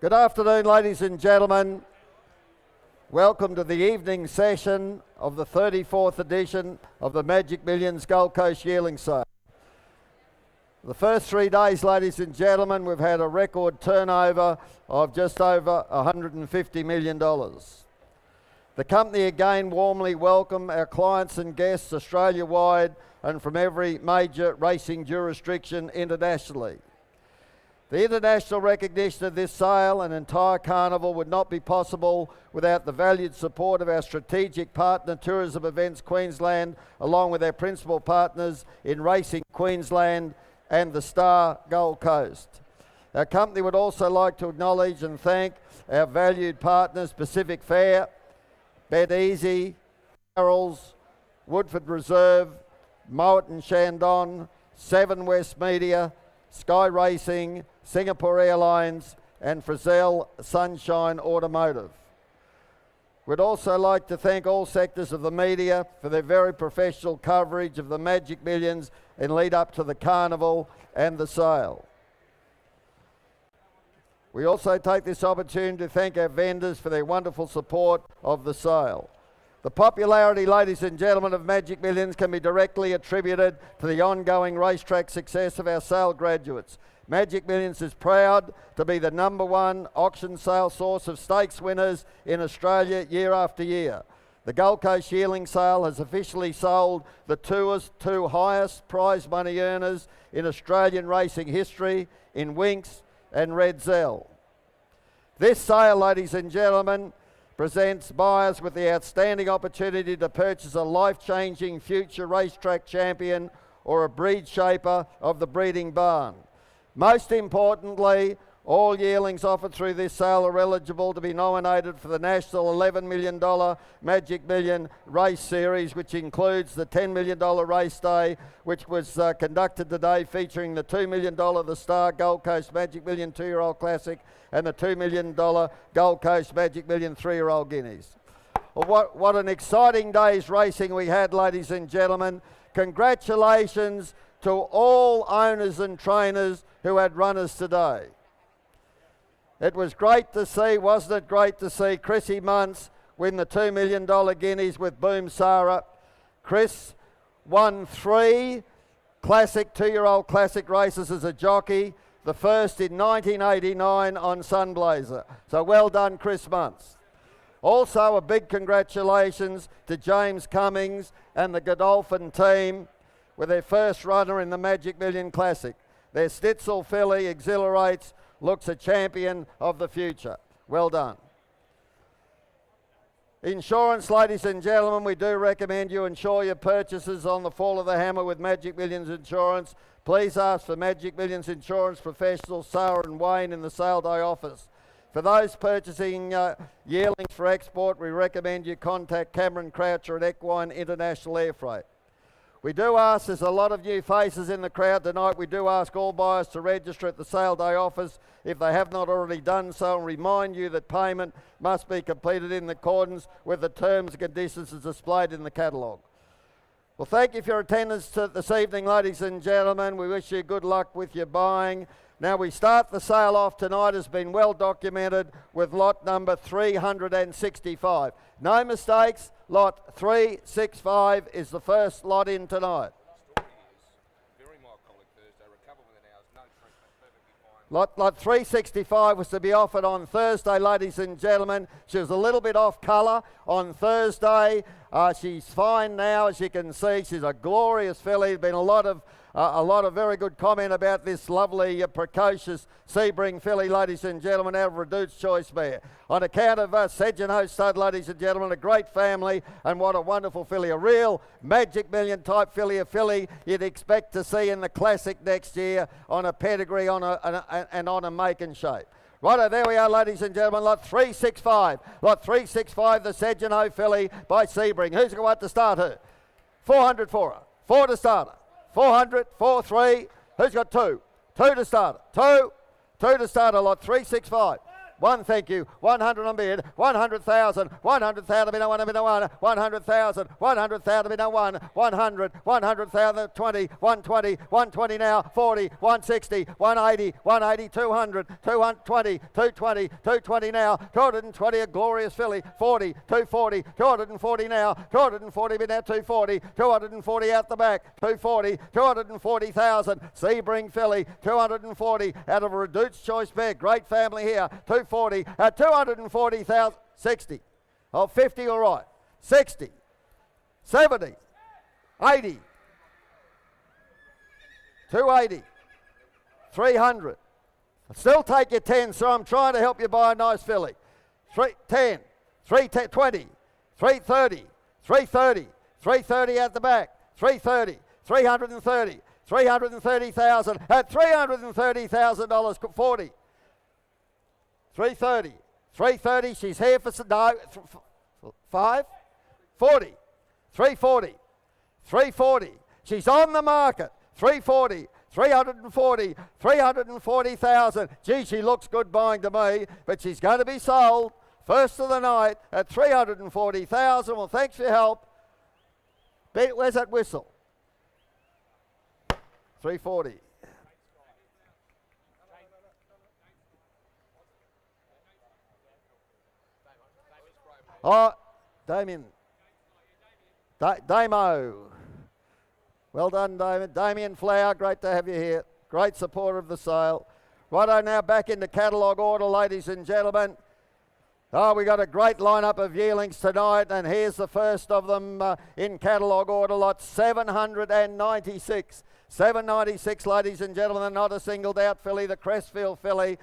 Good afternoon, ladies and gentlemen. Welcome to the evening session of the 34th edition of the Magic Millions Gold Coast Yearling Sale. The first 3 days, ladies and gentlemen, we've had a record turnover of just over $150 million. The company again warmly welcome our clients and guests Australia-wide and from every major racing jurisdiction internationally. The international recognition of this sale and entire carnival would not be possible without the valued support of our strategic partner Tourism Events Queensland, along with our principal partners in Racing Queensland and the Star Gold Coast. Our company would also like to acknowledge and thank our valued partners Pacific Fair, Bet Easy, Carroll's, Woodford Reserve, Mowat and Shandon, Seven West Media, Sky Racing, Singapore Airlines and Frizzell Sunshine Automotive. We'd also like to thank all sectors of the media for their very professional coverage of the Magic Millions in lead up to the carnival and the sale. We also take this opportunity to thank our vendors for their wonderful support of the sale. The popularity, ladies and gentlemen, of Magic Millions can be directly attributed to the ongoing racetrack success of our sale graduates. Magic Millions is proud to be the #1 auction sale source of stakes winners in Australia year after year. The Gold Coast Yearling Sale has officially sold the Tour's 2 highest prize money earners in Australian racing history in Winx and Red Zell. This sale, ladies and gentlemen, presents buyers with the outstanding opportunity to purchase a life-changing future racetrack champion or a breed shaper of the breeding barn. Most importantly, all yearlings offered through this sale are eligible to be nominated for the national $11 million Magic Million Race Series, which includes the $10 million race day, which was conducted today, featuring the $2 million The Star Gold Coast Magic Million 2-year-old Classic and the $2 million Gold Coast Magic Million 3-year-old Guineas. Well, what an exciting day's racing we had, ladies and gentlemen. Congratulations to all owners and trainers who had runners today. It was great to see, wasn't it great to see Chrissy Muntz win the $2 million Guineas with Boom Sarah. Chris won 3 classic 2-year-old classic races as a jockey, the first in 1989 on Sunblazer. So well done, Chris Muntz. Also a big congratulations to James Cummings and the Godolphin team with their first runner in the Magic Million Classic. Their Stitzel filly exhilarates, looks a champion of the future. Well done. Insurance, ladies and gentlemen, we do recommend you insure your purchases on the fall of the hammer with Magic Millions Insurance. Please ask for Magic Millions Insurance professionals Sarah and Wayne in the sale day office. For those purchasing yearlings for export, we recommend you contact Cameron Croucher at Equine International Air Freight. We do ask, there's a lot of new faces in the crowd tonight, we do ask all buyers to register at the sale day office if they have not already done so, and remind you that payment must be completed in accordance with the terms and conditions as displayed in the catalogue. Well, thank you for your attendance this evening, ladies and gentlemen. We wish you good luck with your buying. Now, we start the sale off tonight, has been well documented, with lot number 365. No mistakes, lot 365 is the first lot in tonight. Lot 365 was to be offered on Thursday, ladies and gentlemen. She was a little bit off colour on Thursday. She's fine now, as you can see. She's a glorious filly. There's been a lot of very good comment about this lovely, precocious Sebring filly, ladies and gentlemen, out of Reduce's Choice Mare. On account of Sedgemoor Stud, ladies and gentlemen, a great family, and what a wonderful filly. A real Magic Million type filly, a filly you'd expect to see in the Classic next year on a pedigree and on a make and shape. Righto, there we are, ladies and gentlemen, lot 365. Lot 365, the Sedgemoor filly by Sebring. Who's going to start her? 400 for her. 4 to start her. 400, 4, 3. Who's got 2? 2 to start her. 2 to start her, lot 365. 1, thank you, 100 on bid, 100,000, 100,000 bid on 1, bid on 1, 100,000, 100,000 bid on 1, 100, 100,000, 20, 120, 120 now, 40, 160, 180, 180, 200, 220, 220, 220 now, 220, a glorious filly, 40, 240, 240 now, 240 bid now, 240, 240 out the back, 240, 240,000, Sebring filly, 240 out of a reduced choice pair, great family here, 240 at 240,000, 60, oh 50 all right, 60, 70, 80, 280, 300, still take your 10, so I'm trying to help you buy a nice filly, 10, 310, 20, 330, 330, 330 at the back, 330, 330, 330,000 at $330,000, 40, 330, 330, she's here for no, 5, 40, 340, 340, she's on the market, 340, 340, 340,000. Gee, she looks good buying to me, but she's going to be sold first of the night at 340,000. Well, thanks for your help. Where's that whistle? 340. Oh, Damien. Damo. Well done, Damien. Damien Flower, great to have you here. Great supporter of the sale. Righto, now back into catalogue order, ladies and gentlemen. Oh, we got a great lineup of yearlings tonight, and here's the first of them in catalogue order, lot 796. 796, ladies and gentlemen, not a singled out filly, the Crestfield filly.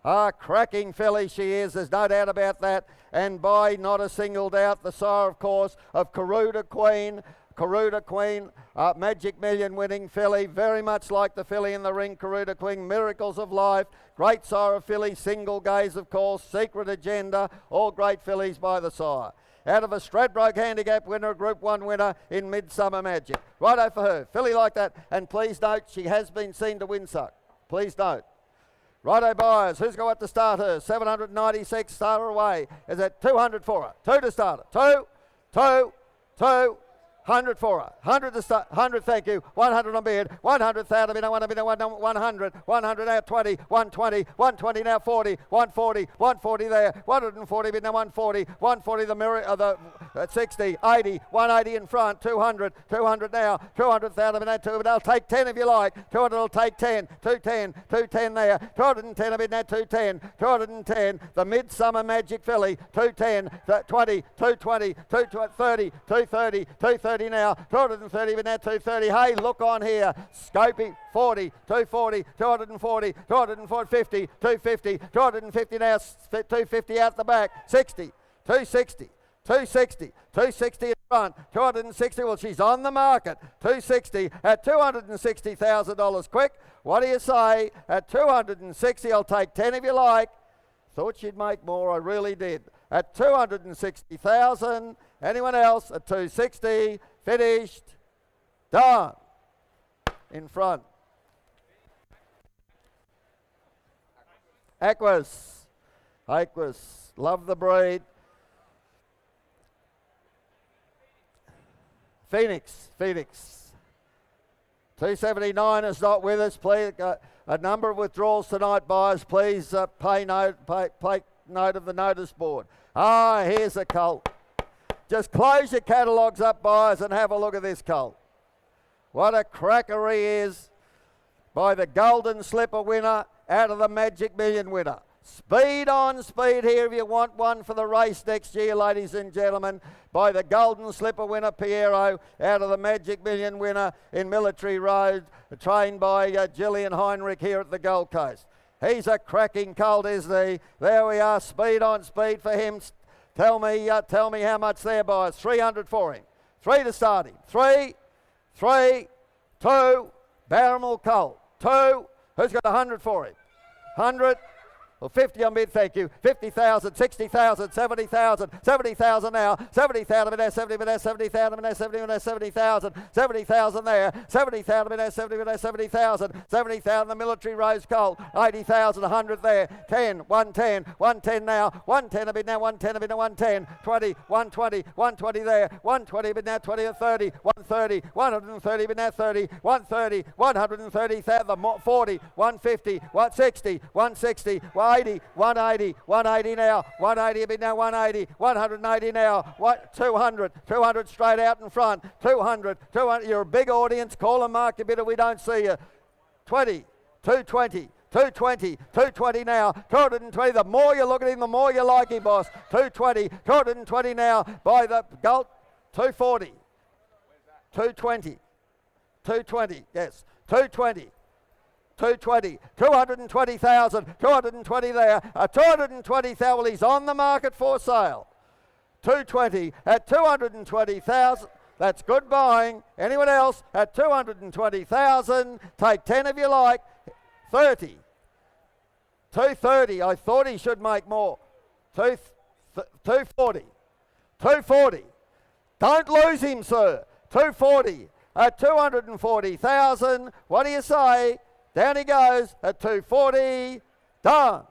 Cracking filly she is, there's no doubt about that. And by not a singled out, the sire, of course, of Karuta Queen. Karuta Queen, Magic Million winning filly, very much like the filly in the ring, Karuta Queen, Miracles of Life, great sire of filly, Single Gaze, of course, Secret Agenda, all great fillies by the sire. Out of a Stradbroke handicap winner, a Group 1 winner in Midsummer Magic. Righto for her, filly like that, and please note, she has been seen to Windsuck. Please note. Righto buyers, who's got to start her? 796, start her away. Is that 200 for her? 2 to start her. 2, 100 for her. 100 to start. 100, thank you. 100 on bid. 100,000 bid. 100. 100 now. 20. 120. 120 now. 40. 140. 140 there. 140 bid now. 140. 140 the mirror. 60. 80. 180 in front. 200. 200 now. 200,000 bid now. 200. I'll take 10 if you like. 200 will take 10. 210. 210 there. 210 a bid now. 210. 210. The Midsummer Magic filly. 210. 20. 220. 230. 230. 230 now, 230 but now 230. Hey, look on here. Scopey, 40, 240, 240, 240, 50, 250, 250 now, 250 out the back, 60, 260, 260, 260 in front, 260. Well, she's on the market, 260 at $260,000. Quick, what do you say? At 260, I'll take 10 if you like. Thought she'd make more, I really did. At 260,000. Anyone else at 260? Finished. Done. In front. Aquas. Love the breed. Phoenix. 279 is not with us. Please, a number of withdrawals tonight, buyers. Please take note of the notice board. Here's a colt. Just close your catalogues up, buyers, and have a look at this colt. What a cracker he is by the Golden Slipper winner out of the Magic Million winner. Speed on speed here if you want one for the race next year, ladies and gentlemen, by the Golden Slipper winner, Piero, out of the Magic Million winner in Military Road, trained by Gillian Heinrich here at the Gold Coast. He's a cracking colt, isn't he? There we are, speed on speed for him. Tell me how much there, buys. 300 for him. 3 to start him. 3, 2, Barrymore colt. 2, who's got 100 for him? 100, Well, 50 on bid, thank you. 50,000, 60,000, 70,000, 70,000 now. 70,000 in there, 70 in there, 70,000 in there, 70 in there, 70,000, 70,000 there. 70,000 in there, 70 in there, 70,000, 70,000 the military rose colt. 80,000, 100 there. 10, 110, 110 now. 110 a bid now, 110 a bid now, 110, 20, 120, 120 there. 120 a bid now, 20 and 30, 130, 130 a bid now, 30, 130, 130,000, 40, 150, 160, 160, 180, 180, 180 now, 180 a bit now, 180, 180 now, 200, 200 straight out in front, 200, 200, you're a big audience, call and mark a bit or we don't see you, 20, 220, 220, 220 now, 220, the more you look at him, the more you like him, boss, 220, 220 now, by the Galt, 240, 220, 220, yes, 220, 220, 220,000, 220 there, 220,000, well he's on the market for sale. 220 at 220,000, that's good buying. Anyone else at 220,000, take 10 if you like, 30, 230, I thought he should make more, 240, 240, don't lose him sir, 240 at 240,000, what do you say? Down he goes at 240. Done.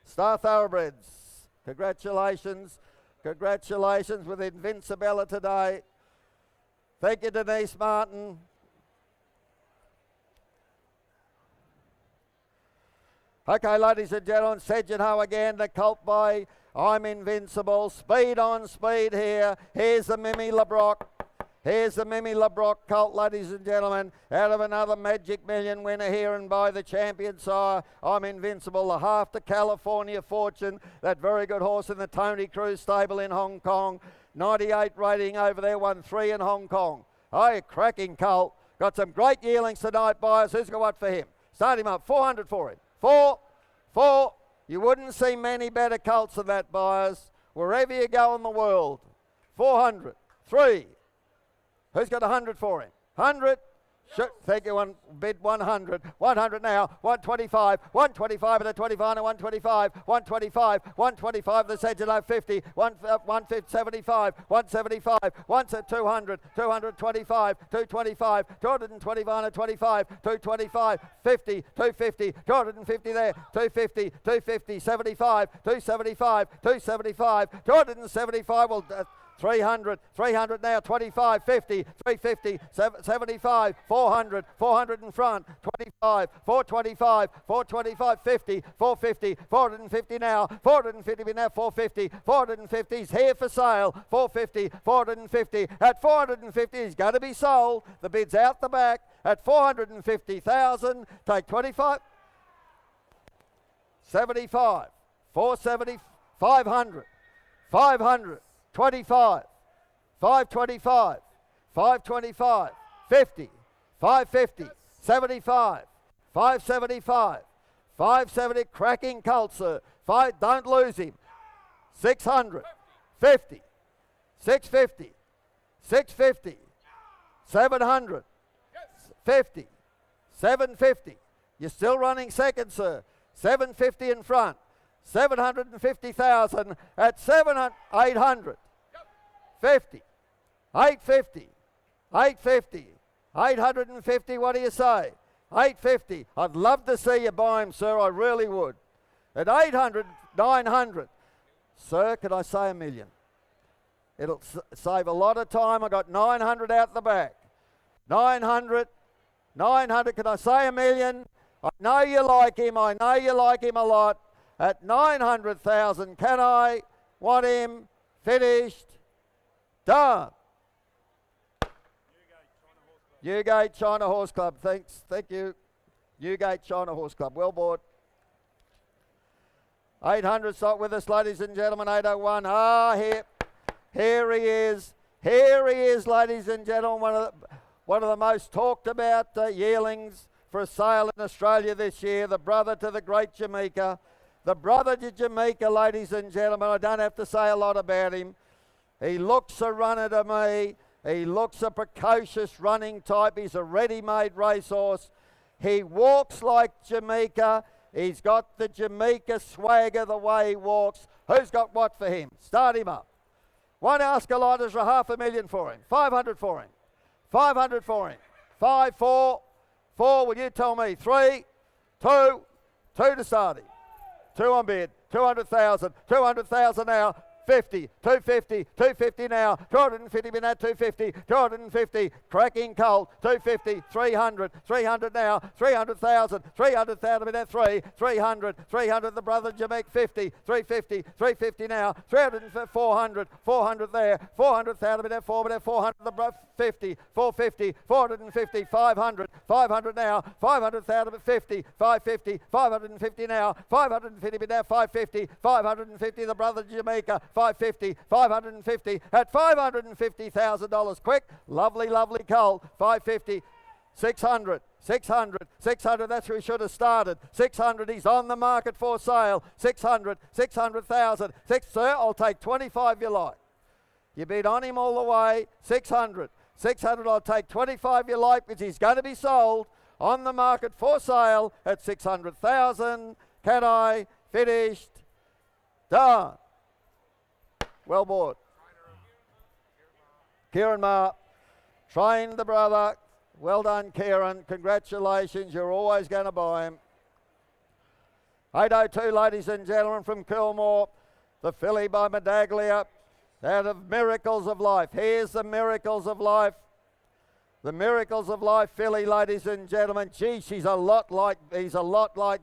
Star Thoroughbreds. Congratulations. Congratulations with Invincibella today. Thank you, Denise Martin. Okay, ladies and gentlemen, Sedgenho again, the colt by I'm Invincible. Speed on speed here. Here's the Mimi LeBrock. Here's the Mimi LeBrock colt, ladies and gentlemen, out of another Magic Million winner here and by the champion sire, I'm Invincible, the half to California Fortune, that very good horse in the Tony Cruz stable in Hong Kong, 98 rating over there, won 3 in Hong Kong. Oh, cracking colt. Got some great yearlings tonight, buyers. Who's got what for him? Start him up, 400 for him. 4. You wouldn't see many better colts than that, buyers, wherever you go in the world. 400, 3. Who's got 100 for him? 100. Thank you, one bid 100. 100 now. 125. 125 at a 25 and 125. 125. 125 the Sedgenho 50. 150, 75. 175. Once at 200. 225. 225. 225 and 25. 225. 50. 250. 250 there. 250. 250. 75. 275. 275. 275 will... 300 now, 25, 50, 350, 75, 400, 400 in front, 25, 425, 425, 50, 450, 450 now, 450 now, 450, 450 is here for sale, 450, 450, at 450 he's going to be sold, the bid's out the back, at 450,000, take 25, 75, 470, 500, 500, 25, 525, 525, 50, 550, 75, 575, 570, cracking colt, sir. 5, don't lose him. 600, 50, 650, 650, 700, 50, 750. You're still running second, sir. 750 in front. 750,000 at 800, 50, 850, 850, 850, what do you say? 850, I'd love to see you buy him, sir, I really would. At 800, 900, sir, could I say $1 million? It'll save a lot of time, I got 900 out the back. 900, 900, could I say $1 million? I know you like him, I know you like him a lot. At 900,000, can I want him finished? Done. Newgate China Horse Club. Thanks. Thank you. Newgate China Horse Club. Well bought. 800 stock with us, ladies and gentlemen. 801. Here he is. Here he is, ladies and gentlemen. One of the most talked about yearlings for a sale in Australia this year. The brother to the great Jamaica. The brother to Jamaica, ladies and gentlemen, I don't have to say a lot about him. He looks a runner to me. He looks a precocious running type. He's a ready-made racehorse. He walks like Jamaica. He's got the Jamaica swagger the way he walks. Who's got what for him? Start him up. One Ascalontas for $500,000 for him. 500 for him. 500 for him. 5, 4. 4, will you tell me? 3, 2. 2 to start him. 2 on bid. 200,000. 200,000 now. 50, 250, 250 now, 250 been at 250, 250, cracking cold, 250, 300, 300 now, 300,000, 300,000 been at 3, 300, 300 the brother Jamaica 50, 350, 350 now, 300, 400, 400 there, 400,000 been at 4, but at 400 the brother 50, 450, 450, 500, 500 now, 500,000 at 50, 550, 550 now, 550 been at 550, 550 the brother Jamaica, 550, 550 at $550,000 quick. Lovely, lovely colt. 550, 600, 600, 600. That's where he should have started. 600, he's on the market for sale. 600, 600,000. Sir, I'll take 25 you like. You beat on him all the way. 600, 600, I'll take 25 you like because he's going to be sold on the market for sale at 600,000. Can I? Finished. Done. Well bought. Kieran Ma, trained the brother. Well done, Kieran. Congratulations. You're always going to buy him. 802, ladies and gentlemen, from Kilmore. The filly by Medaglia. Out of Miracles of Life. Here's the Miracles of Life. The Miracles of Life filly, ladies and gentlemen. Gee, he's a lot like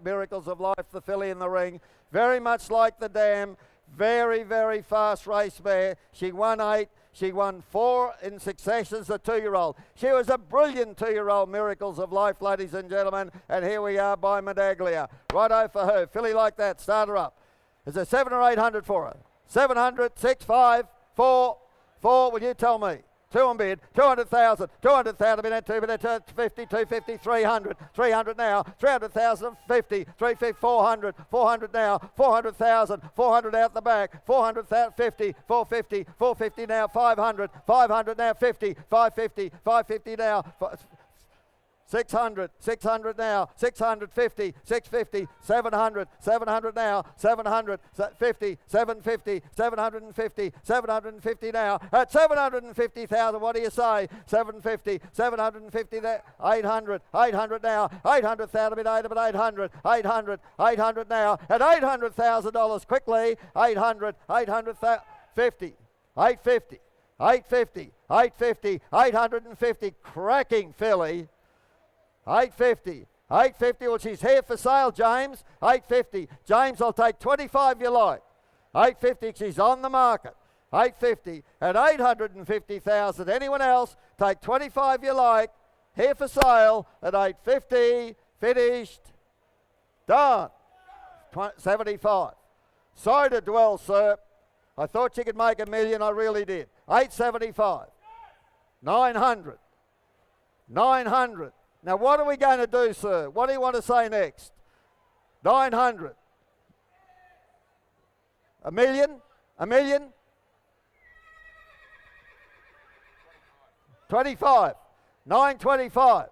Miracles of Life, the filly in the ring. Very much like the Dam. Very, very fast race mare. She won 8. She won 4 in succession as a 2-year-old. She was a brilliant 2-year-old, Miracles of Life, ladies and gentlemen. And here we are by Medaglia. Righto for her. Filly like that. Start her up. Is there 700 or 800 for her? 700, 6, 5, 4, 4. Will you tell me? 2 on bid, 200,000, 200,000 bid at 2, bid at 250, 250, 300, 300 now, 300,000, 50, 350, 400, 400 now, 400,000, 400 out the back, 400,000, 50, 450, 450 now, 500, 500 now, 50, 550, 550 now, 600, 600 now, 650, 650, 700, 700 now, 700, 50, 750, 750, 750 now, at 750,000, what do you say? 750, 750 there, 800, 800 now, 800,000 bid 800, 800, 800 now, at $800,000 quickly, 800, 850, 850, 850, 850, 850, cracking filly. 850, 850, well she's here for sale, James. 850, James, I'll take 25 you like. 850, she's on the market. 850 at 850,000. Anyone else, take 25 you like. Here for sale at 850, finished, done. 75. Sorry to dwell, sir. I thought you could make $1 million, I really did. 875, 900, 900. Now, what are we going to do, sir? What do you want to say next? 900. $1 million? $1 million? 25. 925.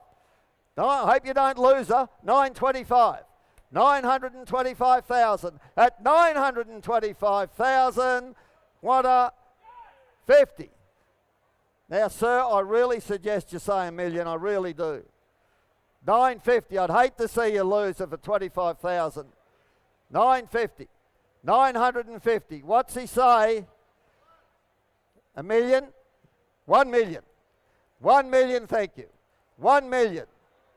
No, I hope you don't lose her. 925. 925,000. At 925,000, what a 50. Now, sir, I really suggest you say $1 million. I really do. 950. I'd hate to see you lose it for 25,000. 950. 950. What's he say? $1 million? 1 million. 1 million, thank you. 1 million.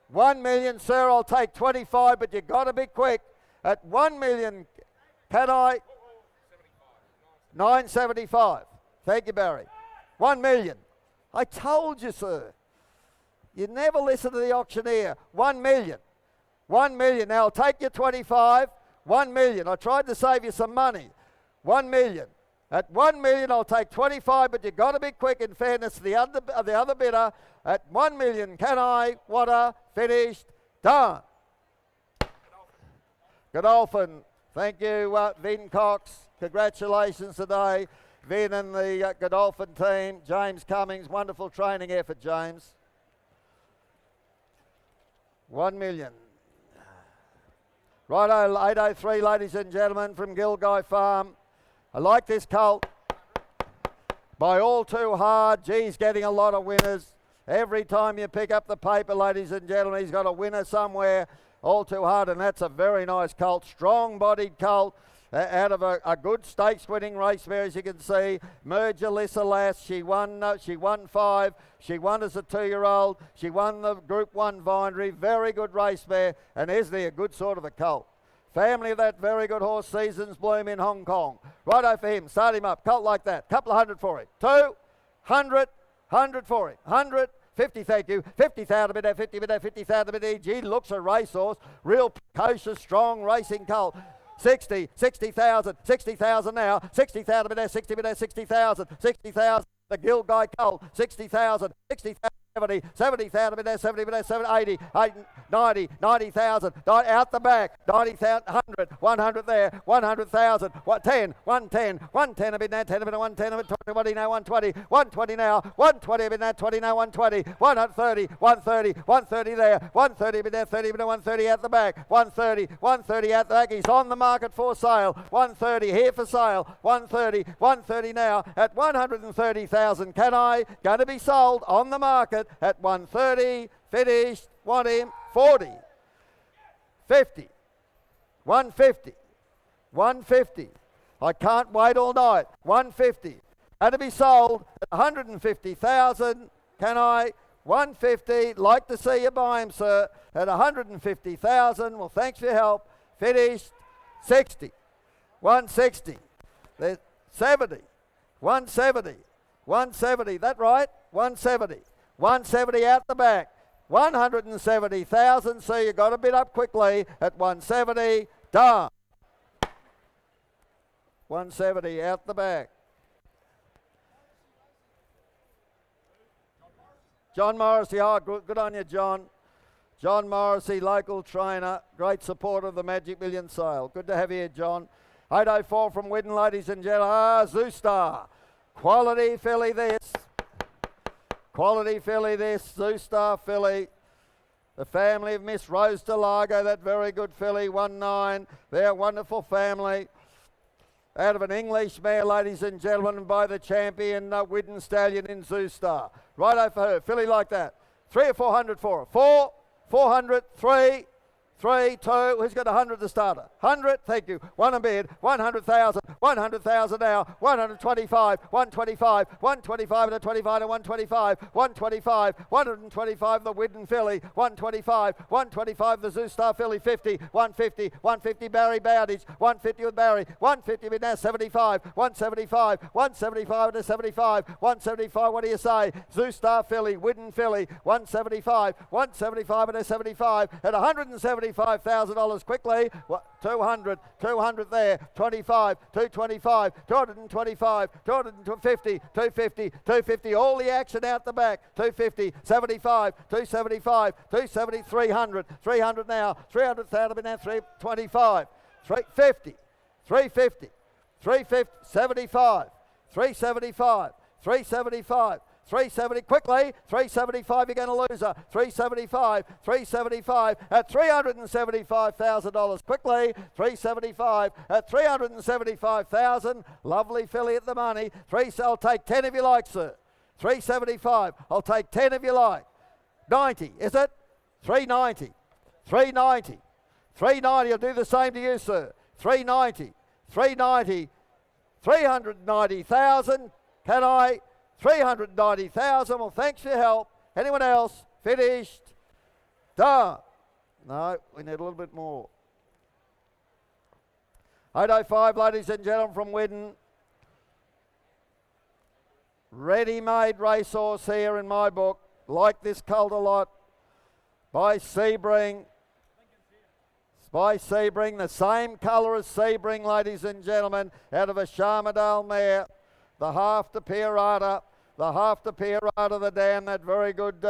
1 million, sir, I'll take 25, but you've got to be quick. At 1 million, can I? 975. Thank you, Barry. 1 million. I told you, sir. You never listen to the auctioneer. 1 million. 1 million. Now, I'll take your 25. 1 million. I tried to save you some money. 1 million. At 1 million, I'll take 25, but you've got to be quick in fairness to the other bidder. At 1 million, can I? What a finished. Done. Godolphin. Thank you, Vin Cox. Congratulations today. Vin and the Godolphin team. James Cummings. Wonderful training effort, James. 1 million. Righto, 803, ladies and gentlemen, from Gilgai Farm. I like this colt. By All Too Hard, he's getting a lot of winners. Every time you pick up the paper, ladies and gentlemen, he's got a winner somewhere. All Too Hard, and that's a very nice colt. Strong-bodied colt. Out of a good stakes-winning race mare, as you can see. Merge Alyssa Lass, she won 5. She won as a 2-year-old. She won the Group 1 Bindery. Very good race mare, and isn't he a good sort of a colt? Family of that very good horse, Seasons Bloom in Hong Kong. Righto for him, start him up, colt like that. Couple of hundred for him. 200, 100 for him. 100. 50, thank you. 50,000 bid there, 50 bid there, 50,000 bid there. Gee, looks a racehorse. Real precocious, strong racing colt. 60, 60,000, 60,000 now. 60,000 bid there, 60 bid there, 60,000, 60,000. The Gilgai colt, 60,000, 60,000. 70, 70,000 bid there, 70 bid there, 70, 80, 90, 90,000, out the back, 90,000, 100, 100 there, 100,000, 10, 110, 110 a bid now, 10 a bid, 110 a bid, 20 now, 120, 120 now, 120 a bid now, 20 now, 120, 130, 130, 130 there, 130 a bid there, 30 a bid, 130 out the back, 130, 130 out the back, he's on the market for sale, 130 here for sale, 130, 130 now at 130,000. Can I? Going to be sold on the market at 130, finished, want him, 40, 50, 150, 150. I can't wait all night, 150. Had to be sold at 150,000. Can I? 150. Like to see you buy him, sir, at 150,000. Well, thanks for your help. Finished, 60, 160, 70, 170, 170. That right? 170. 170 out the back, 170,000, so you got to bid up quickly at 170, done. 170 out the back. John Morrissey, oh, good on you, John. John Morrissey, local trainer, great supporter of the Magic Million sale. Good to have you here, John. 804 from Widden, ladies and gentlemen. Zoostar, quality filly this. Quality filly this, Zoostar filly. The family of Miss Rose Delago, that very good filly, 1-9. They're a wonderful family. Out of an English mare, ladies and gentlemen, by the champion Widden Stallion in Zoostar. Righto for her, filly like that. 3 or 400 for her. 4, 400, 3, 3, 2. Who's got 100 to starter? 100, thank you. 1 a bid, 100,000, 100,000 now, 125, 125, 125 to 25 to 125, 125, 125 the Widden filly, 125, 125 the Zoostar filly, 50, 150, 150 Barry Bowditch, 150 with Barry, 150 with now 75, 175, 175 to 75, 175, what do you say? Zoostar filly, Widden filly, 175, 175 and a 75 at $175,000 quickly. 200, 200 there, 25, 225, 225, 250, 250, 250, all the action out the back, 250, 75, 275, 270, 300, 300 now, 300,000 now, 325, 350, 350, 350, 75, 375, 375, 370 quickly, 375 you're going to lose her, 375, 375 at $375,000 quickly, 375 at 375,000, lovely filly at the money, I'll take 10 if you like, sir, 375, I'll take 10 if you like, 90, is it? 390, 390, 390, I'll do the same to you, sir, 390, 390, 390,000, can I? 390,000. Well, thanks for your help. Anyone else? Finished. Done. No, we need a little bit more. 805, ladies and gentlemen, from Widden. Ready-made racehorse here in my book. Like this colt a lot. By Sebring. By Sebring, the same colour as Sebring, ladies and gentlemen, out of a Charmadale mare. The half to Pierata. The half to Pierata, the dam, that very good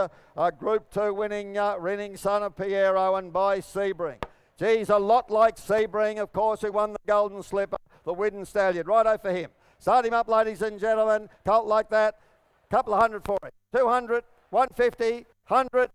Group 2 winning son of Piero, and by Sebring. Geez, a lot like Sebring, of course, who won the Golden Slipper, the Widden Stallion. Righto for him. Start him up, ladies and gentlemen. Colt like that. Couple of hundred for it. 200, 150, 100,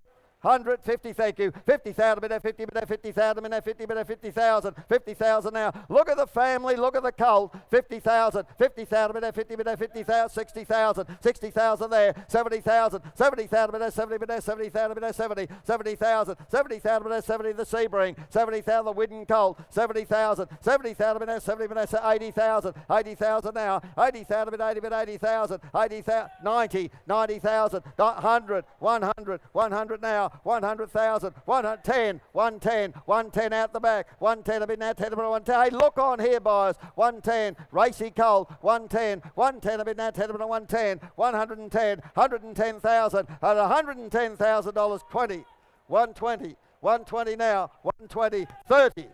100, 50, thank you, 50,000, bid at 50, bid at 50,000, bid at 50, bid at 50,000, 50,000 now. Look at the family, look at the colt, 50,000, 50,000, bid at 50, bid at 50,000, 60,000, 60,000 there, 70,000, 70,000, bid at 70, bid at 70,000, bid at 70, 70,000, 70,000, bid at 70, the Sebring, 70,000, the Widden colt, 70,000, 70,000, bid at 70, bid at 80,000, 80,000 now, 80,000, bid 80, bid 80,000, 80,000, 90, 90,000, 100, 100, 100 now, 100,000, 110, 110, 110 out the back, 110 a bit now, 10 a bit, 110. Hey, look on here, boys, 110, Racy Colt, 110, 110 a bit now, 10 a bit, 110, 110, 110,000, at $110,000, 20, 120, 120 now, 120, 30,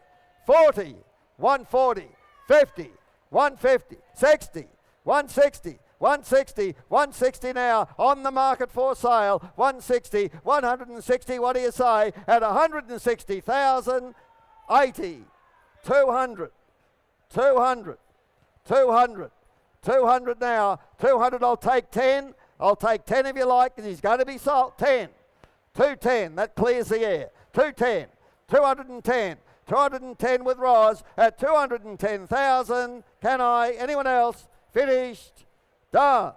40, 140, 50, 150, 60, 160, 160, 160 now, on the market for sale, 160, 160, what do you say, at 160,000, 80, 200, 200, 200, 200 now, 200, I'll take 10 if you like, because he's going to be sold, 10, 210, that clears the air, 210, 210, 210 with Roz at 210,000. Can I? Anyone else? Finished. Done.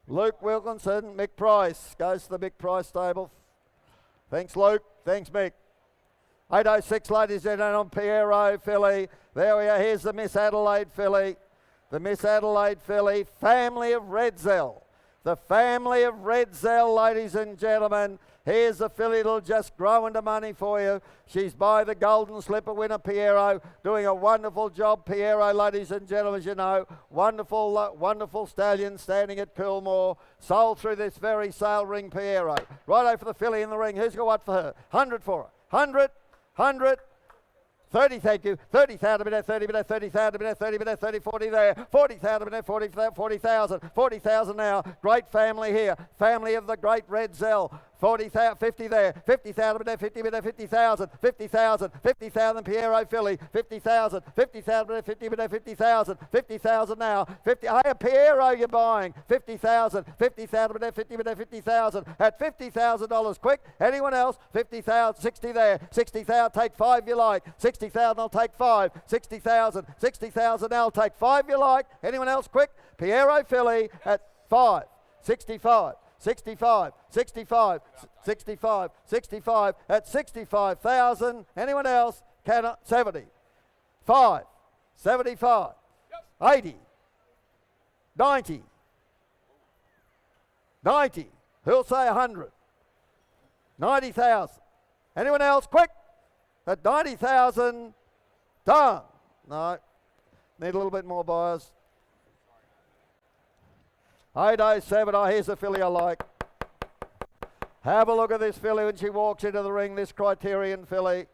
Luke Wilkinson, Mick Price goes to the Mick Price stable. Thanks, Luke. Thanks, Mick. 806, ladies and gentlemen, on Piero filly. There we are. Here's the Miss Adelaide filly. The Miss Adelaide filly, family of Redzel. The family of Redzel, ladies and gentlemen. Here's the filly that'll just grow into money for you. She's by the Golden Slipper winner, Piero, doing a wonderful job, Piero, ladies and gentlemen, as you know. Wonderful, wonderful stallion standing at Coolmore. Sold through this very sale ring, Piero. Righto for the filly in the ring. Who's got what for her? 100 for her. 100, 100. 30, thank you. 30,000, bid at 30, bid at 30,000, bid at 30, bid at 30, 40 there. 40,000, bid at 40,000, 40,000 now. Great family here. Family of the great Redzel. 40,000, 50 there, 50,000, bid at 50, bid at 50,000, 50,000, 50,000, Piero filly, 50,000, 50,000, bid at 50, bid at 50,000, 50,000 now, 50, hey, Piero you're buying, 50,000, 50,000, bid at 50, bid at 50,000, at $50,000, quick, anyone else, 50,000, 60 there, 60,000, take 5 you like, 60,000 I'll take 5, 60,000, 60,000 I'll take 5 you like, anyone else, quick, Piero filly at 5, 65, 65, 65, 65, 65, at 65,000. Anyone else? Cannot. 70, 5, 75, 80, 90, 90. Who'll say 100? 90,000. Anyone else? Quick! At 90,000, done. No. Need a little bit more buyers. 807, oh, here's a filly I like. Have a look at this filly when she walks into the ring, this Criterion filly.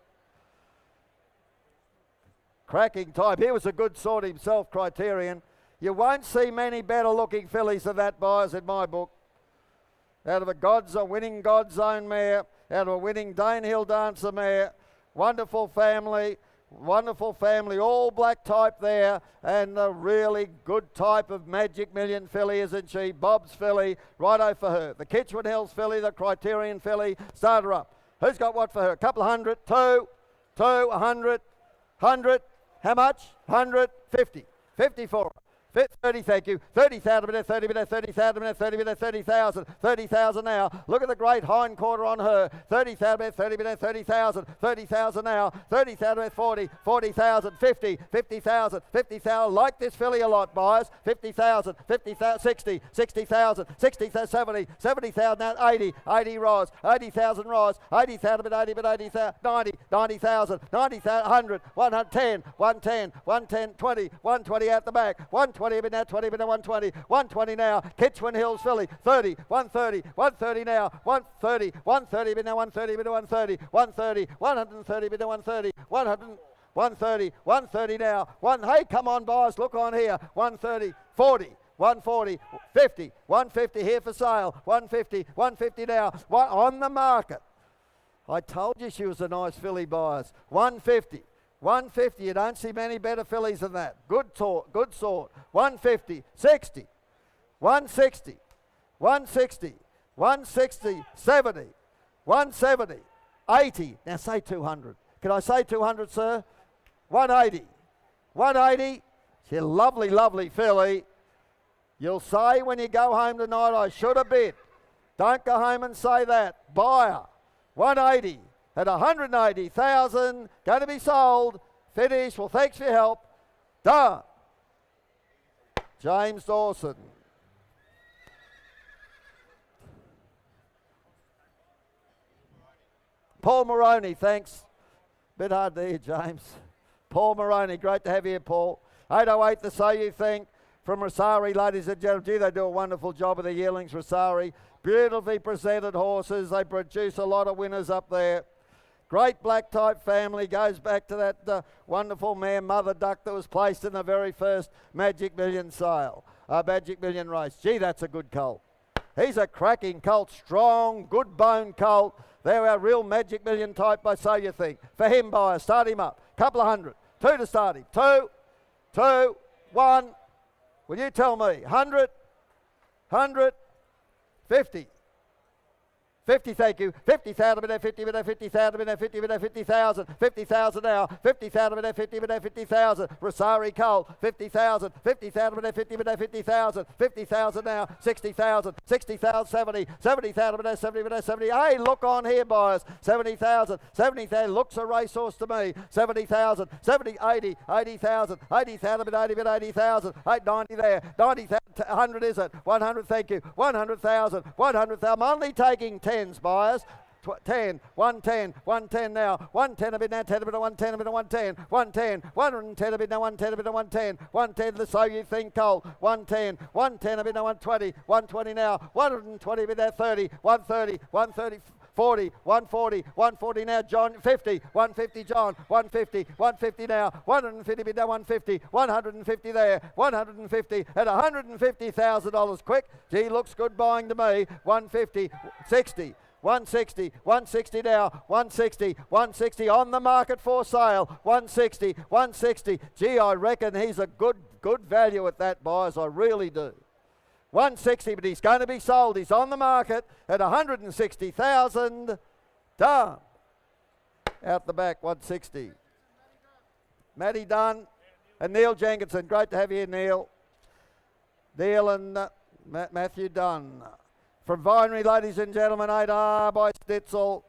Cracking type. He was a good sort himself, Criterion. You won't see many better looking fillies than that, buyers, in my book. Out of a winning God's Own mare, out of a winning Danehill Dancer mare. Wonderful family. Wonderful family, all black type there, and a really good type of Magic Million filly, isn't she? Bob's filly, righto for her. The Kitchwin Hills filly, the Criterion filly, start her up. Who's got what for her? A couple of 100, 2, 100, 100, how much? 100, 50, 50 for her. 30, thank you. 30,000, bid at 30, bid at 30,000, bid at 30, bid at 30,000. 30,000 now. Look at the great hind quarter on her. 30,000, bid at 30, bid at 30,000. 30,000 now. 30,000, bid at 40, 40,000, 50, 50,000, 50,000. Like this filly a lot, buyers. 50,000, 50,000, 60, 60,000, 60,000, 70, 70,000 now. 80, 80 Roz, 80,000 Roz, 80,000, bid 80, bid 80,000, 90, 90,000, 90,000, 100, 110, 110, 110, 20, 120 out the back. 120 bid now, 20 bid now, 120, 120 now. Kitchwin Hills filly, 30, 130, 130 now, 130, 130 bid now, 130 bid now, 130, 130, 130 bid now, 130, 100, 130, 130 now. Hey, come on, boys, look on here. 130, 40. 140, 50, 150 here for sale, 150, 150 now, on the market. I told you she was a nice filly, buyers. 150. 150, you don't see many better fillies than that. Good sort. 150, 60, 160, 160, 160, 70, 170, 80. Now say 200. Can I say 200, sir? 180, 180. She's a lovely, lovely filly. You'll say when you go home tonight, I should have bid. Don't go home and say that. Buyer, 180 at 180,000. Going to be sold. Finish. Well, thanks for your help. Done. James Dawson. Paul Moroney, thanks. Bit hard to hear, James. Paul Moroney, great to have you here, Paul. 808, the So You Think, from Rosari, ladies and gentlemen. Gee, they do a wonderful job of the yearlings, Rosari. Beautifully presented horses. They produce a lot of winners up there. Great black type family, goes back to that wonderful mare, Mother Duck, that was placed in the very first Magic Million sale, Magic Million race. Gee, that's a good colt. He's a cracking colt, strong, good bone colt. They're our real Magic Million type, by So You Think. For him, buyer, start him up. Couple of hundred. 2 to start him. 2, 2, 1. Will you tell me? 100, 100, 50. 50, thank you. 50,000 minute, 50 minute, 50,000 minute, 50 minute, 50,000, 50,000 now, 50,000 minute, 50 minute, 50,000. Rosari Cole, 50,000, 50,000 minute, 50 minute, 50,000, 50,000 now, 60,000, 60,000, 70, 70,000 minute, 70 minute, 70. Hey, look on here, buyers. 70,000, 70,000. Looks a racehorse to me. 70,000, 70, 80, 80,000, 80,000 minute, 80 minute, 80,000, 90 there, 90,000, 100 is it? 100, thank you. 100,000, 100,000. I'm only taking 10s, buyers. 10, 110, 110 now, 110 a bit now, 10 a bit, 110 a bit, 110, 110, 110 a bit now, 110 a bit, 110, 110, the So You Think Cole, 110, 110 a bit now, 120, 120 now, 120 a bit now, 30, 130, 130, 40, 140, 140 now, John, 50, 150 John, 150, 150 now, 150 bid now, 150, 150 there, 150 at $150,000 quick. Gee, looks good buying to me. 150, 60. 160, 160 now, 160, 160 on the market for sale, 160, 160. Gee, I reckon he's a good value at that, buyers, I really do. 160, but he's going to be sold. He's on the market at 160,000. Done. Out the back, 160. Matty Dunn and Neil Jenkinson. Great to have you here, Neil. Neil and Matthew Dunn. From Vinery, ladies and gentlemen, 8R by Stitzel.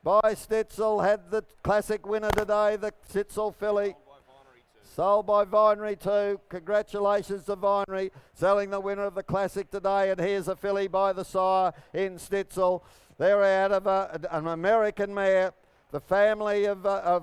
By Stitzel, had the classic winner today, the Stitzel filly. Sold by Vinery too. Congratulations to Vinery, selling the winner of the classic today. And here's a filly by the sire in Stitzel. They're out of an American mare, the family of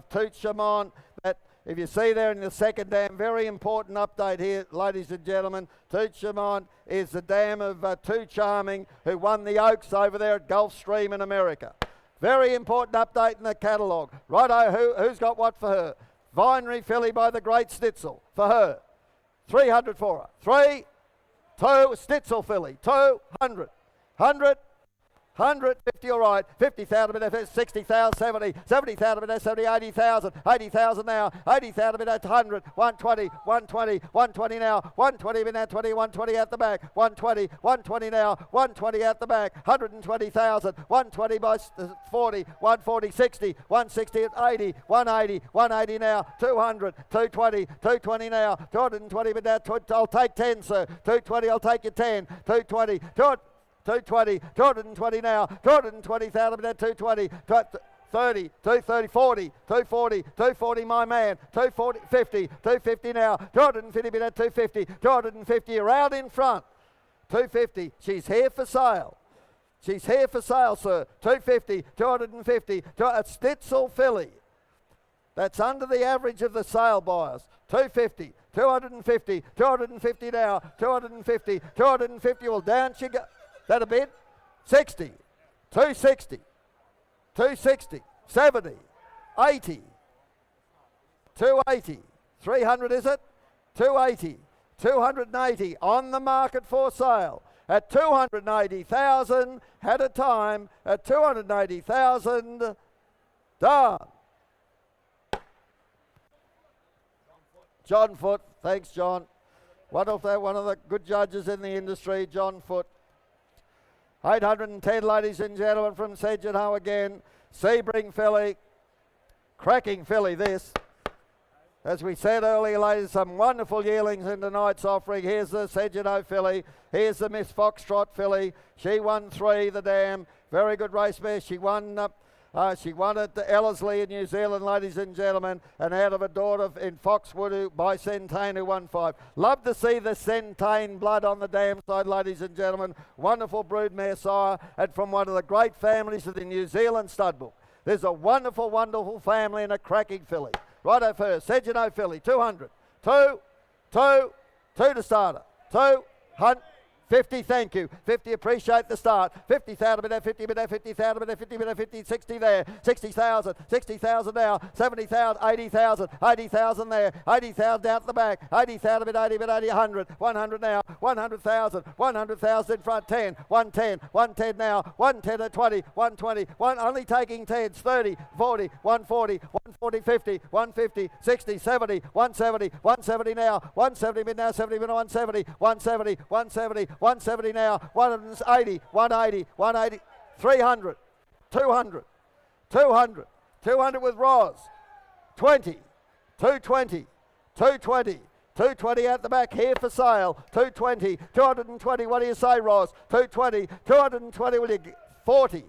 Toot Chamont. That, if you see there in the second dam, very important update here, ladies and gentlemen. Toot Chamont is the dam of Too Charming, who won the Oaks over there at Gulfstream in America. Very important update in the catalogue. Righto, who's got what for her? Vinery filly by the great Stitzel for her. 300 for her. 3, 2, Stitzel filly. 200. 100. 150, all right, 50,000 a minute, 60,000, 70, 70,000 a minute, 70, 80,000, 80,000 now, 80,000 a minute, 100, 120, 120, 120 now, 120 a minute, 20, 120 at the back, 120, 120 now, 120 at the back, 120,000, 120 by 40, 140, 60, 160 at 80, 180, 180 now, 200, 220, 220 now, 220 but now, I'll take 10, sir, 220, I'll take you 10, 220, 220, 220 now, 220,000 now, 220, 30, 230, 40, 240, 240, my man, 240, 50, 250 now, 250 now, 250, 250, you're out in front, 250, she's here for sale. She's here for sale, sir. 250, 250, a Stitzel filly. That's under the average of the sale buyers. 250, 250, 250 now, 250, 250, well down she goes. That a bid? 60, 260, 260, 70, 80, 280, 300 is it? 280, 280 on the market for sale at 280,000, had a time at 280,000, done. John Foote, thanks John. One of the good judges in the industry, John Foote. 810, ladies and gentlemen, from Sedgehoe again. Sebring filly. Cracking filly, this. As we said earlier, ladies, some wonderful yearlings in tonight's offering. Here's the Sedgehoe filly. Here's the Miss Foxtrot filly. She won 3, the dam. Very good race mare. She won at Ellerslie in New Zealand, ladies and gentlemen, and out of a daughter in Foxwood by Centane, who won 5. Love to see the Centane blood on the dam side, ladies and gentlemen. Wonderful broodmare sire, and from one of the great families of the New Zealand stud book. There's a wonderful, wonderful family and a cracking filly. Righto first, Sedgehoe filly, 200. 2 to starter. 50, thank you. 50, appreciate the start. 50,000 bid there, 50 bid there, 50,000 bid there, 50 bid there, 50, 60 there. 60,000, 60,000 now. 70,000, 80,000, 80,000 there. 80,000 out the back. 80,000 bid 80 bid 80, 100. 100 now. 100,000, 100,000 in front. 10, 110, 110 now. 110 at 20, 120. Only taking 10s. 30, 40, 140, 140, 50, 150, 60, 70, 170, 170 now. 170 bid now, 70 bid 170, 170, 170. 170 now, 180, 180, 180, 300, 200, 200, 200 with Roz, 20, 220, 220, 220 out the back here for sale, 220, 220, what do you say, Roz? 220, 220, will you 40,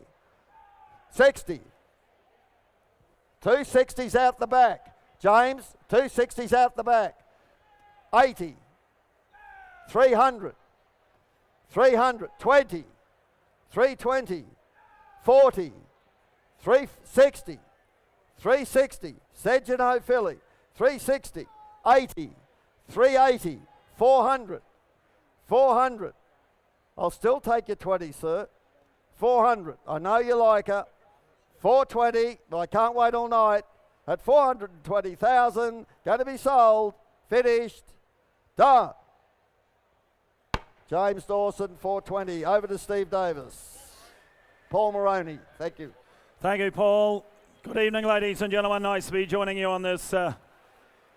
60, 260s out the back, James, 260s out the back, 80, 300, 300, 20, 320, 40, 360, 360, Sedgehoe filly, 360, 80, 380, 400, 400. I'll still take your 20, sir. 400, I know you like her. 420, but I can't wait all night. At 420,000, going to be sold, finished, done. James Dawson, 420. Over to Steve Davis. Paul Moroney, thank you. Thank you, Paul. Good evening, ladies and gentlemen. Nice to be joining you on this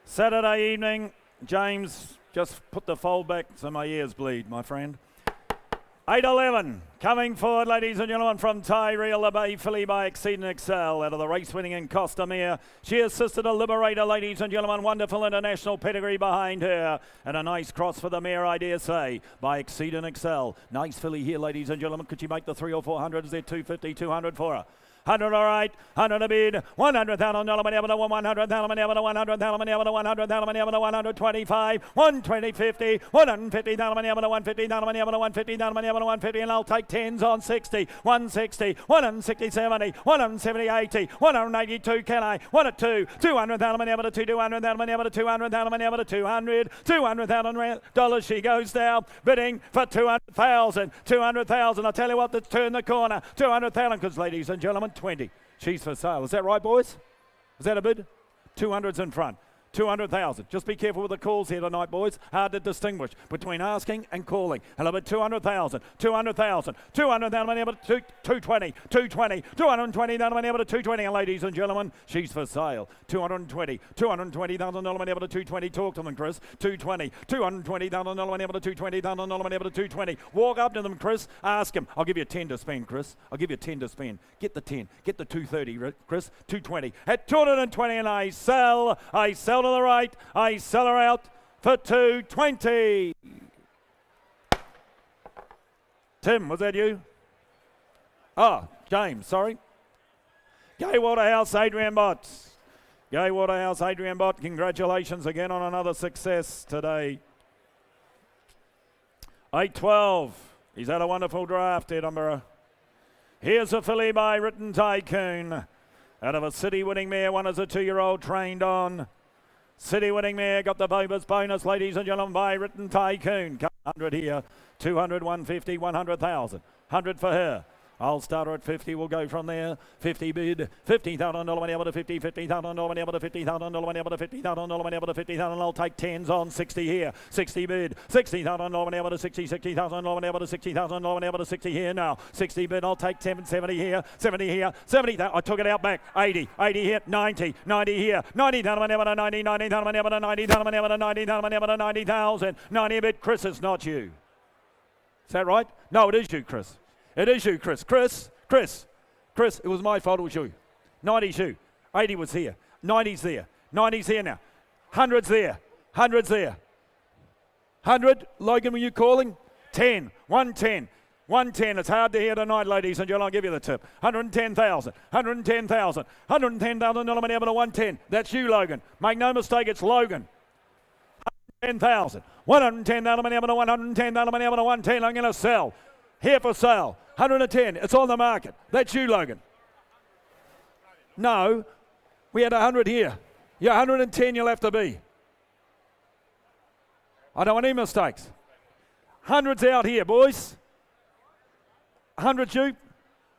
Saturday evening. James, just put the fold back so my ears bleed, my friend. 8:11 coming forward, ladies and gentlemen, from Tyrrell, the Bay filly by Exceed and Excel out of the race winning in Costamere. She assisted a Liberator, ladies and gentlemen, wonderful international pedigree behind her, and a nice cross for the mare, I dare say, by Exceed and Excel. Nice filly here, ladies and gentlemen. Could she make the 300 or 400? Is there 250, 200 for her? 100, all right. 100 a bid. $100,000 money, 100,000 money, 100,000 money, 100,000 money, 125, 120, 50, 150,000 money, 150,000 money, 150,000 money, 150, and I'll take 10s on 60, 160, 160, 70, 170, 80, 182. Can I? 1 at 2, 200,000 money, 2, 200,000 money, 200,000 money, 200, $200,000. She goes now, bidding for 200,000, 200,000. I tell you what, let's turn the corner. 200,000, because ladies and gentlemen, 20. She's for sale. Is that right, boys? Is that a bid? 200's in front. 200,000. Just be careful with the calls here tonight, boys. Hard to distinguish between asking and calling. Hello, but 200,000, 200,000, 200,000 money, but 220, 220, 220,000 money, but 220. And ladies and gentlemen, she's for sale. 220, 220,000 money, but 220. Talk to them, Chris. 220, 220,000 money, but 220,000 money, but 220. Walk up to them, Chris. Ask him. I'll give you a 10 to spend, Chris. I'll give you a 10 to spend. Get the 10. Get the 230, Chris. 220. At 220, and I sell to the right, I sell her out for 220. Tim, was that you? Oh, James, sorry. Gay Waterhouse, Adrian Bott. Gay Waterhouse, Adrian Bott, congratulations again on another success today. 8:12. He's had a wonderful draft, Edinburgh. Here's a filly by Written Tycoon. Out of a city winning mare, one is a 2-year-old trained on. City winning mare got the bonus, ladies and gentlemen, by Written Tycoon. 100 here, 200, 150, 100,000. 100 for her. I'll start her at 50. We'll go from there. 50 bid. $50,000 money able to 50. $50,000 money able to $50,000 money able to $50,000 money able to 50,000. I'll take 10s on 60 here. 60 bid. $60,000 money able to 60. $60,000 money able to $60,000 money able to 60 here now. 60 bid. I'll take 70 here. 70 here. 70. I took it out back. 80. 80 here. 90. 90 here. 90,000 money able to 90. 90,000 money able to 90,000 money able to 90,000 money able to 90,000. 90 bid. Chris, it's not you. Is that right? No, it is you, Chris. It is you, Chris. Chris, it was my fault, it was you. 90's you. 80 was here. 90's there. 90's here now. 100's there. 100's there. 100, Logan, were you calling? 10, 110. 110, it's hard to hear tonight, ladies and gentlemen. I'll give you the tip. 110,000, 110,000, 110,000 money up to 110. That's you, Logan. Make no mistake, it's Logan. 110,000, 110,000 money up to 110,000 money up to 110. I'm going to sell. Here for sale. 110, it's on the market. That's you, Logan. No, we had 100 here. Yeah, 110 you'll have to be. I don't want any mistakes. 100's out here, boys. 100 you?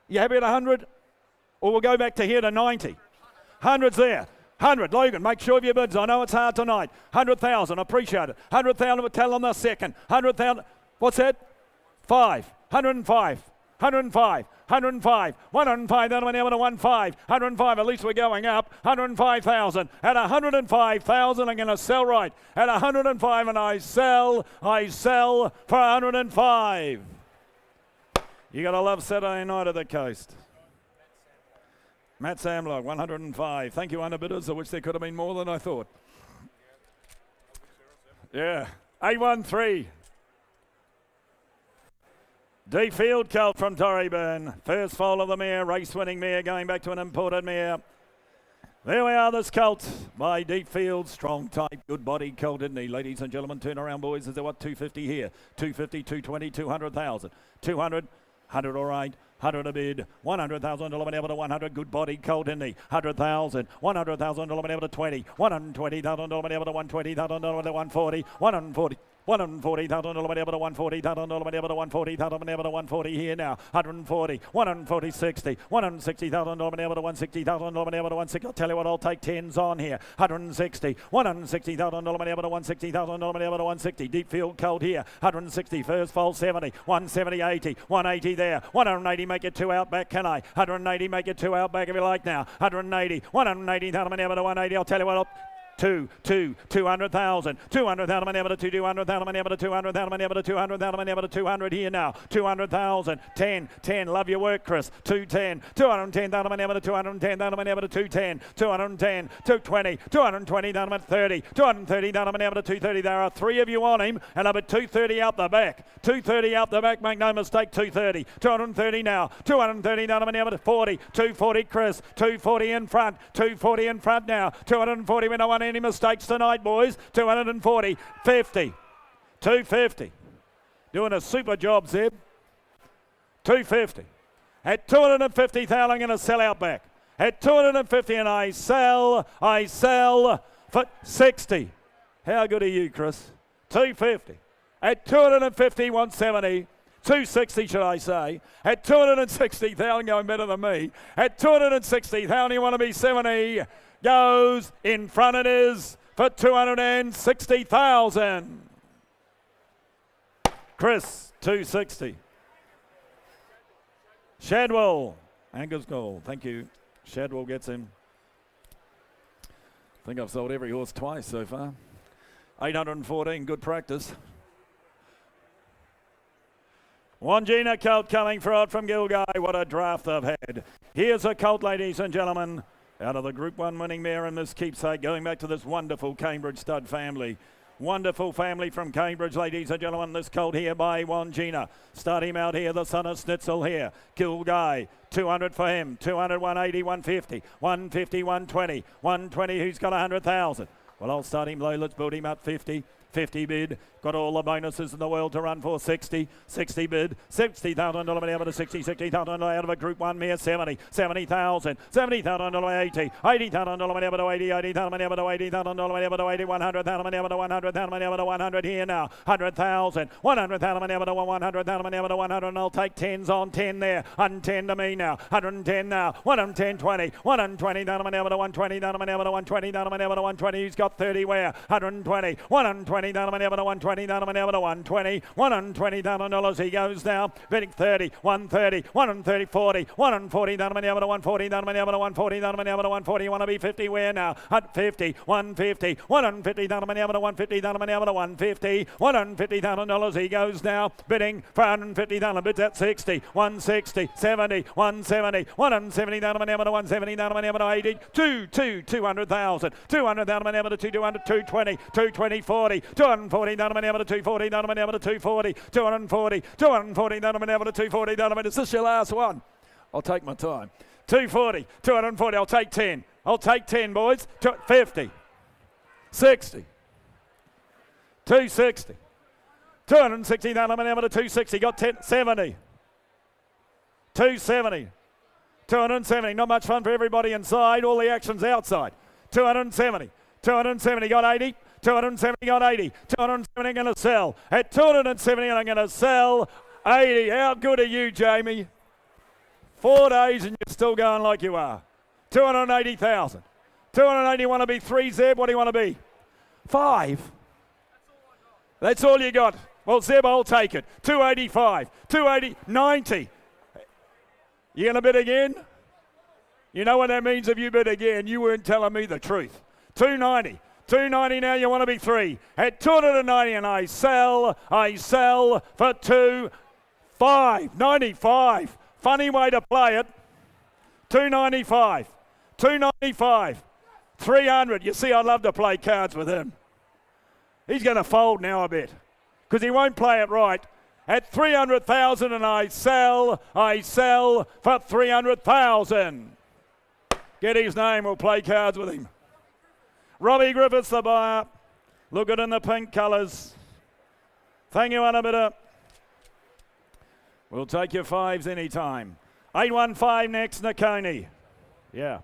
You happy at 100? Or we'll go back to here to 90. 100's there. 100, Logan, make sure of your bids. I know it's hard tonight. 100,000, appreciate it. 100,000, we'll tell on the second. 100,000, what's that? 5, 105, 105, 105, 105, that'll be able to 105, 105, at least we're going up. 105,000. At 105,000, I'm going to sell right. At 105, and I sell for 105. You got to love Saturday night at the coast. Matt Samlock, 105. Thank you, underbidders, of which there could have been more than I thought. Yeah. 813. Deep Field Colt from Torreyburn. First foal of the mare, race-winning mare, going back to an imported mare. There we are, this colt by Deep Field. Strong type, good body colt, isn't he? Ladies and gentlemen, turn around, boys. Is there what, 250 here? 250, 220, 200,000. 200, 100 all right. 100 a bid, $100,000 able to 100, good body colt in the 100,000, $100,000 able to 20, $120,000 able to 120,000 able to 140, 140. $140,000 able to 140,000 able to 140,000 able to 140 here now. 140, 140, 60, $160,000 able to 160,000 able to 160. I'll tell you what, I'll take 10s on here. 160, $160,000 able to 160,000 able to 160. Deep Field Colt here. 160, first foal 70, 170, 80, 180 there. 180, make it 2 out back, can I? 180, make it 2 out back if you like now. 180, 180,000 able to 180. I'll tell you what, I'll 200,000, 200,000 money able to 200,000 money able to 200,000 money able to 200,000 money able to 200 here now. 200,000, 10, love your work, Chris. 210, 210,000 money able to 210,000 money able to 210, 210, 220, 220,000 money 30, 230,000 money able to 230. There are 3 of you on him, and up at 230 out the back. 230 out the back, make no mistake. 230, 230 now. 230,000 money able to 40, 240 Chris, 240 in front, 240 in front now. 240 we don't want any mistakes tonight, boys. 240, 50, 250. Doing a super job, Zeb. 250. At 250,000, I'm going to sell out back. At 250, and I sell for 60. How good are you, Chris? 250. At 250, 170. 260, should I say. At 260,000, going better than me. At 260,000, you want to be 70. Goes in front, it is for 260,000. Chris, 260. Shadwell, Angus Gold, thank you. Shadwell gets him. I think I've sold every horse twice so far. 814, good practice. Wangina colt coming forward from Gilgai. What a draft they've had. Here's a colt, ladies and gentlemen. Out of the Group 1 winning mare in this keepsake, going back to this wonderful Cambridge stud family. Wonderful family from Cambridge, ladies and gentlemen. This colt here by Wangina. Start him out here, the son of Snitzel here. Gilgai, 200 for him. 200, 180, 150. 150, 120. 120, who's got 100,000? Well, I'll start him low. Let's build him up 50. 50 bid, got all the bonuses in the world to run for. 60 bid, $60,000 able to 60,000 out of a Group 1 mare. 70,000, $70,000 80, $80,000 able to 80, $80,000 able to $80,000 able to 80, $100,000 able to $100,000 able to 100 here now. 100,000, $100,000 able to $100,000 able to 100, and I'll take 10s on 10 there. 110 to me now. 110 now. 110, 20, 120,000 able to 120,000 able to 120,000 able to 120. He's got 30 where? 120, 120. 120,000 to 120,000 to 120, $120,000 he goes now, bidding 30, 130, 130, 40, 140,000 to 140,000 to 140,000 to 140, you want to be 50 where now? At 50, 150, 150,000 to 150,000 to 150, $150,000 he goes now, bidding for 150,000, bids at 60, 160, 70, 170, 170,000 to 170,000 to 80, 200,000, 200,000 to 200, 220, 220, 40, 240,000 to 240,000 to 240, 240, 240,000 to 240,000. Is this your last one? I'll take my time. 240, 240, I'll take 10. I'll take 10, boys. 50, 60, 260, 260,000 to 260, got 10, 70, 270, 270, not much fun for everybody inside, all the action's outside. 270, 270, got 80, 270, got 80, 270 going to sell. At 270, I'm going to sell 80. How good are you, Jamie? 4 days and you're still going like you are. 280,000. 280, want to be 3, Zeb? What do you want to be? 5. That's all you got. Well, Zeb, I'll take it. 285, 280, 90. You going to bid again? You know what that means if you bid again? You weren't telling me the truth. 290. 290 now, you want to be 3. At 290 and I sell for 295. Funny way to play it. 295. 295. 300. You see, I love to play cards with him. He's going to fold now a bit because he won't play it right. At 300,000 and I sell for 300,000. Get his name, we'll play cards with him. Robbie Griffiths, the buyer. Look it in the pink colours. Thank you, Annabita. We'll take your 5s anytime. 815 next, Nakoni. Yeah.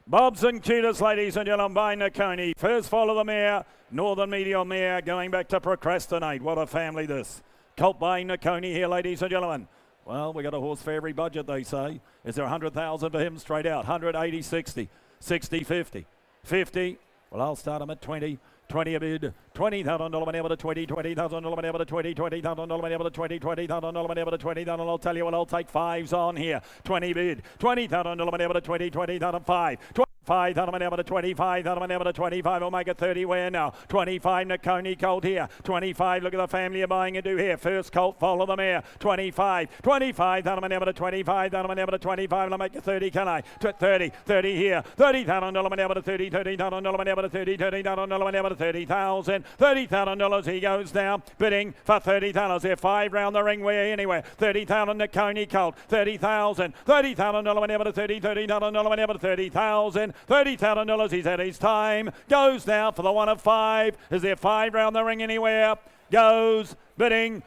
Bobs and Cutest, ladies and gentlemen, by Nakoni. First fall of the mare, Northern Medial mare, going back to Procrastinate. What a family this. Colt by Nakoni here, ladies and gentlemen. Well, we got a horse for every budget, they say. Is there 100,000 for him straight out? 180, 60, 60, 50, 50. Well, I'll start him at 20. 20 a bid, $20,000 whenever to 20, $20,000 whenever to 20, $20,000 whenever to 20, $20,000 whenever to 20,000. I'll tell you what, I'll take 5s on here. 20 bid, $20,000 whenever to 20, $20,005. 25,000 whenever to 25,000 whenever to 25. I'll make it 30 where now. 25 Nakoni Colt here. 25, look at the family you're buying into here. First Colt, follow the mare. 25, 25,000 whenever to 25,000 whenever to 25. I'll make it 30, can I? 30, 30 here. $30,000 whenever to 30, $30,000 whenever to 30, $30,000 whenever to 30,000. $30,000 he goes now, bidding for 30,000. They're 5 round the ring where anywhere. 30,000 Nakoni Colt. 30,000. $30,000 whenever to 30, $30,000 whenever to 30,000. $30,000, he's had his time. Goes now for the 1 of 5. Is there 5 round the ring anywhere? Goes bidding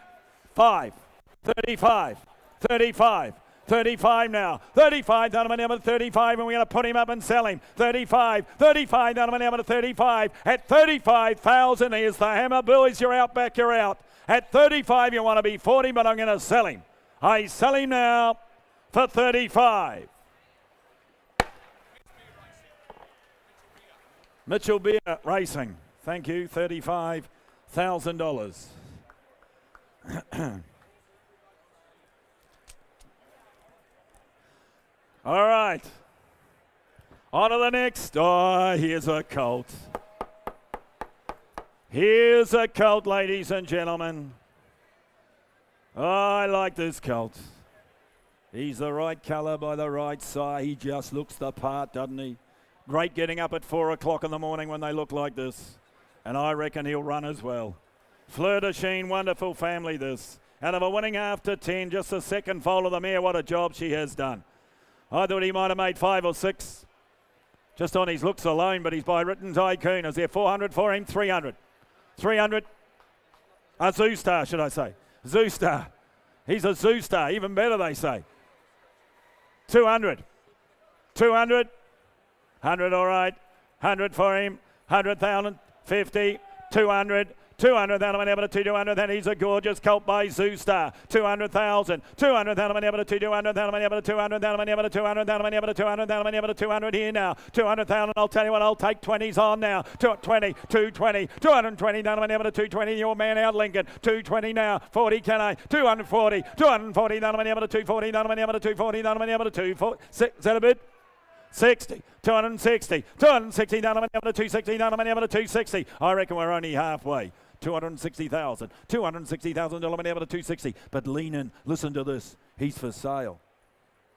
5. 35. 35. 35 now. 35,000 whenever to 35, and we're going to put him up and sell him. 35. 35,000 whenever to 35. At 35,000, here's the hammer. Boys, you're out, back, you're out. At 35, you want to be 40, but I'm going to sell him. I sell him now for 35. Mitchell Beer Racing, thank you, $35,000. All right, on to the next. Oh, here's a colt. Here's a colt, ladies and gentlemen. Oh, I like this colt. He's the right colour by the right side. He just looks the part, doesn't he? Great getting up at 4 o'clock in the morning when they look like this. And I reckon he'll run as well. Fleur de Sheen, wonderful family this. Out of a winning after 10, just the second foal of the mare. What a job she has done. I thought he might have made 5 or 6 just on his looks alone, but he's by Written Tycoon. Is there 400 for him? 300. 300. A Zoo Star, should I say. Zoo Star. He's a Zoo Star. Even better, they say. 200. 200. 100, all right. 100 for him. 100,000. 50. 200. 200,000 able to 200,000. He's a gorgeous colt by Zoostar. 200,000. 200,000 able to 200,000 able to 200,000 able to 200,000 able to 200,000 able to 200 here now. 200,000. I'll tell you what. I'll take 20s on now. 220. 220. 220,000 able to 220. Your man out Lincoln. 220 now. 40 can I? 240. 240,000 able to 240,000 able to 240,000 able to 240. Is that a bit? 60, 260, 260,000 able to 260,000 able to 260. I reckon we're only halfway. 260,000, 260,000 able to 260. But lean in, listen to this. He's for sale.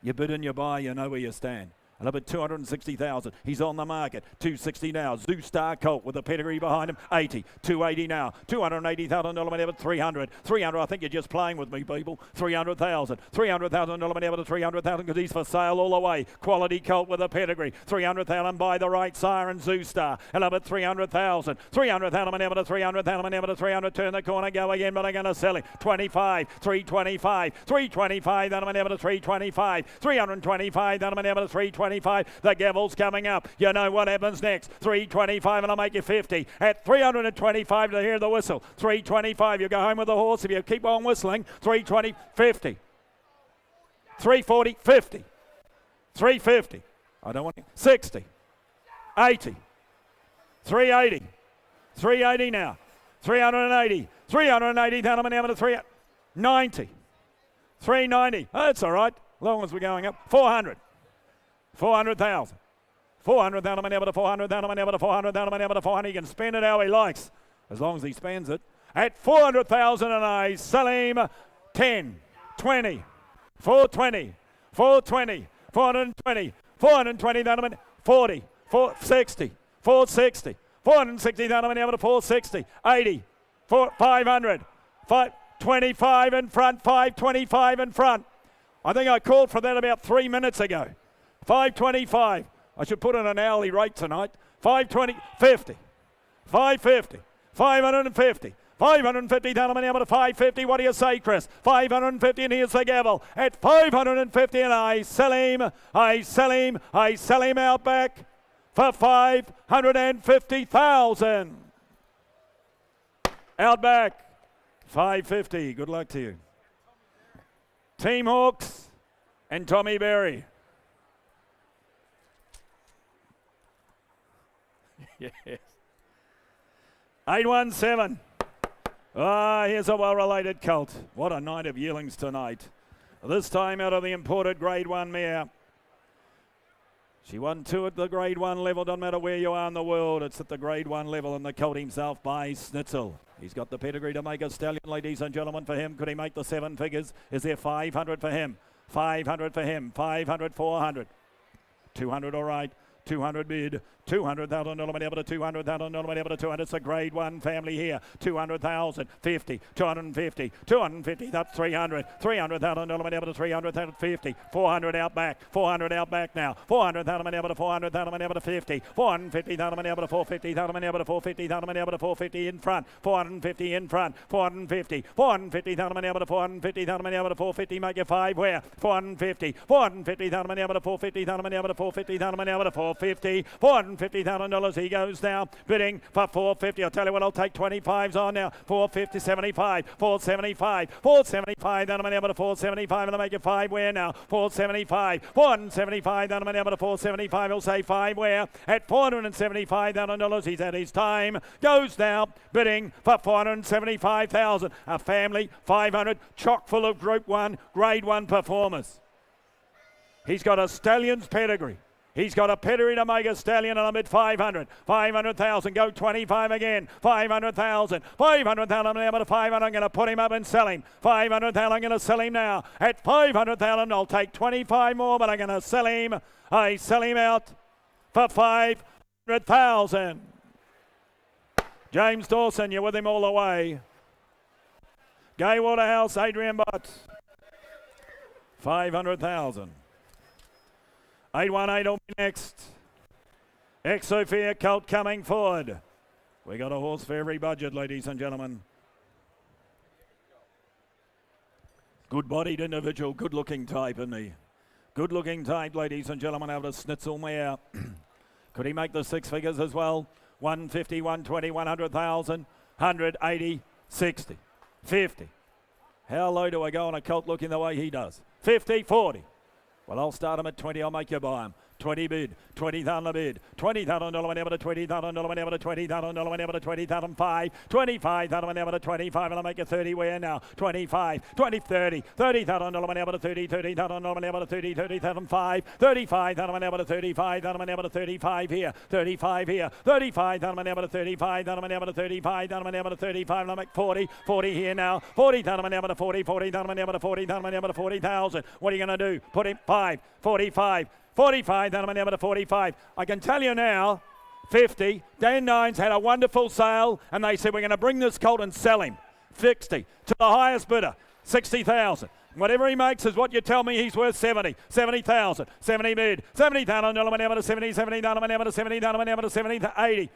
You bid and you buy, you know where you stand. A little bit 260,000. He's on the market. 260 now. Zoostar colt with a pedigree behind him. 80. 280 now. 280,000 able to 300. 300. I think you're just playing with me, people. 300,000. 300,000 able to 300,000 because he's for sale all the way. Quality colt with a pedigree. 300,000 by the right siren Zoostar. A little bit 300,000. 300,000 able to 300,000 able to 300. Turn the corner, go again, but I'm going to sell it. 25. 325. 325. Able to 325. 325. Able to 325. The gavel's coming up. You know what happens next. 325 and I'll make you 50. At 325 to hear the whistle. 325. You go home with the horse if you keep on whistling. 320, 50. 340, 50. 350. I don't want it. 60. 80. 380. 380 now. 380. 380 down to 390. 390. Oh, that's all right. As long as we're going up. 400. 400,000. 400,000 able to 400,000 able to 400,000 able to 400. He can spend it how he likes, as long as he spends it. At 400,000 and I sell him 10, 20, 420, 420, 420, 420,000, 40, 460, 460, 460,000 able to 460, 80, 500, 525 in front, 525 in front. I think I called for that about 3 minutes ago. 525. I should put in an hourly rate tonight. 520, 50, 550, 550. 550,000 able to 550. What do you say, Chris? 550 and here's the gavel. At 550 and I sell him. I sell him. I sell him out back for 550,000. Out back. 550. Good luck to you. Team Hawks and Tommy Berry. Yes. 817. Here's a well-related colt. What a night of yearlings tonight. This time out of the imported Grade 1 mare. She won 2 at the Grade 1 level. Doesn't matter where you are in the world. It's at the Grade 1 level. And the colt himself by Schnitzel. He's got the pedigree to make a stallion, ladies and gentlemen, for him. Could he make the 7 figures? Is there 500 for him? 500 for him. 500, 400. 200, all right. 200 bid. 200,000 able to 200,000 able to 200. It's a Grade 1 family here. 200,000, 50, 250, 250. That's 300. 300,000 able to 300,000, 50. 400 out back. 400 out back now. 400,000 able to 400,000 able to 50. 450,000 able to 450,000 able to 450,000 able to 450 in front. 450 in front. 450. 450,000 able to 450,000 able to 450. Make it 5 where? 450. 450,000 able to 450,000 able to 450,000 able to 450. $450,000 he goes now, bidding for 450. I'll tell you what, I'll take 25s on now. 450, 75, 475, 475. Then I'm able to 475, and I'll make it 5 where now. 475, 475. Then I'm able to 475. He'll say 5 where at $475,000. He's at his time. Goes now, bidding for 475,000. A family 500, chock full of Group 1, Grade 1 performers. He's got a stallion's pedigree. He's got a pedigree to make a stallion, and I'm at 500. 500,000. Go 25 again. 500,000. 500,000. I'm able to 500. I'm going to put him up and sell him. 500,000. I'm going to sell him now. At 500,000, I'll take 25 more, but I'm going to sell him. I sell him out for 500,000. James Dawson, you're with him all the way. Gay Waterhouse, Adrian Bott. 500,000. 818 will be next. Ex-Sophia colt coming forward. We got a horse for every budget, ladies and gentlemen. Good-bodied individual, good-looking type, isn't he? Good-looking type, ladies and gentlemen, out of Schnitzel mare. Could he make the 6 figures as well? 150, 120, 100,000. 100, 80, 60, 50. How low do I go on a colt looking the way he does? 50, 40. Well, I'll start him at 20. I'll make you buy him. 20 bid, 20,000 bid, $20,000 whenever to $20,000 whenever to $20,000 whenever to 20,000 5, 25,000 whenever to 25, and I'll make it 30 where now, 25, 20, 30, $30,000 whenever to 30, $30,000 whenever to 30, 30,000 5, 35,000 whenever to 35,000 whenever to 35 here, 35 here, 35,000 whenever to 35,000 whenever to 35,000 whenever to 35, and I'll make 40, 40 here now, 40,000 whenever to 40, 40,000 whenever to 40,000 whenever to 40,000. What are you going to do? Put him 5, 45. 45, then I'm never to 45. I can tell you now, 50. Dan Nines had a wonderful sale, and they said, we're going to bring this colt and sell him. 60 to the highest bidder, 60,000. Whatever he makes is what you tell me he's worth. 70, 70,000, 70 bid, $70,000 whenever to 70, 70,000 whenever to 70,000 whenever to 70, 80,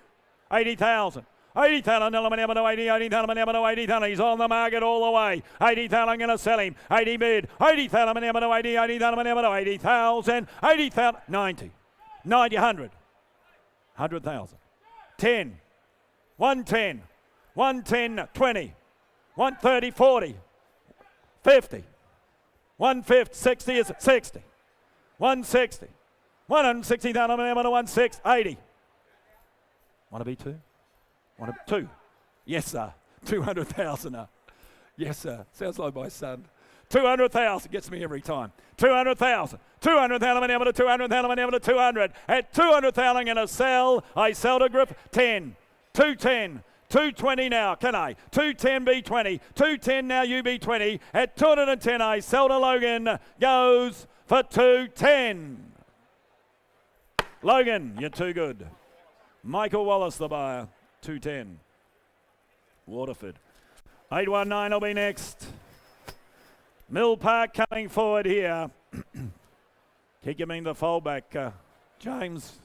80,000. $80,000 whenever to 80, 80,000 whenever to 80,000. He's on the market all the way. 80,000, I'm going to sell him. 80 bid. 80,000 whenever to 80, 80,000 whenever to 80,000. 80,000, 90, 90, 100, 100,000. 10, 110, 110, 20, 130, 40, 50, 150, 60 is 60, 160, 160,000 whenever to 160, 80. Want to be two? Two. Yes, sir. 200,000. Yes, sir. Sounds like my son. 200,000 gets me every time. 200,000. 200,000 whenever to 200,000 whenever to 200. At 200,000, I'm going to sell. I sell to grip 10. 210. 220 now, can I? 210 B20. 210 now, you B20. At 210, I sell to Logan. Goes for 210. Logan, you're too good. Michael Wallace, the buyer. 210. Waterford. 819 will be next. Mill Park coming forward here. Keep giving the fold back. James,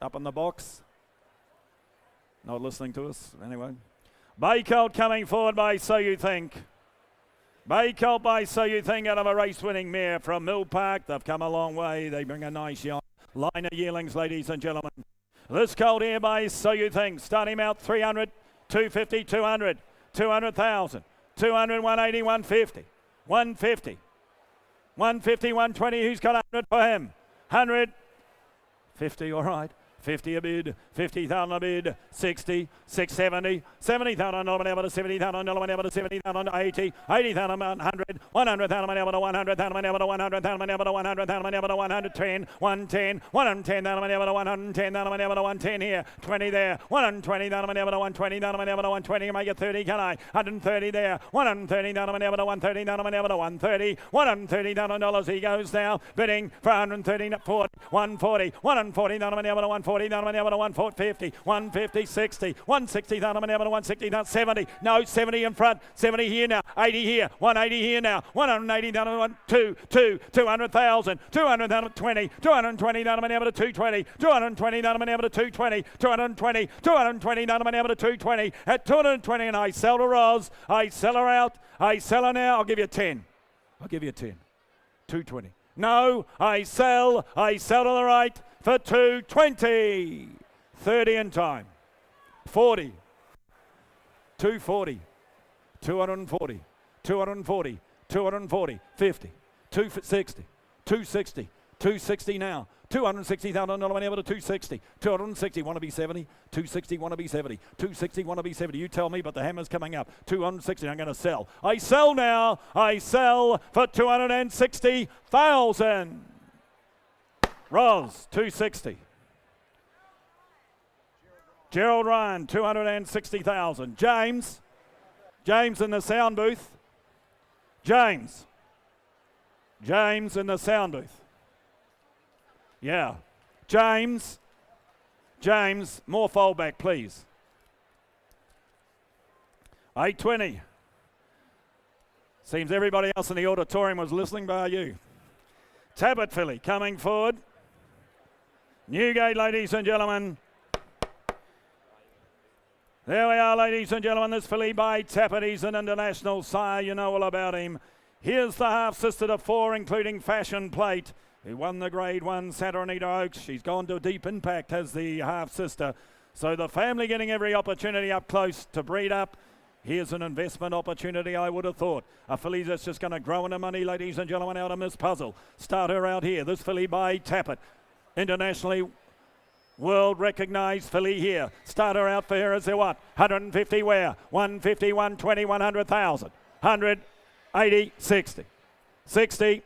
up in the box. Not listening to us, anyway. Bay Colt coming forward by So You Think. Bay Colt by So You Think out of a race-winning mare from Mill Park. They've come a long way. They bring a nice young line of yearlings, ladies and gentlemen. This colt here by So You Think, starting out 300, 250, 200, 200,000, 200, 180, 150, 150, 150, 120. Who's got 100 for him? 100, 50, all right. 50 a bid, 50,000 a bid, 60, 670, 70,000 whenever to 70,000 whenever to 70,000 to 80, 80,000 100, 100,000 whenever to 100,000 whenever to 100,000 whenever to 100,000 whenever to 110, 110, 110,000 whenever to 110,000 whenever to 110 here, 20 there, 120,000 whenever to 120,000 whenever to 120, make it 30, can I? 130 there, 130,000 whenever to 130,000 whenever to 130, $130,000 he goes now, bidding for 130, 40, 140, 140,000 whenever to 140. 140,000 whenever to 150, 150, 60, 160,000 whenever to 160,000, 70, no, 70 in front, 70 here now, 80 here, 180 here now, 180,000, 200,000, 200,000, 20, 220,000 whenever to 220, 220,000 whenever to 220, 220, 220,000 whenever to 220, at 220, and I sell to Roz, I sell her out, I sell her now, I'll give you 10, 220, no, I sell to the right, for 220, 30 in time, 40, 240, 240, 240, 240, 50, 260, 260, 260 now, $260,000 whenever to 260, 260, want to be 70, 260, want to be 70, 260, want to be 70, you tell me, but the hammer's coming up, 260, I'm going to sell. I sell now, I sell for 260,000. Roz, 260. Gerald Ryan, 260,000. James in the sound booth. James in the sound booth. Yeah. James, more fold back, please. 820. Seems everybody else in the auditorium was listening, bar you. Tappet filly coming forward. Newgate, ladies and gentlemen. There we are, ladies and gentlemen. This filly by Tappet. He's an international sire. You know all about him. Here's the half-sister to 4, including Fashion Plate, who won the Grade 1 Santa Anita Oaks. She's gone to Deep Impact as the half-sister. So the family getting every opportunity up close to breed up. Here's an investment opportunity, I would have thought. A filly that's just going to grow into money, ladies and gentlemen, out of Miss Puzzle. Start her out here. This filly by Tappet. Internationally world recognised filly here. Start her out for her as they what? 150 where? 150, 120, 100,000. 100, 80, 60. 60,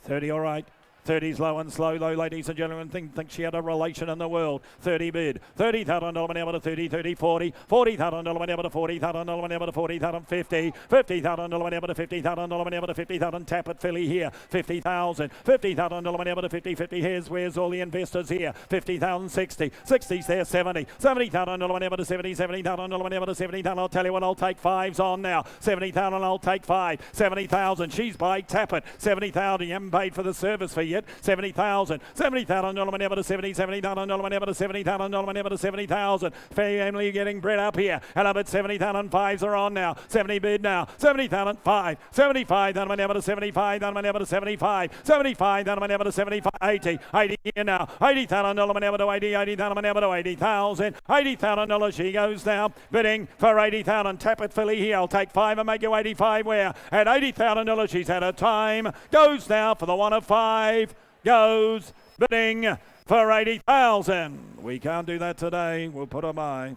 30 all right. 30's low and slow, though, ladies and gentlemen. Think she had a relation in the world. 30 bid. $30,000 whenever to 30, 30, 40. $40,000 whenever to 40,000 whenever to 40,000, 50. $50,000 whenever to 50,000 whenever to 50,000. Tap it, filly here. 50,000. $50,000 whenever to 50, 50. Where's all the investors here? 50,000, 60. 60's there, 70. $70,000 whenever to 70. $70,000 whenever to 70,000. I'll tell you what, I'll take fives on now. 70,000, I'll take five. 70,000. She's by Tap it. 70,000. You haven't paid for the service fee yet. 70,000. $70,000 whenever to 70. $70,000 whenever to 70,000 whenever to 70,000. Family getting bred up here. And up at 70,000. Fives are on now. 70 bid now. 70,000. 5. 75,000 whenever to 75,000 whenever to 75. 75,000 whenever to 75. 80. 80 here now. $80,000 whenever to 80. 80,000 whenever to 80,000. $80,000 she goes now. Bidding for 80,000. Tap it, filly here. I'll take five and make you 85 where? At $80,000 she's had a time. Goes now for the one of five. Goes bidding for 80,000. We can't do that today. We'll put her by.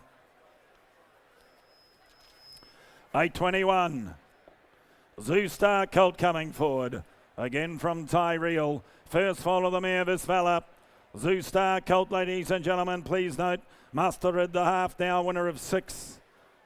821. Zoostar Colt coming forward. Again from Tyrrell. First fall of the mare, this fella. Zoostar Colt, ladies and gentlemen, please note. Mustered the half now, winner of 6.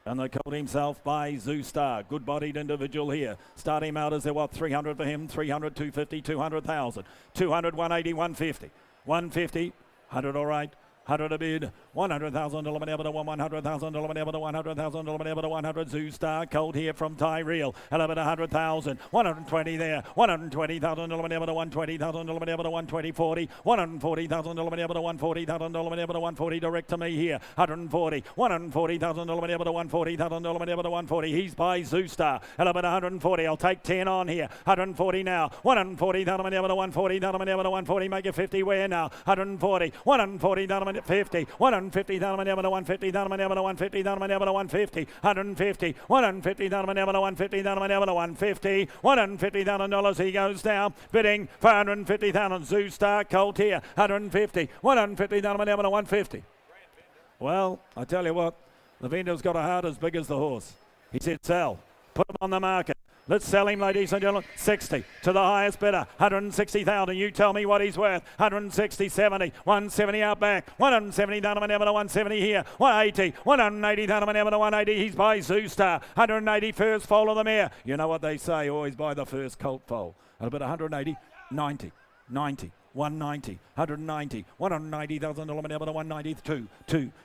And the colt himself by Zoostar. Good-bodied individual here. Start him out as there what? 300 for him, 300, 250, 200,000. 200, 180, 150. 150, 100 all right. 100 a bid. $100,000 whenever to 100,000 whenever to 100,000 whenever to 100. Zoostar Colt here from Tyrrell. 100,000. 120 there. $120,000 whenever to 120,000 whenever to 120, 40. $140,000 whenever to 140,000 whenever to 140. Direct to me here. 140. $140,000 whenever to 140,000 whenever to 140. He's by Zoostar. 140. I'll take 10 on here. 140 now. 140,000 whenever to 140,000 whenever to 140. Make it 50 where now? 140. 140,000 50. 150,000 whenever to 150,000 whenever to 150,000 whenever to 150. 150. 150,000 whenever to 150,000 whenever to 150. $150,000 he goes down. Bidding for 150,000. Zoostar Colt here. 150. 150,000 whenever to 150. Well, I tell you what, the vendor's got a heart as big as the horse. He said sell. Put him on the market. Let's sell him, ladies and gentlemen. 60 to the highest bidder. 160,000. You tell me what he's worth. 160, 70, 170 out back. 170,000 whenever to 170 here. 180, 180,000 whenever to 180. He's by Zoostar. 180 first foal of the mare. You know what they say, always buy the first colt foal. At about 180, 90, 90. 190, 190, $190,000 whenever to 192,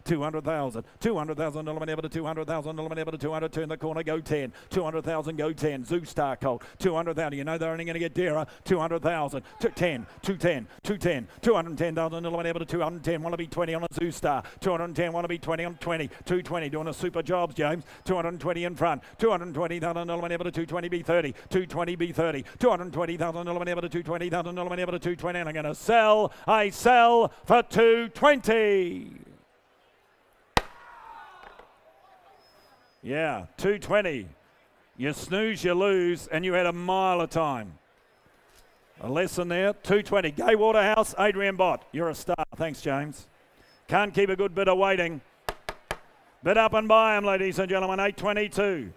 200,000, $200,000 whenever to 200,000 whenever to 200, turn the corner, go 10, 200,000, go 10, Zoostar Colt, 200,000, you know they're only going to get dearer, 200,000, 10, 210, 210, $210,000 whenever to 210, want to be 20 on a Zoostar, 210, want to be 20 on 20, 220, doing a super jobs, James, 220 in front, $220,000 whenever to 220 be 30, 220 be 30, $220,000 whenever to 220,000 whenever to 220, and I'm going to sell. I sell for 220. Yeah, 220. You snooze, you lose, and you had a mile of time. A lesson there. 220. Gay Waterhouse, Adrian Bott. You're a star. Thanks, James. Can't keep a good bidder waiting. Bid up and buy him, ladies and gentlemen. 822.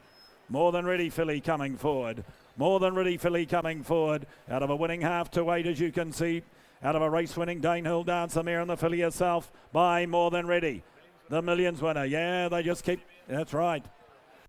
More than ready, filly coming forward. More than ready, filly coming forward. Out of a winning half to 8, as you can see. Out of a race-winning Danehill Dance, the mare and the filly herself. By More Than Ready. The Millions winner. Yeah, they just keep... That's right.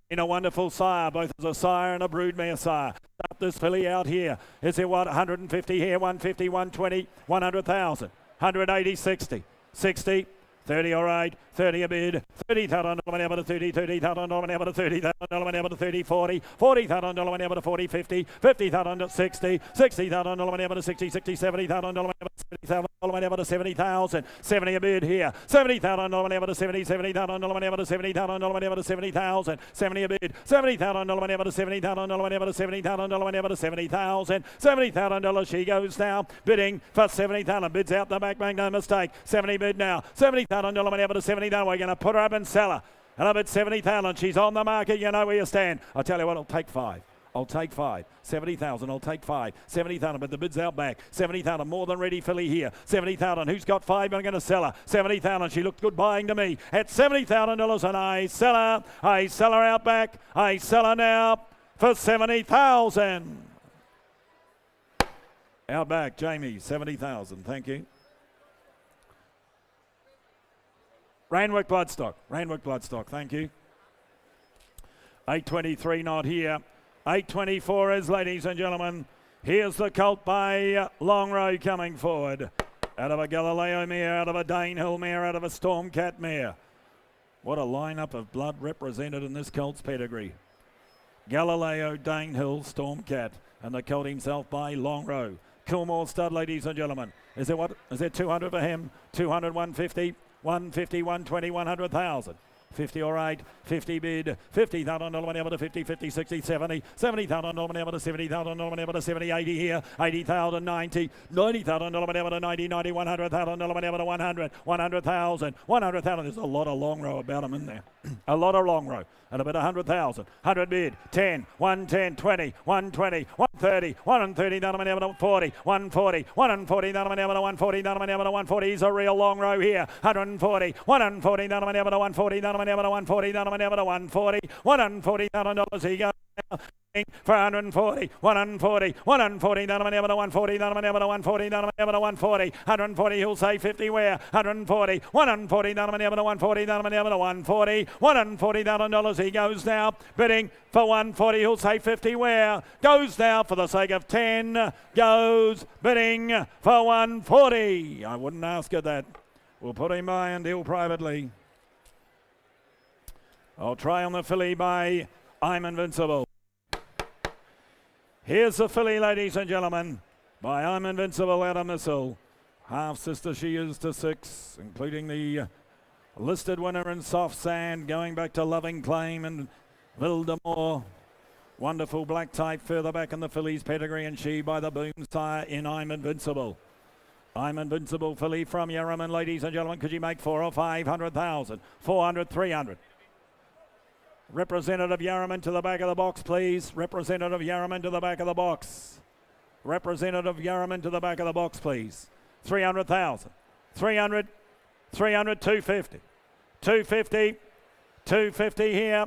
In a wonderful sire, both as a sire and a broodmare sire. Start this filly out here. Is it what? 150 here, 150, 120, 100,000. 180, 60. 60. 30 all right, 30 a bid, $30,000 whenever to 30, $30,000 whenever to 30,000 whenever to 30, 40, $40,000 whenever to 40, 50, $50,000 to 60, $60,000 whenever to 60, 60, $70,000 whenever to 70,000 whenever to 70,000, 70 a bid here, $70,000 whenever to 70, $70,000 whenever to 70,000 whenever to 70,000, 70 a bid, $70,000 whenever to 70,000 whenever to 70,000 whenever to 70,000, $70,000 she goes now, bidding for 70,000, bids out the back, make no mistake, 70 bid now, $70,000 whenever to 70,000 70,000. We're going to put her up and sell her. And up at 70,000. She's on the market. You know where you stand. I'll tell you what, I'll take 5. I'll take 5. 70,000. I'll take 5. 70,000. But the bid's out back. 70,000. More than ready filly here. 70,000. Who's got 5? I'm going to sell her. 70,000. She looked good buying to me. At $70,000. And I sell her. I sell her out back. I sell her now for 70,000. Out back, Jamie. 70,000. Thank you. Rainwick Bloodstock. Rainwick Bloodstock. Thank you. 8:23 not here. 8:24 is, ladies and gentlemen. Here's the colt by Longrow coming forward. Out of a Galileo mare, out of a Danehill mare, out of a Stormcat mare. What a lineup of blood represented in this colt's pedigree. Galileo, Danehill, Stormcat, and the colt himself by Longrow. Kilmore stud, ladies and gentlemen. Is there what? Is there 200 for him? 200, 150, 150, 120, 100,000. 50 all right, 50 bid, 50,000 able to 50, 50, 60, 70, 70,000 able to 70,000 able to 70, 80 here, 80,000, 90, 90,000 able to 90, 90, 100,000 able to 100, 100,000, 100,000. There's a lot of long row about them in there. A lot of long row. And about 100,000. 100 bid, 10, 110, 20, 120, 130, 130, able to 40, 140, 140, able to 140, able to 140. He's a real long row here. 140, 140, able to 140, able to 140, able to 140, 140,000 he goes for 140, 140, 140, able to 140, able to 140, able to 140, 140, he'll say 50 where, 140, 140, able to 140, able to 140, $140,000 he goes now, bidding for 140, he'll say 50 where, goes now for the sake of 10, goes bidding for 140. I wouldn't ask her that. We'll put him by and deal privately. I'll try on the filly by I'm Invincible. Here's the filly, ladies and gentlemen, by I'm Invincible out of Missile. Half sister she is to 6, including the listed winner in Soft Sand, going back to Loving Claim and Vildemore. Wonderful black type further back in the filly's pedigree, and she by the Boom Sire in I'm Invincible. I'm Invincible filly from Yarraman, ladies and gentlemen. Could you make 4 or 500,000? 400, 300. Representative Yarraman to the back of the box, please. Representative Yarraman to the back of the box. Representative Yarraman to the back of the box, please. 300,000. 300, 300, 250. 250, 250 here.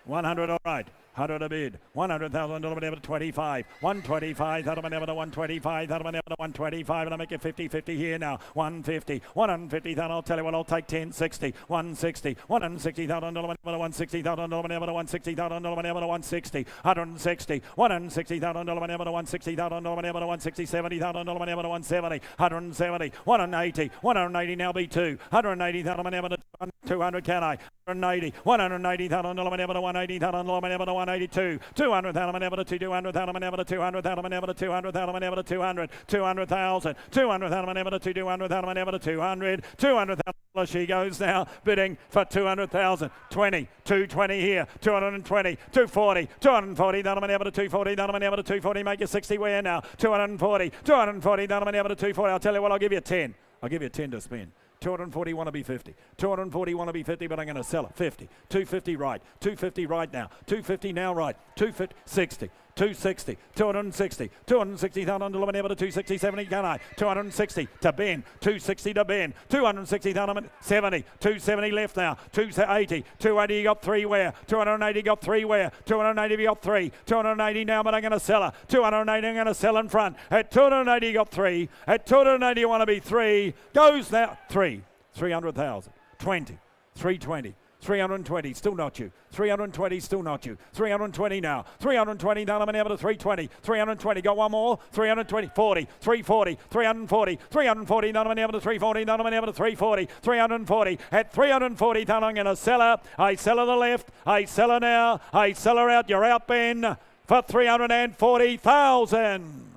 100, all right. 100 a bid. 100,000 able to 25. 125, that'll be able to 125, that'll be able to 125, and I'll make it 50-50 here now. 150, 150,000, I'll tell you what, I'll take 10, 60, 160, 160,000 able to 160,000 able to 160,000 able to 160, 160, 160,000 able to 160,000 able to 160, 70,000 able to 170, 170, 180, 180 now be 2, 180,000 able to 200, can I? 180, 180,000 able to 180,000 able to 182, 200,000 able to 200,000 able to 200,000 able to 200,000 able to 200, 200,000, 200,000 able to 200,000 able to 200, 200,000. She goes now bidding for 200,000, 20, 220 here, 220, 240, 240,000 able to 240,000 able to 240, make it 60 where now, 240, 240,000 able to 240. I'll tell you what, I'll give you 10. I'll give you 10 to spend. 240 want to be 50. 240 want to be 50, but I'm going to sell it. 50. 250 right. 250 right now. 250 now right. 250, 60. 260, 260, 260,000 able to 260, 70, can I? 260 to Ben, 260 to Ben, 260,000, 70, 270 left now, 280, 280 got 3 where, 280 got 3 where, 280 got 3, 280 now, but I'm going to sell her, 280 I'm going to sell in front, at 280 got 3, at 280 you want to be 3, goes now, 3, 300,000, 20, 320, 320, still not you. 320, still not you. 320 now. 320 down, I'm able to 320. 320, got one more. 320, 40, 340, 340, 340 down, I'm able to 340, down, I'm able to 340, 340. At 340 down, I'm going to sell her. I sell her the left. I sell her now. I sell her out. You're out, Ben, for 340,000.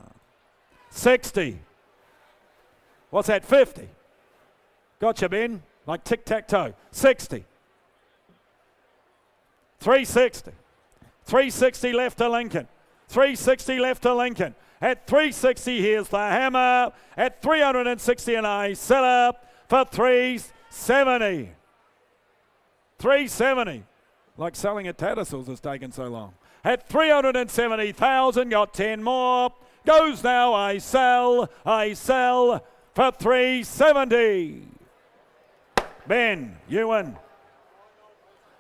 60. What's that? 50. Gotcha, Ben. Like tic-tac-toe. 60. 360. 360 left to Lincoln. 360 left to Lincoln. At 360, here's the hammer. At 360 and a seller for 370. 370. Like selling at Tattersalls has taken so long. At 370,000, got 10 more. Goes now a sell for 370. Ben, you win.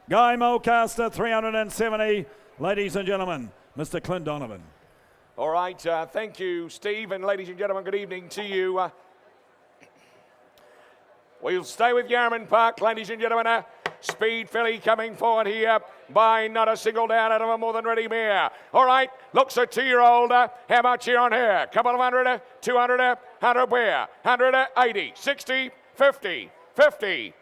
Guy Mulcaster, 370. Ladies and gentlemen, Mr. Clint Donovan. All right, thank you, Steve, and ladies and gentlemen, good evening to you. We'll stay with Yarman Park, ladies and gentlemen. Speed filly coming forward here by not a single down out of a more than ready mare. All right, looks a 2-year-old. How much here on her? Couple of 100, 200, 100 where? 180, 60, 50, 50.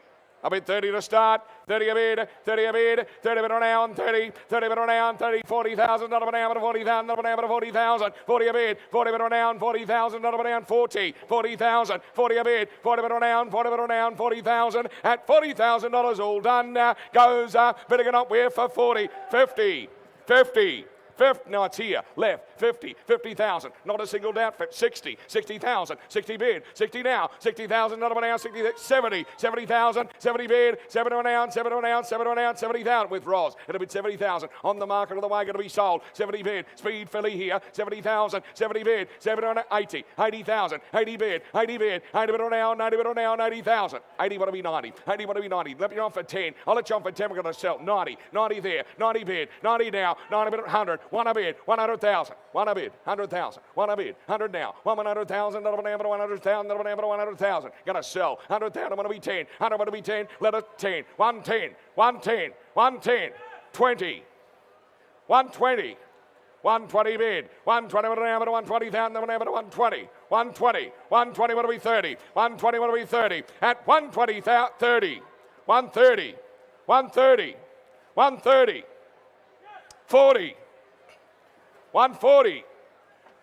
A bid 30 to start, 30 a bid, 30 a bid, 30 a bid on now and 30, 30 a bid on now and 30, 40,000, not a bid on 40,000, not a bid on 40,000, 40 a bid, 40 a bid on now and 40,000, not a bid on 40, 40,000, 40 a bid, 40 a bid on now and 40 a bid on now and 40,000, at $40,000 all done, goes, bidding up where for 40, 50, 50. 50, no, it's here, left, 50, 50,000, not a single doubt, 60, 60,000, 60 bid, 60 now, 60,000, not a now, 60, 70, 70,000, 70 bid, 70 on now, 70 on now, 70 on now, 70,000 with Roz. It'll be 70,000 on the market of the way, going to be sold. 70 bid, Speed filly here, 70,000, 70 bid, 70 on 80, 80,000, 80 bid, 80 bid, 80 bid on now, 90 bid on now, 80,000, 80 want to be 90, 80 want to be 90. Let me on for 10. I'll let you on for 10. We're going to sell 90, 90 there, 90 bid, 90 now, 90 bid, 100. One a bid, 100,000. One a bid, 100,000. One a bid, 100 now. 100,000. Not a number 100,000. Not a number 100,000. Gonna sell 100,000. I'm gonna be 10. 100. Gonna be 10. Let it 10. 110. 110. 110. 20. 120. 120 bid. 120. What a number 120,000. Number 120. 120. 120. What to be 30. 120. What to be 30. At 120. 30. 130. 130. 130. 40. 140.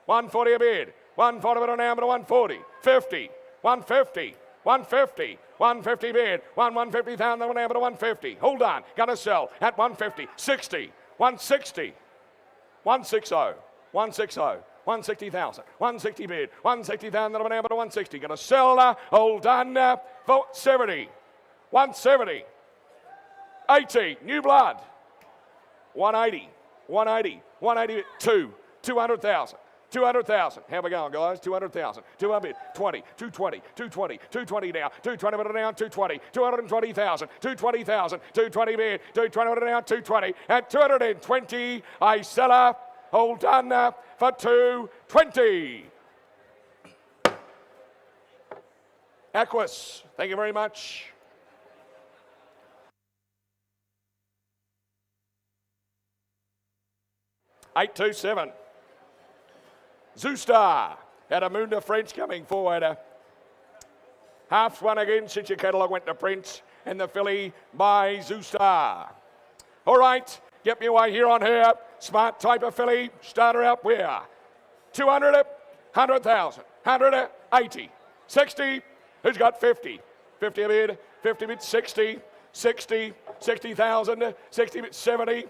140 a bid. 140 bid on number 140. 50. 150. 150. 150 bid. 150,000 on number 150. Hold on. Gonna sell at 150. 60. 160. 160. 160. 160,000. 160 bid. 160,000 on number 160. Gonna sell. Hold on. For 70. 170. 80. New blood. 180. 180, 180, 200,000, 200,000. How we going, guys? 200,000, 200, 20, 220, 220, 220 now, 220 bid down, 220, 220,000, 220,000, 220 bid, 220 bid down, 220, at 220, I seller, hold done for 220. Aquis, thank you very much. $827. Zoostar at Amunda French coming forward. Half one again since your catalogue went to print. And the filly by Zoostar. All right, get me away here on her. Smart type of filly. Start her up where? 200, 100,000, 180, 60. Who's got 50? 50 a bid, 50 bid, 60, 60, 60,000, 60 bid, 70,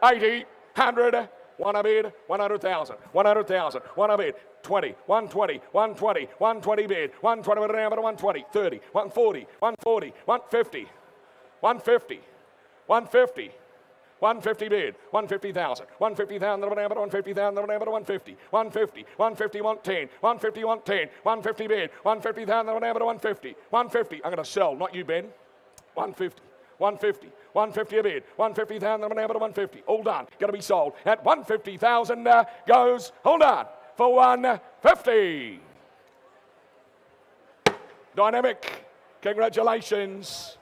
80. 100, one a bid, 100,000, 100,000, one a bid, 20, 120, 120, 120 bid, 120 bid around 120, 30, 140, 140, 150, 150, 150, 150 bid, 150,000, 150,000 around 150,000 around 150, 150, 150, 110, 150, 110, 150 bid, 150,000 around 150, 150. I'm going to sell, not you, Ben. 150. 150, 150 a bid, 150,000 on number 150. Hold on, got to be sold at 150,000. Goes, hold on, for 150. Dynamic, congratulations.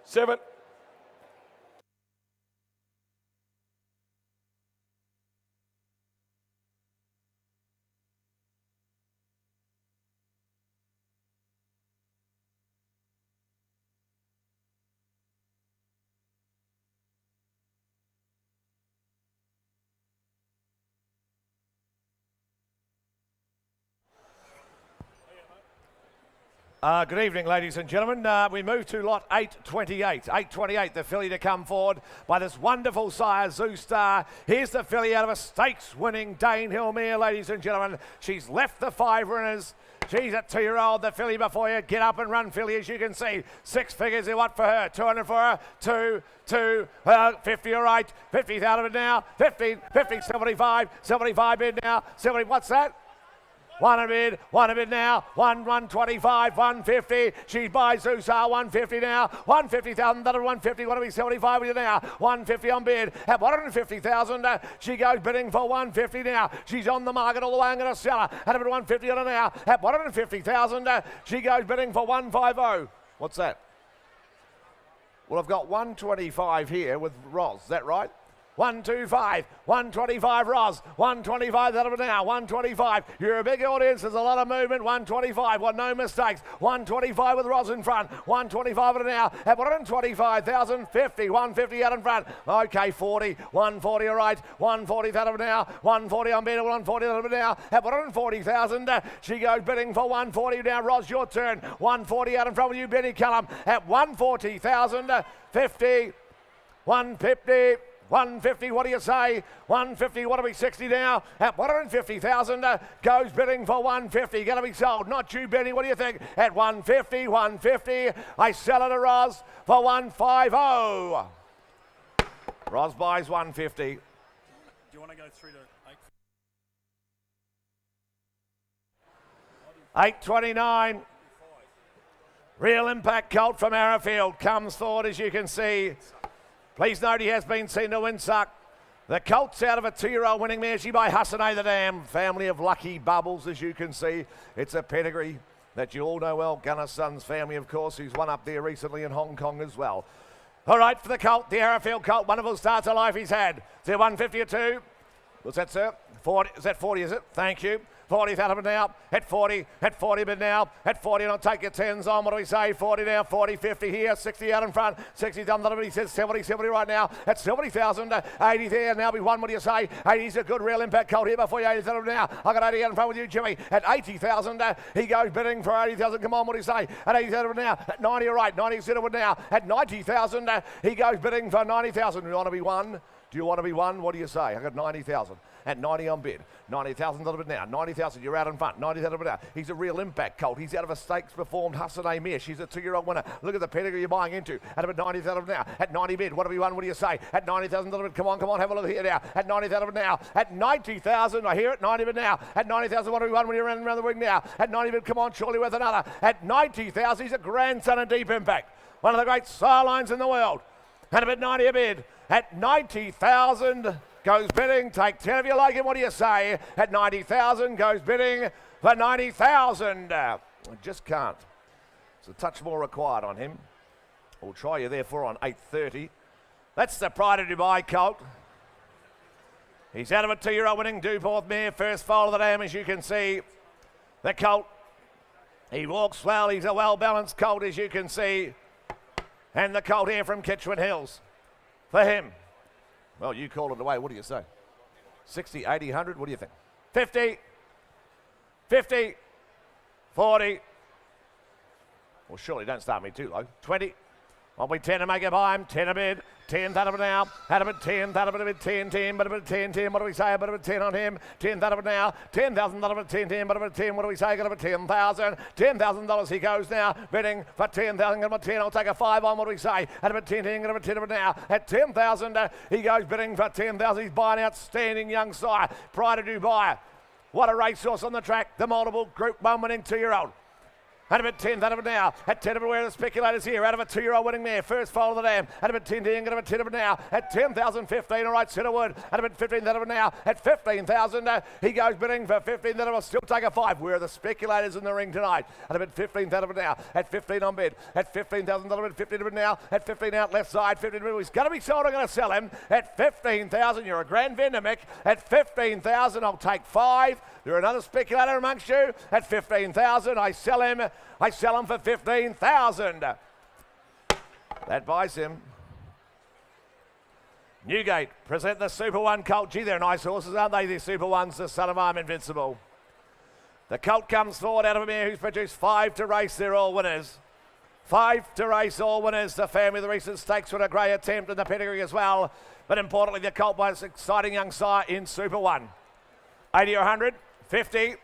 Seven. Good evening, ladies and gentlemen. We move to lot 828. 828, the filly to come forward by this wonderful sire, Zoo Star. Here's the filly out of a stakes-winning Danehill mare, ladies and gentlemen. She's left the 5 runners. She's a 2-year-old, the filly before you. Get up and run, filly, as you can see. 6 figures, what for her? 200 for her. 2, 50, all right. 50 out of it now. 50, 75, 75 bid now. 70, what's that? One a bid now, 125, 150. She buys Zusar, 150 now, 150,000, that 150, what do we, 75 with you now, 150 on bid, at 150,000, she goes bidding for 150 now. She's on the market all the way, I'm going to sell her, at 150 on her now, at 150,000, she goes bidding for 150. What's that? Well, I've got 125 here with Roz, is that right? 125, 125 Roz, 125 that of now, 125. You're a big audience, there's a lot of movement, 125, well, no mistakes. 125 with Roz in front, 125 at now, at 125,000, 50, 150 out in front. Okay, 40, 140, all right, 140 that of now, 140 on bid, 140 that of now, at 140,000. She goes bidding for 140 now. Roz, your turn, 140 out in front with you, Benny Cullum, at 140,000, 50, 150. 150, what do you say? 150, what are we, 60 now? At 150,000, goes bidding for 150. Going to be sold. Not you, Benny, what do you think? At 150, 150. I sell it to Roz for 150. Roz buys 150. Do you want to go through to 829. Real Impact Colt from Arrowfield comes forward, as you can see. Please note he has been seen to Winsuck. The colt's out of a 2-year-old winning mare. She by Hassanay the Dam. Family of lucky bubbles, as you can see. It's a pedigree that you all know well. Gunnar Son's family, of course, who's won up there recently in Hong Kong as well. All right, for the colt, the Arrowfield colt. Wonderful start to life he's had. Is there 150 or 2? What's that, sir? 40. Is that 40, is it? Thank you. 40 out of it now, at 40 bid now, at 40, and I'll take your 10s on, what do we say, 40 now, 40, 50 here, 60 out in front, 60 done, that he says 70, 70 right now, at 70,000, 80 there, now be one, what do you say, 80's a good Real Impact colt here before you, 80 out of it now, I got 80 out in front with you, Jimmy, at 80,000, he goes bidding for 80,000, come on, what do you say, at 80 out of it now, at 90, all right, 90 out of it now, at 90,000, he goes bidding for 90,000, do you want to be one? Do you want to be one? What do you say? I got 90,000. At 90 on bid. 90,000 a little bit now. 90,000, you're out in front. 90,000 a bit now. He's a Real Impact colt. He's out of a stakes performed Hassanay mare. She's a 2-year-old winner. Look at the pedigree you're buying into. At about 90,000 now. At 90 bid. What do we want? What do you say? At 90,000 a little bit. Come on, have a look here now. At 90,000 now. At 90,000, I hear it. 90 bid now. At 90,000, what do we want when you're around the ring now? At 90 bid, come on, surely with another. At 90,000, he's a grandson of Deep Impact. One of the great sirloins in the world. And about 90 a bid. At 90,000, goes bidding. Take 10 if you like him. What do you say? At 90,000, goes bidding for 90,000. I just can't. It's a touch more required on him. We'll try you therefore on 830. That's the Pride of Dubai colt. He's out of a 2-year-old winning Dewporth mare. First foal of the dam, as you can see. The colt. He walks well. He's a well-balanced colt, as you can see. And the colt here from Kitchwin Hills. For him. Well, you call it away. What do you say? 60, 80, 100? What do you think? 50, 50, 40. Well, surely don't start me too low. 20. Well, we 10 to make it by him. 10 a bid. 10 that of it now. Had a bit 10, that of it a bit 10, 10, but a bit 10, 10. What do we say? A bit of a 10 on him. 10 that of it now. 10,000 that of it 10, 10, but a bit 10. What do we say? Got a bit 10,000. $10,000 he goes now. Bidding for 10,000. Got a bit 10. I'll take a 5 on. What do we say? At a bit 10, 10. Got a bit 10 of it now. At 10,000, he goes bidding for 10,000. He's buying outstanding young sire. Pride of Dubai. What a racehorse on the track. The multiple Group 1 winning 2-year-old. At about 10, that of it now. At 10 of it, where are the speculators here? Out of a 2-year-old winning mare. First foal of the dam. At about 10, 10, got about 10 of it now. At 10,000, 15, all right, Centerwood. At about 15, that of it now. At 15,000, he goes bidding for 15, that of it, still take a 5. Where are the speculators in the ring tonight? At about 15, that of it now. At 15 on bid. At 15,000, that of it, 15 of it now. At 15 out left side, 15 of it. He's going to be sold, I'm going to sell him. At 15,000, you're a grand vendor, Mick. At 15,000, I'll take 5. There's another speculator amongst you. At 15,000, I sell him. I sell him for 15,000. That buys him. Newgate present the Super 1 colt. Gee, they're nice horses, aren't they? These Super 1s, the Son of Arm Invincible. The colt comes forward out of a mare who's produced 5 to race. They're all winners. 5 to race, all winners. The family of the recent stakes with a great attempt in the pedigree as well. But importantly, the colt by this exciting young sire in Super 1. 80 or 100, 50,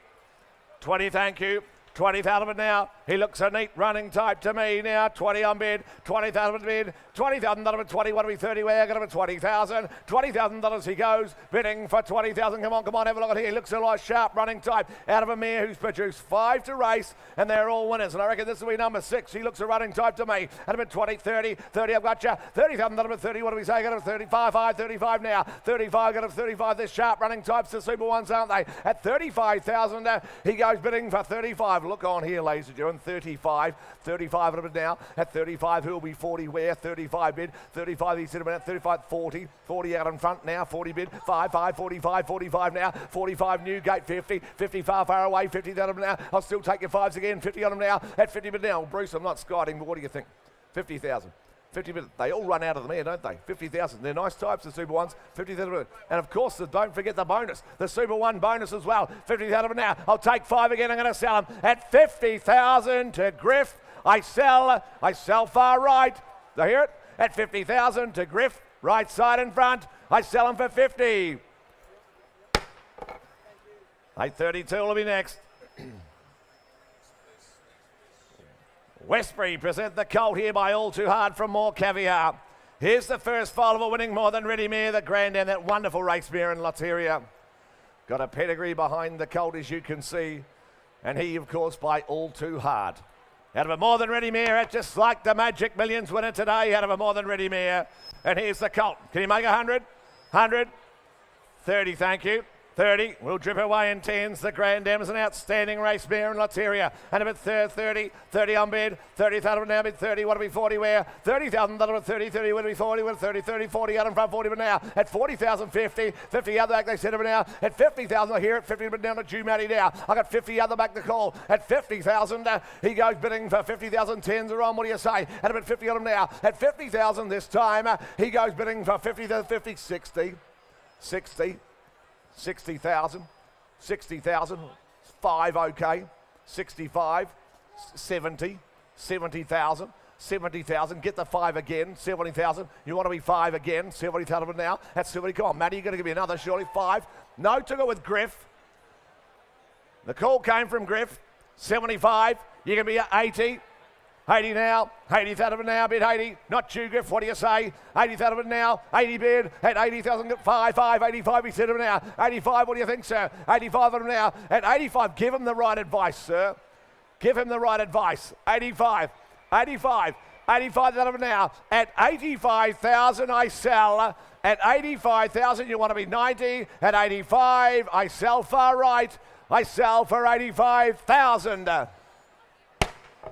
20, thank you. 20,000 now. He looks a neat running type to me now. 20 on bid, 20,000 bid, 20,000 out of 20. What are we 30? We're going to 20,000. $20,000 he goes, bidding for 20,000. Come on, have a look at here. He looks a nice sharp running type out of a mare who's produced 5 to race, and they're all winners. And I reckon this will be number 6. He looks a running type to me. At about 20, 30, 30. I've got you. 30,000 out of 30. What do we say? Got a 35, 35 now. 35, got a 35. They're sharp running types, the Super 1s, aren't they? At 35,000, he goes bidding for 35. Look on here, ladies and gentlemen. 35 out of it now. At 35, who'll be 40 where? 35 bid. 35, he's sitting at 35, 40. 40 out in front now. 40 bid. 5, 45, 45 now. 45 Newgate, 50. 50 far away. 50 out of them now. I'll still take your 5s again. 50 on them now. At 50 bid now. Bruce, I'm not skiting, but what do you think? 50,000. 50 bid. They all run out of the mare, don't they? 50,000. They're nice types, the Super 1s. 50,000. And of course, don't forget the bonus. The Super 1 bonus as well. 50,000 now. I'll take 5 again. I'm going to sell them at 50,000 to Griff. I sell far right. Do you hear it? At 50,000 to Griff. Right side in front. I sell them for 50. 832 will be next. Westbury present the colt here by All Too Hard from More Caviar. Here's the first foal of a winning More Than Ready mare, the Grandam, that wonderful race mare in Lotteria. Got a pedigree behind the colt, as you can see. And he, of course, by All Too Hard. Out of a More Than Ready mare, at just like the Magic Millions winner today, out of a More Than Ready mare. And here's the colt. Can you make 100? 100? 30, thank you. 30, we'll drip away in 10s. The Grandam is an outstanding race mare in Lotteria. And a bit 30 on bid, 30,000 now bid 30, what do we 40 where? 30,000, that'll be 30, 30, what do we 40, what 30, 30, 40 out in front, 40 but now. At 40,000, 50, 50 out the back, they said it now. At 50,000, I hear it, 50 but down to Jew Matty now. I got 50 out the back to call. At 50,000, he goes bidding for 50,000, 10s are on, what do you say? At about 50 on him now. At 50,000 this time, he goes bidding for 50, 50, 60, 60. 60,000, 60,000, 5 okay, 65, 70, 70,000, 70,000, get the 5 again, 70,000, you want to be 5 again, 70,000 now, that's 70, come on Matty, you're going to give me another surely, 5, no, took it with Griff, the call came from Griff, 75, you're going to be 80, 80 now, 80,000 now, bid 80, not you Griff, what do you say? 80,000 now, 80 bid, at 80,000, 5, 85, he said him now, 85, what do you think, sir? 85 of them now, at 85, give him the right advice, sir. Give him the right advice, 85 out of them now, at 85,000 I sell, at 85,000 you want to be 90, at 85 I sell far right, I sell for 85,000.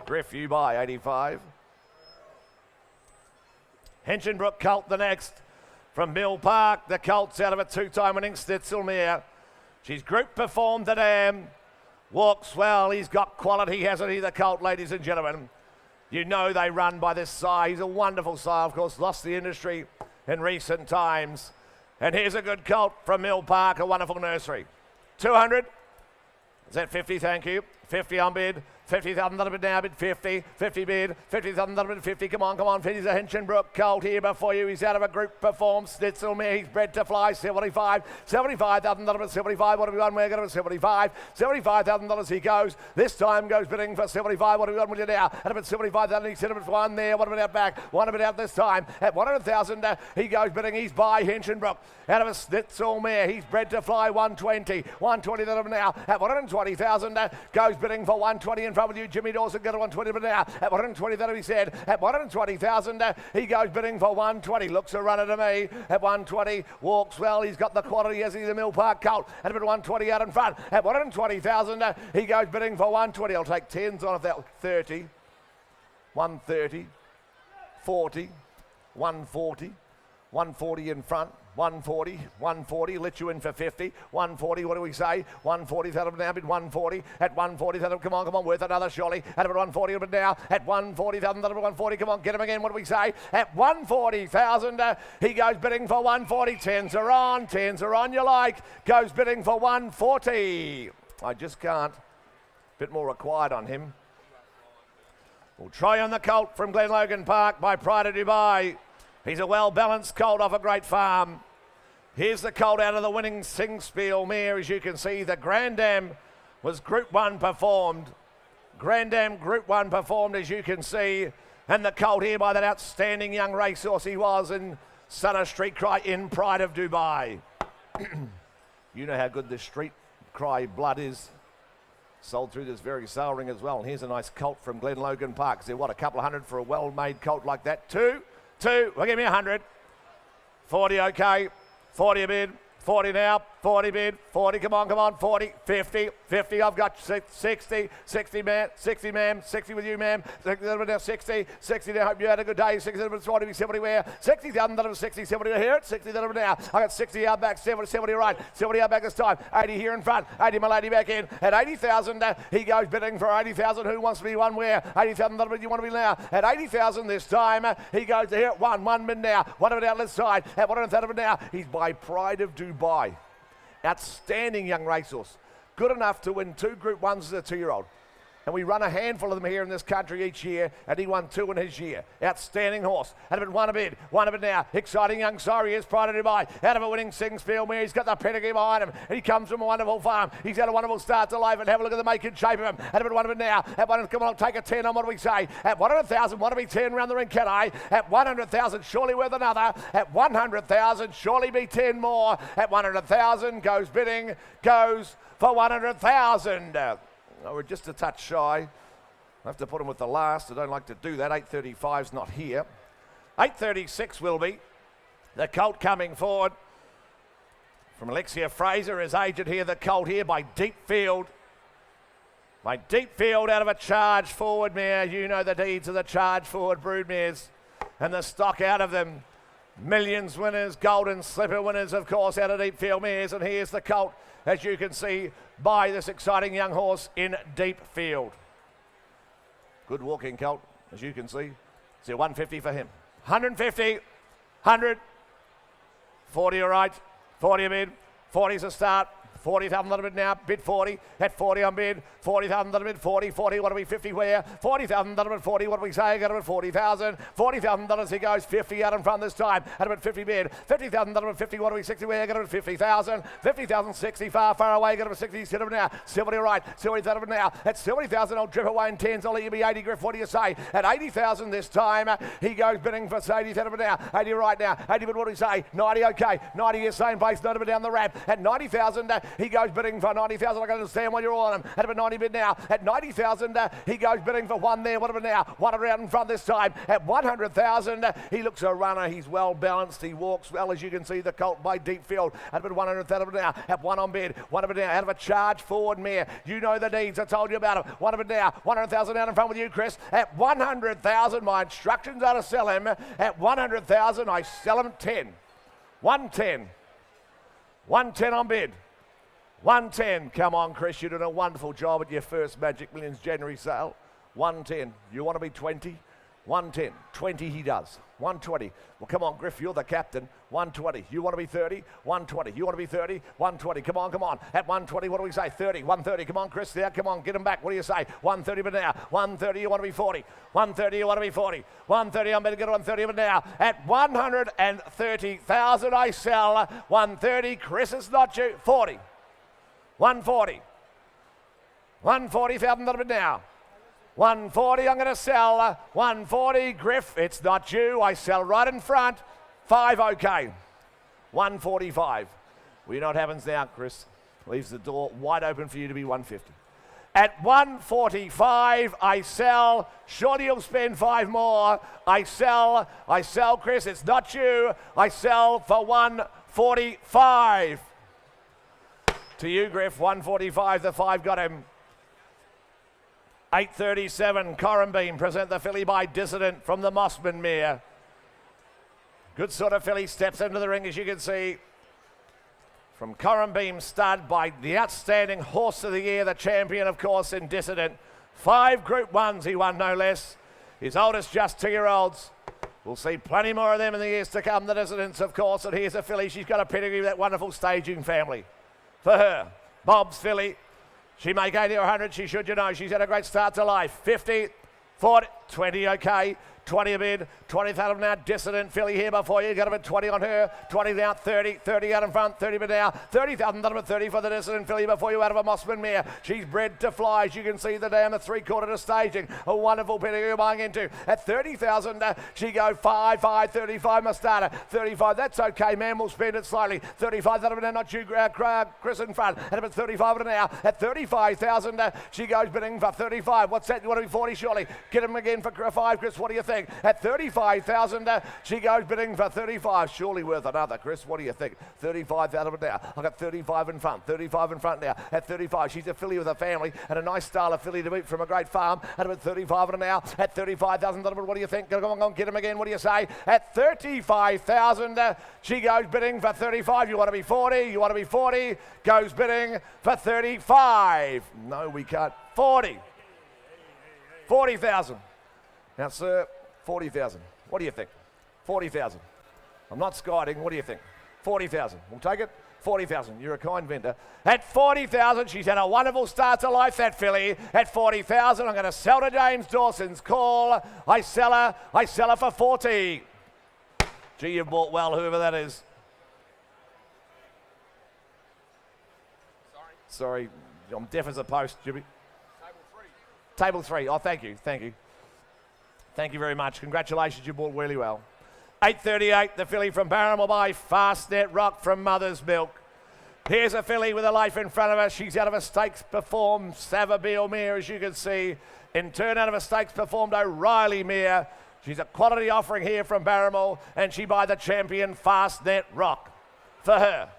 Griff, you buy 85. Hinchinbrook colt the next. From Mill Park, the colt's out of a 2-time winning Stitzel mare. She's group performed the dam. Walks well, he's got quality, hasn't he, the colt, ladies and gentlemen. You know they run by this sire. He's a wonderful sire, of course, lost the industry in recent times. And here's a good colt from Mill Park, a wonderful nursery. 200. Is that 50, thank you. 50 on bid. 50,000 that'll bid now, bid 50, 50 bid, 50,000 that'll bid 50, come on, 50's a Hinchinbrook colt here before you, he's out of a group perform, Stitzel mare, he's bred to fly, 75, 75,000 that'll bid 75, what have we won, we're going to 75, $75,000 he goes, this time goes bidding for 75, what have we won with you now, at about 75,000 he's set up at 1 there, what about out back, 1 a bit out this time, at 100,000 he goes bidding, he's by Hinchinbrook, out of a Stitzel mare, he's bred to fly 120, 120 that'll bid now, at 120,000 goes bidding for 120 in front with you, Jimmy Dawson got a 120 but now, at 120 that'll be said, at 120,000 he goes bidding for 120, looks a runner to me, at 120, walks well, he's got the quality as he's a Mill Park colt, and a bit 120 out in front, at 120,000 he goes bidding for 120, I'll take 10s on if that 30, 130, 40, 140, 140 in front, 140, 140, let you in for 50, 140, what do we say? 140, that'll now bid 140, at 140, that'll come on, worth another surely, at about 140, but now, at 140,000, that'll be 140, come on, get him again, what do we say? At 140,000, he goes bidding for 140, 10s are on, you like, goes bidding for 140. I just can't Bit more required on him. We'll try on the colt from Glenlogan Park by Pride of Dubai. He's a well-balanced colt off a great farm. Here's the colt out of the winning Singspiel mare. As you can see, the Grandam was Group 1 performed. Grandam Group 1 performed, as you can see. And the colt here by that outstanding young racehorse he was in Sunner Street Cry in Pride of Dubai. You know how good this Street Cry blood is. Sold through this very sale ring as well. And here's a nice colt from Glenlogan Park. So what, a couple of hundred for a well-made colt like that? Two. Well, give me 100. 40, okay. 40 a bid. 40 now, 40 bid, 40, come on, 40, 50, 50, I've got 60, 60 ma'am, 60 with you ma'am, 60 now, 60, now, hope you had a good day, 60 40, 70 where, 60 60, 70 here, 60 now, I got 60 out back, 70 right, 70 out back this time, 80 here in front, 80 my lady back in, at 80,000, he goes bidding for 80,000, who wants to be one where, 80,000, you want to be now, at 80,000 this time, he goes to here at one bid now, one of it out left side, at 100,000 now, he's by Pride of Dubai. Outstanding young racehorse. Good enough to win 2 Group 1s as a 2-year-old. And we run a handful of them here in this country each year, and he won 2 in his year. Outstanding horse. Out of it, one a bid now. Exciting young sire, is Pride of Dubai. Out of a winning Singspiel mare. He's got the pedigree behind him. He comes from a wonderful farm. He's had a wonderful start to life, and have a look at the making shape of him. Out of it, one of it now. At 100, come on, I'll take a 10 on, what do we say? At 100,000, want to be 10 round the ring, can I? At 100,000, surely worth another. At 100,000, surely be 10 more. At 100,000, goes bidding, goes for 100,000. Oh, we're just a touch shy. I have to put him with the last. I don't like to do that. 835's not here. 836 will be. The colt coming forward from Alexia Fraser, his agent here. The colt here by Deep Field. By Deep Field out of a charge forward mare. You know the deeds of the charge forward brood mares. And the stock out of them. Millions winners, Golden Slipper winners, of course, out of Deep Field mares. And here's the colt, as you can see, by this exciting young horse in Deep Field. Good walking colt, as you can see. So 150 for him. 150, 100, 40 all right, 40 a bid, 40's a start. 40,000 little bit now, bid 40, at 40 on bid, 40,000 little bit, 40, what do we, 50 where, 40,000 little bit, 40, what do we say, got about 40,000, $40,000 he goes, 50 out in front this time, at about 50 bid, 50,000 little bit, 50, what do we, 60 where, got about 50,000, 50,000, 60, far away, got about 60, sit now, 70 right, 70,000 now, at 70,000, I'll drip away in 10s, I'll let you be 80, Griff, what do you say, at 80,000 this time, he goes bidding for 80,000 now, 80 right now, 80 but what do we say, 90 okay, 90 is same place, 90 down the ramp, at 90,000, he goes bidding for 90,000. I can understand why you're all on him. At about 90 bid now. At 90,000, he goes bidding for one there. What about now? One around in front this time. At 100,000, he looks a runner. He's well balanced. He walks well, as you can see. The colt by Deep Field. At about 100,000 now. At one on bid. One of it now. Out of a charge forward mare. You know the deeds. I told you about him. One of it now. 100,000 out in front with you, Chris. At 100,000, my instructions are to sell him. At 100,000, I sell him 10. 110. 110 on bid. 110. Come on, Chris. You're doing a wonderful job at your first Magic Millions January sale. 110. You want to be 20? 110. 20 he does. 120. Well, come on, Griff. You're the captain. 120. You want to be 30? 120. You want to be 30? 120. Come on. At 120, what do we say? 30. 130. Come on, Chris. There. Come on. Get him back. What do you say? 130 but now. 130. You want to be 40? 130. You want to be 40? 130. I'm better get 130 but now. At 130,000, I sell. 130. Chris is not you. 40. 140. 140,000 little bit now. 140, I'm going to sell. 140, Griff, it's not you. I sell right in front. 5, okay. 145. Well, you know what happens now, Chris? Leaves the door wide open for you to be 150. At 145, I sell. Surely you'll spend 5 more. I sell, Chris, it's not you. I sell for 145. To you, Griff, 145, the 5 got him. 837, Corumbeam present the filly by Dissident from the Mossman mare. Good sort of filly, steps into the ring, as you can see. From Corumbeam stud by the outstanding horse of the year, the champion, of course, in Dissident. 5 Group 1s he won, no less. His oldest just 2-year-olds. We'll see plenty more of them in the years to come, the Dissidents, of course. And here's a filly, she's got a pedigree with that wonderful staging family. For her, Bob's filly, She make 80 or 100, she should, you know. She's had a great start to life. 50, 40, 20, okay. 20 a bid, 20 out of now, Dissident filly here before you, got a bit 20 on her, 20 down, 30, 30 out in front, 30 bid now, 30,000 done about 30 for the Dissident filly before you out of a Mossman mare. She's bred to fly, as you can see the down the 3/4 to staging, a wonderful pedigree you're buying into. At 30,000, she go 5, 5, 35 must start her, 35, that's okay, man, we'll spend it slightly, 35 out of now, not you, Chris in front, at about 35 now, at 35,000, she goes bidding for 35, what's that, you want to be 40 surely, get him again for 5, Chris, what do you think? At 35,000, she goes bidding for 35. Surely worth another, Chris. What do you think? 35 out of it now. I've got 35 in front. 35 in front now. At 35, she's a filly with a family and a nice style of filly to beat from a great farm. At about 35 and now. At 35,000, what do you think? Go on, get him again. What do you say? At 35,000, she goes bidding for 35. You want to be 40? You want to be 40? Goes bidding for 35. No, we can't. 40. 40,000. Now, sir. 40,000. What do you think? 40,000. I'm not skiding. What do you think? 40,000. We'll take it. 40,000. You're a kind vendor. At 40,000, she's had a wonderful start to life, that filly. At 40,000, I'm going to sell to James Dawson's call. I sell her for 40. Gee, you bought well, whoever that is. Sorry, I'm deaf as a post, Jimmy. Table 3. Oh, thank you. Thank you very much. Congratulations, you bought really well. 8:38, the filly from Barramore by Fastnet Rock from Mother's Milk. Here's a filly with a life in front of her. She's out of a stakes performed Savabeel mare, as you can see. In turn, out of a stakes performed O'Reilly mare. She's a quality offering here from Barramore, and she by the champion Fastnet Rock. For her.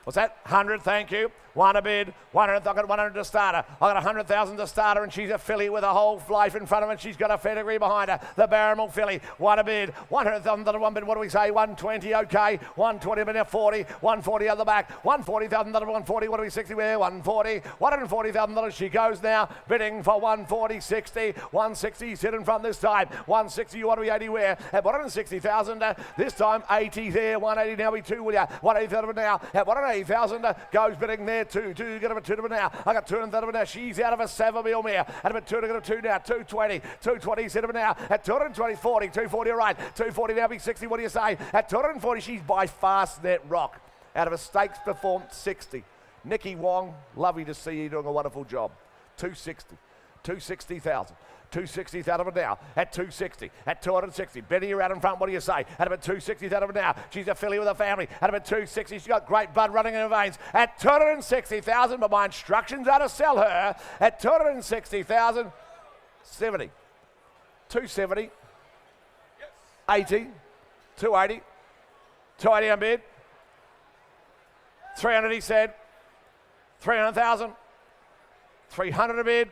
What's that? 100, thank you. One a bid, 100, I've got 100 to start her. I've got 100,000 to start her, and she's a filly with a whole life in front of her, and she's got a pedigree behind her. The Barramore filly, one a bid, 100,000 to one bid, what do we say? 120, okay. 120 a bid, 40, 140 at the back, 140,000 to 140, what do we 60 where? 140, 140,000 she goes now, bidding for 140, 60, 160, sit in front this time, 160, you want to be 80 where? At 160,000, this time 80 there, 180 now, we 2 will ya, 180,000 now, at 180,000, goes bidding there. Two, get him a 2 to now. I got 2 and that now. She's out of a Savabeel mare. At about 2 to get a 2 now. 220, set him now. At 220, 40, 240, all right. 240 now, big 60. What do you say? At 240, she's by Fastnet Rock. Out of a stakes performed 60. Nikki Wong, lovely to see you doing a wonderful job. 260, 260,000. 260,000 now, at 260, at 260. Benny, you're out in front, what do you say? At about 260,000 now, she's a filly with a family. At about 260, she's got great blood running in her veins. At 260,000, but my instructions are to sell her. At 260,000, 70. 270, 80, 280, 280 on bid. 300 he said, 300,000, 300 a bid.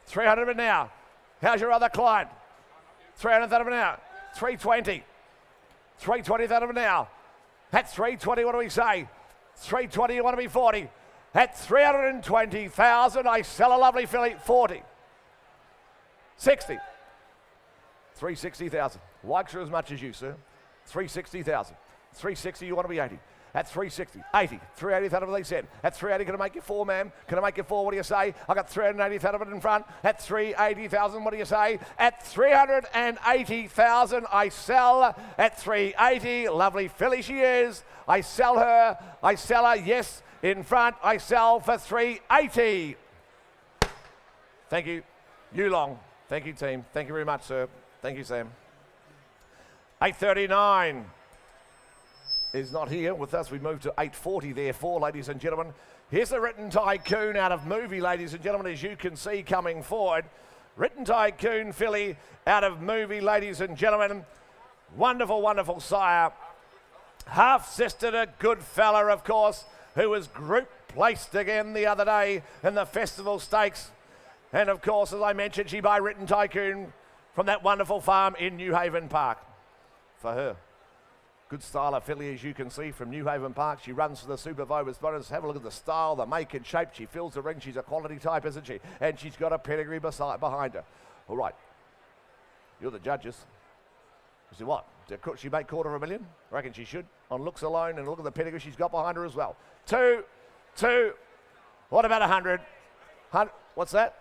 300 of it now. How's your other client? 300 of it now. 320. 320 of it now. At 320, what do we say? 320, you want to be 40. At 320,000, I sell a lovely filly, 40. 60. 360,000. Likes her as much as you, sir. 360,000. 360, you want to be 80. At 360, 80, 380,000 they said. At 380, can I make you 4, ma'am? Can I make you 4? What do you say? I got 380,000 in front. At 380,000, what do you say? At 380,000, I sell. At 380, lovely filly she is. I sell her. Yes, in front. I sell for 380. Thank you, Yearling. Thank you, team. Thank you very much, sir. Thank you, Sam. 8:39. Is not here with us. We move to 8:40 therefore, ladies and gentlemen. Here's the Written Tycoon out of Movie, ladies and gentlemen, as you can see coming forward. Written Tycoon filly out of Movie, ladies and gentlemen. Wonderful, wonderful sire. Half-sister to Goodfella, of course, who was group placed again the other day in the Festival Stakes. And of course, as I mentioned, she by Written Tycoon from that wonderful farm in New Haven Park. For her. Good style of filly, as you can see, from New Haven Park. She runs for the Super Vobus Bonus. Have a look at the style, the make and shape. She fills the ring. She's a quality type, isn't she? And she's got a pedigree behind her. All right. You're the judges. You see what? Did she make $250,000? I reckon she should. On looks alone, and look at the pedigree she's got behind her as well. Two. What about 100? What's that?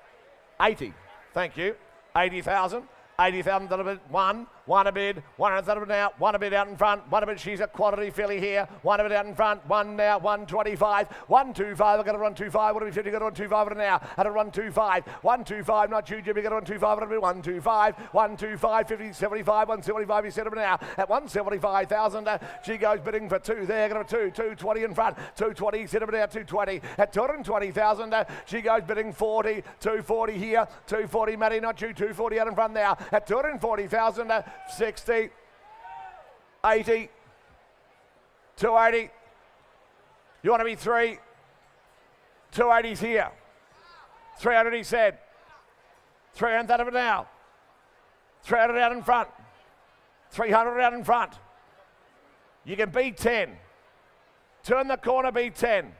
80. Thank you. 80,000. 80,000 a bid, one a bid, 100,000 now, one a bid out in front, one a bid, she's a quality filly here, one a bid out in front, one now, 125, 125, I've got a 125, what do we 50, got a 125 now, at a 125, 125, not you, Jimmy, got a 125, it'll be 125, 125, 50, 75, 175, you said it now, at 175,000, she goes bidding for two there, got a 220 in front, 220, said it now, 220, at 220,000, she goes bidding 40, 240 here, 240, Matty, not you, 240 out in front now, at 240,000, 60, 80, 280. You want to be 3? 280's here. 300 he said. 300 out of it now. 300 out in front. 300 out in front. You can beat 10. Turn the corner, beat 10.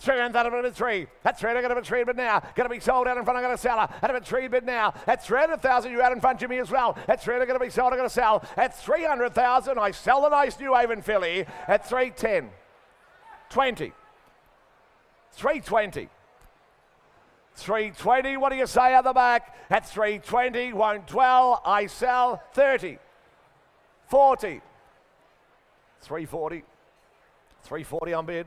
300 out of it at 3. That's 300 out of it 3 bid now. Going to be sold out in front. I'm going to sell her. Out of it 3 bid now. At 300,000, you're out in front, Jimmy, as well. At 300, going to be sold. I'm going to sell. At 300,000, I sell the nice New Haven filly. At 310. 20. 320. 320, what do you say at the back? At 320, won't dwell. I sell 30. 40. 340. 340 on bid.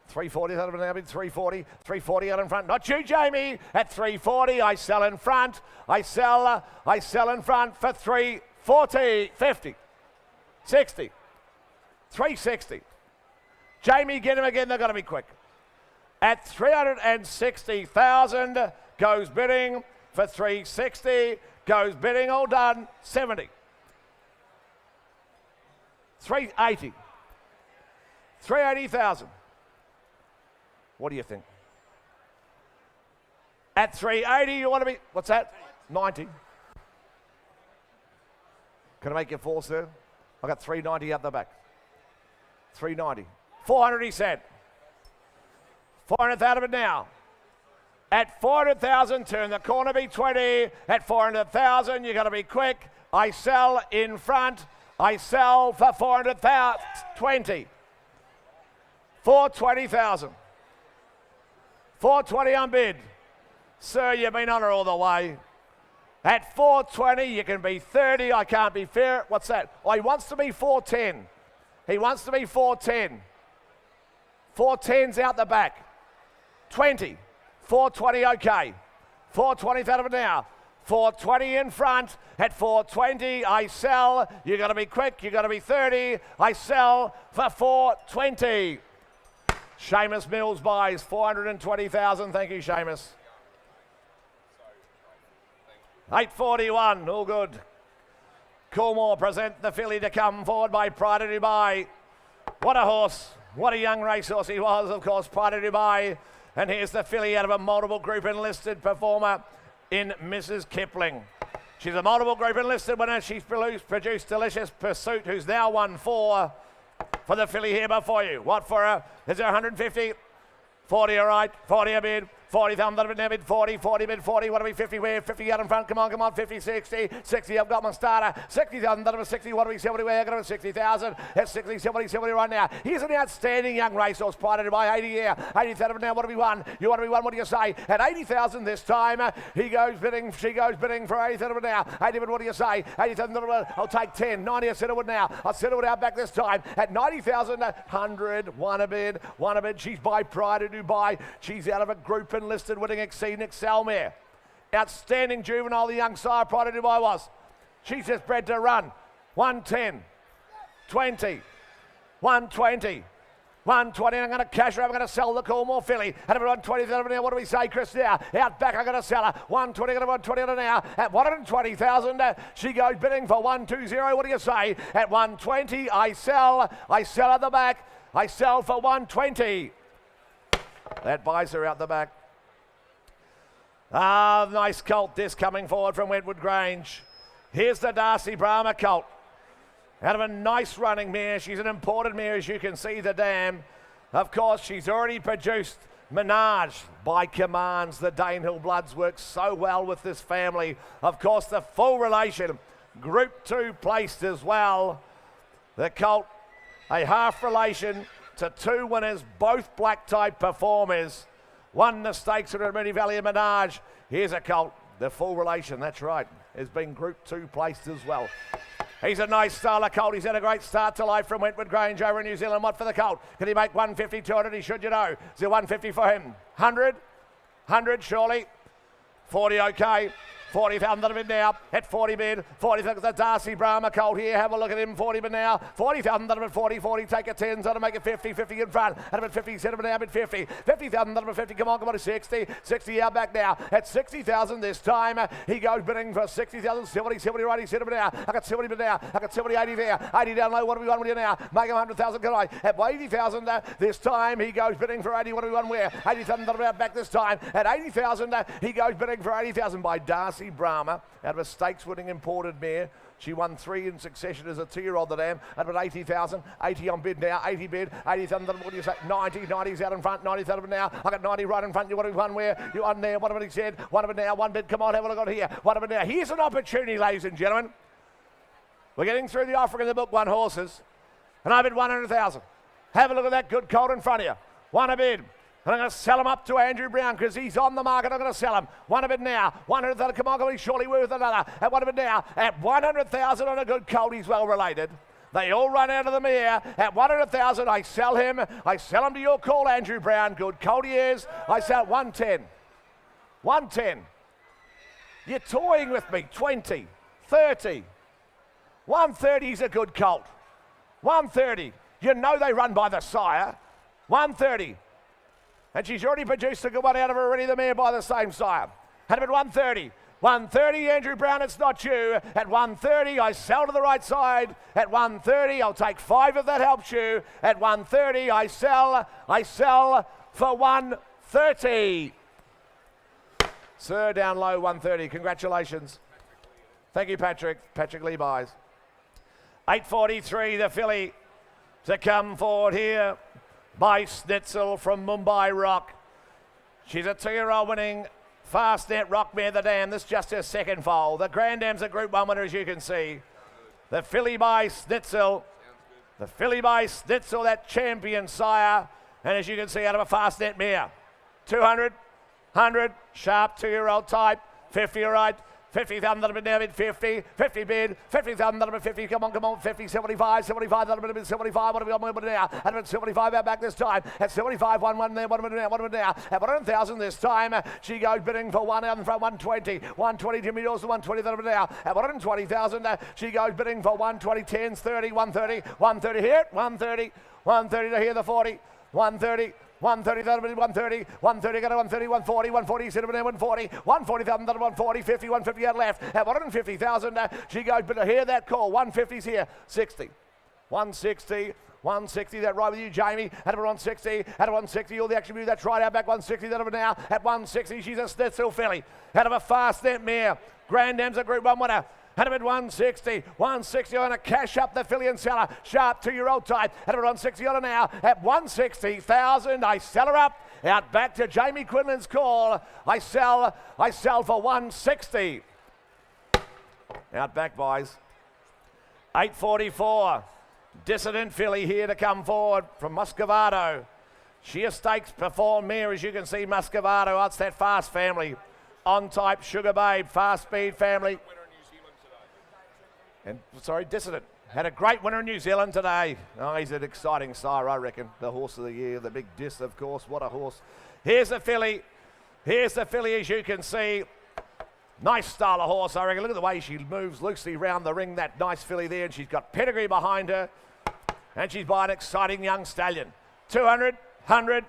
340 out of an bid, 340, 340 out in front. Not you, Jamie. At 340, I sell in front. I sell in front for 340, 50, 60, 360. Jamie, get him again. They've got to be quick. At 360,000, goes bidding for 360. Goes bidding, all done, 70. 380. 380,000. What do you think? At 380, you want to be, what's that? 90. Can I make you fall, sir? I got 390 up the back. 390. 400, he said. 400 out of it now. At 400,000, turn the corner, be 20. At 400,000, you got to be quick. I sell in front. I sell for 400,000. 20. 420,000. 420 on bid. Sir, you've been on her all the way. At 420, you can be 30. I can't be fair. What's that? Oh, he wants to be 410. He wants to be 410. 410's out the back. 20. 420, okay. 420 out of it now. 420 in front. At 420, I sell. You got to be quick. You got to be 30. I sell for 420. Seamus Mills buys 420,000. Thank you, Seamus. 841, all good. Coolmore present the filly to come forward by Pride of Dubai. What a horse. What a young racehorse he was, of course, Pride of Dubai. And here's the filly out of a multiple group enlisted performer in Mrs. Kipling. She's a multiple group enlisted winner. She's produced Delicious Pursuit, who's now won 4 for the filly here before you. What for her? Is there 150? 40, all right. 40 a bid. 40,000 now bid 40, 40 bid 40. What are we 50? We're 50 out in front. Come on. 50, 60. 60, I've got my starter. 60,000 out of 60. What are we 70? We're going to 60,000. That's 60, 70 right now. He's an outstanding young racehorse, Pride of Dubai. 80 here. 80,000 now. What do we won? You want to be one? What do you say? At 80,000 this time, he goes bidding. She goes bidding for 80,000 now. 80 bid, what do you say? 80,000. I'll take 10. 90. I said it would now. I'll settle it out back this time. At 90,000, 100. One a bid. She's by Pride of Dubai. She's out of a group enlisted winning Exceed Excel mare. Outstanding juvenile, the young sire Pride of Dubai was. She's just bred to run. 110, 20, 120, 120. I'm going to cash her. I'm going to sell the Coolmore filly. At 120, what do we say, Chris? Now, out back, I'm going to sell her. 120, 120 on her now. At 120,000, she goes bidding for 120. What do you say? At 120, I sell at the back. I sell for 120. That buys her out the back. Nice colt this coming forward from Wentwood Grange. Here's the Darcy Brahma colt. Out of a nice running mare. She's an imported mare, as you can see, the dam. Of course, she's already produced Menage by Commands. The Danehill Bloods work so well with this family. Of course, the full relation. Group 2 placed as well. The colt, a half relation to 2 winners, both black type performers. Won the stakes at Moonee Valley and Menage. Here's a colt. The full relation, that's right, has been Group 2 placed as well. He's a nice style of colt. He's had a great start to life from Wentwood Grange over in New Zealand. What for the colt? Can he make 150, 200? He should, you know. Is there 150 for him? 100? 100 surely. 40 okay. 40,000 that have been now at 40 bid. 40,000 the Darcy Brahma colt here. Have a look at him. 40 bid now. 40,000 that have been 40. 40 take a 10 so to make it 50. 50 in front. At about 50 set him now at 50. 50,000 that have been 50. Come on to 60. 60 out back now. At 60,000 this time. He goes bidding for 60,000. 70 right. He set him now. I got 70 bid now. I got 70 80 there. 80 down low. What do we want with you now? Make him 100,000. Can I? At 80,000 this time. He goes bidding for 80. What do we want where? 80,000 that about back this time. At 80,000 he goes bidding for 80,000 by Darcy Brahma. Out of a stakes-winning imported mare. She won 3 in succession as a 2-year-old that am. At about 80,000. 80 on bid now. 80 bid. 80,000. What do you say? 90. 90's out in front. 90,000 now. I got 90 right in front. You want to one where? You on there. What have he said? One of it now. One bid. Come on, have a look on here. One of it now. Here's an opportunity, ladies and gentlemen. We're getting through the offering in the book, 1 horses. And I bid 100,000. Have a look at that good colt in front of you. One a bid. And I'm going to sell him up to Andrew Brown because he's on the market. I'm going to sell him. One of it now. 100,000. Come on, he's surely worth another. At one of it now. At 100,000 on a good colt. He's well related. They all run out of the mare. At 100,000, I sell him. I sell him to your call, Andrew Brown. Good colt he is. I sell 110. 110. You're toying with me. 20. 30. 130 is a good colt. 130. You know they run by the sire. 130. And she's already produced a good one out of her already, the mare by the same sire. Had him at 130. 130, Andrew Brown, it's not you. At 130, I sell to the right side. At 130, I'll take 5 if that helps you. At 130, I sell for 130. Sir, down low, 130. Congratulations. Thank you, Patrick. Patrick Lee buys. 8:43, the filly to come forward here by Snitzel from Mumbai Rock. She's a 2-year-old winning Fastnet Rock Mare the Dam. This is just her second foal. The Grand Dam's a Group 1 winner, as you can see. The filly by Snitzel. The filly by Snitzel, that champion sire. And as you can see, out of a Fastnet mare. 200, 100, sharp 2-year-old type. 50, all right. 50,000 that'll be now bid 50, 50 bid, 50,000 that'll be 50, come on, 50, 75, 75 that'll be bid 75, what have we got now? At 75 out back this time, at 75, 1 there, what have we now, at 100,000 this time, she goes bidding for 1 out in front, 120, 120, Jimmy Dawson, 120 that'll be now, at 120,000, she goes bidding for 120, 10s, 30, 130, 130 here, 130, 130 to here the 40, 130, 130, that'll be 130, 130, got a 130, 140, 140, sit up there, 140, 140,000, that'll be 140, 50, 150 out left, at 150,000, she goes, but to hear that call, 150's here, 60, 160, 160, that right with you, Jamie, at 160, at 160, all the action move, that's right out back, 160, that'll be now, at 160, she's a Snitzel filly, out of a Fastnet mare, Grand Dam's a Group 1 winner, at about 160, 160 on a cash up the filly and seller, sharp 2-year-old type, at about 160 on her now, at 160,000, I sell her up, out back to Jamie Quinlan's call, I sell for 160. Out back, boys. 8:44, Dissident filly here to come forward from Muscovado. Sheer Stakes perform mare, as you can see, Muscovado, oh, it's that fast family. On type, Sugar Babe, fast speed family. And sorry, Dissident had a great winner in New Zealand today. Oh, he's an exciting sire, I reckon. The horse of the year, the big Dis, of course. What a horse. Here's the filly. Here's the filly, as you can see. Nice style of horse, I reckon. Look at the way she moves loosely round the ring, that nice filly there. And she's got pedigree behind her. And she's by an exciting young stallion. 200, 100,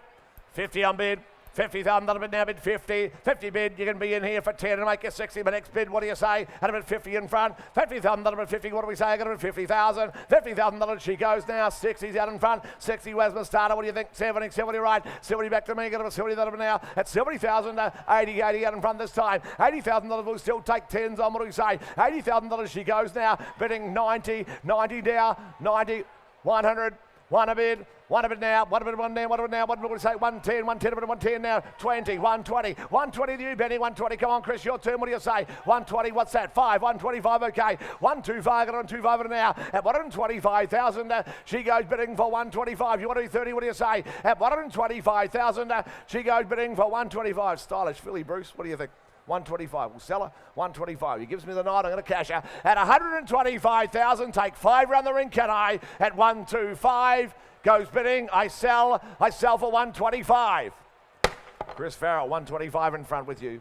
50 on bid. 50,000, that'll be now bid 50. 50 bid, you can be in here for 10 and make it 60. My next bid, what do you say? At about 50 in front. 50,000, that'll be 50. What do we say? I got about 50,000. 50,000, that'll she goes now. 60's out in front. 60 Wesma starter. What do you think? 70, 70 right. 70 back to me. Got about 70, that'll be now. At 70,000, 80 out in front this time. 80,000, will still take 10s on. What do we say? 80,000, she goes now. Bidding 90, 90 down, 90, 100. 1 a bid, One of it now, one of it one now, one of it now, what do we say? 110, 110, 110 now, 20, 120, 120 to you, Benny, 120. Come on, Chris, your turn. What do you say? 120, what's that? 5, 125, okay. 125, got on 125 now. At 125,000, she goes bidding for 125. You want to do 30, what do you say? At 125,000, she goes bidding for 125. Stylish filly, Bruce, what do you think? 125. We'll sell her. 125. He gives me the nod. I'm going to cash her. At 125,000, take 5 round the ring, can I? At 125, goes bidding. I sell for 125. Chris Farrell, 125 in front with you.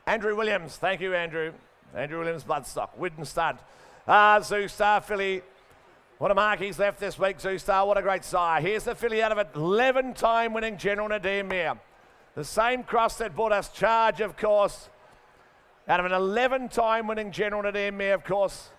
Andrew Williams. Thank you, Andrew. Andrew Williams, Bloodstock. Widden Stud. Zoo Star filly. What a mark he's left this week, Zoo Star. What a great sire. Here's the filly out of it. 11-time winning General Nadim Mir. The same cross that brought us Charge, of course. Out of an 11-time winning General Nadim Mir, of course.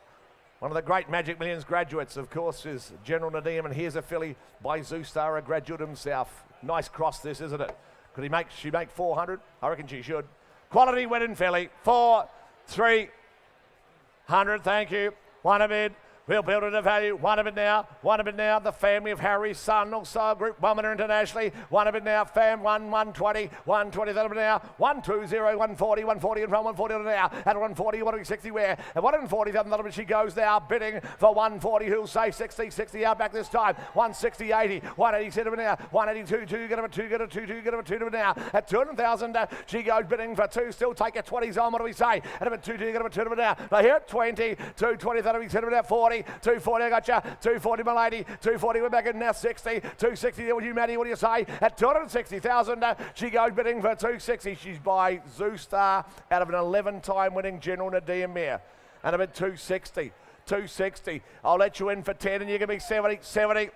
One of the great Magic Millions graduates, of course, is General Nadim. And here's a filly by Zoostar, a graduate himself. Nice cross this, isn't it? Could she make 400? I reckon she should. Quality winning filly. 4, 300, thank you. One of it. We'll build it to value. One of it now. One of it now. The family of Harry's son, also Group 1 winner internationally. One of it now. Fam 1, 120. 120. That of it now. 120. 140. 140 and from 140 now. At 140. 160 where? At 140. That of it she goes now. Bidding for 140. Who'll say 60? 60 out back this time. 160. 80. 180. Set of it now. 182. 2. Get him a 2. Get a 2. 2. Get him a 2 to it now. At 200,000. She goes bidding for 2. Still take a 20s on. What do we say? At about 2. 2. Get him a 2 to it now. Now here at 20. 220. That'll be set of it at 40. 240, I got you. 240, my lady. 240, we're back in now. 60. 260 there with you, Maddie. What do you say? At 260,000, she goes bidding for 260. She's by Zoostar out of an 11-time winning General Nadim Mir. And about 260. 260. I'll let you in for 10 and you can be 70. 70.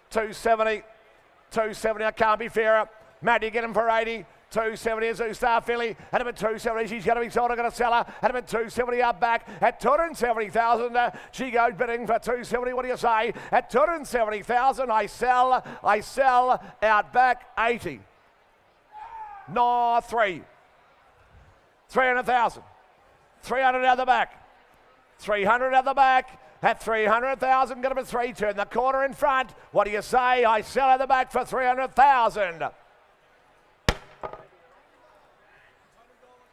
270. 270. I can't be fairer. Maddie, get him for 80. 270 is Zoostar filly. At about 270, she's going to be sold. I'm going to sell her. At about 270 up back. At 270,000, she goes bidding for 270. What do you say? At 270,000, I sell out back 80. No, 3. 300,000. 300 out the back. 300 out the back. At 300,000, going to be 3. Turn the corner in front. What do you say? I sell at the back for 300,000.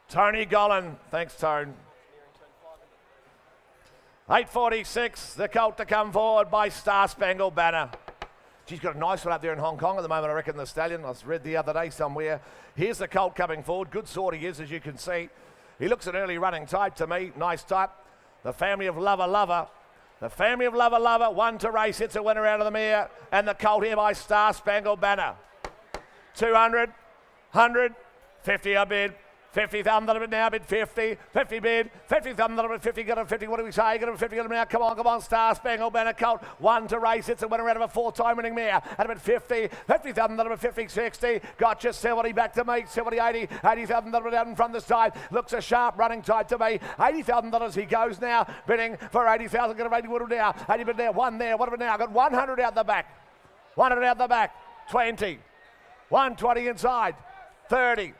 Tony Gollan. Thanks, Tone. 8:46, the colt to come forward by Star Spangled Banner. She's got a nice one up there in Hong Kong at the moment, I reckon, the stallion. I read the other day somewhere. Here's the colt coming forward. Good sort he is, as you can see. He looks an early running type to me. Nice type. The family of Lover. The family of Lover. 1 to race. It's a winner out of the mare. And the colt here by Star Spangled Banner. 200, 100, 50 a bid. 50,000 that a bit now, bid 50, 50 bid, 50,000 that a bit 50, get him 50, what do we say? Get him 50, get him now, come on, Star Spangled Banner colt, 1 to race, it's a winner out of a 4-time winning mare, at about 50, 50,000 that a bit 50, 60, gotcha, 70 back to me, 70, 80, 80,000 that a bit out in front this time, looks a sharp running tight to me, 80,000 that as he goes now, bidding for 80,000, get him 80, what now, 80 bid there, 1 there, what about now, got 100 out the back, 100 out the back, 20, 120 inside, 30,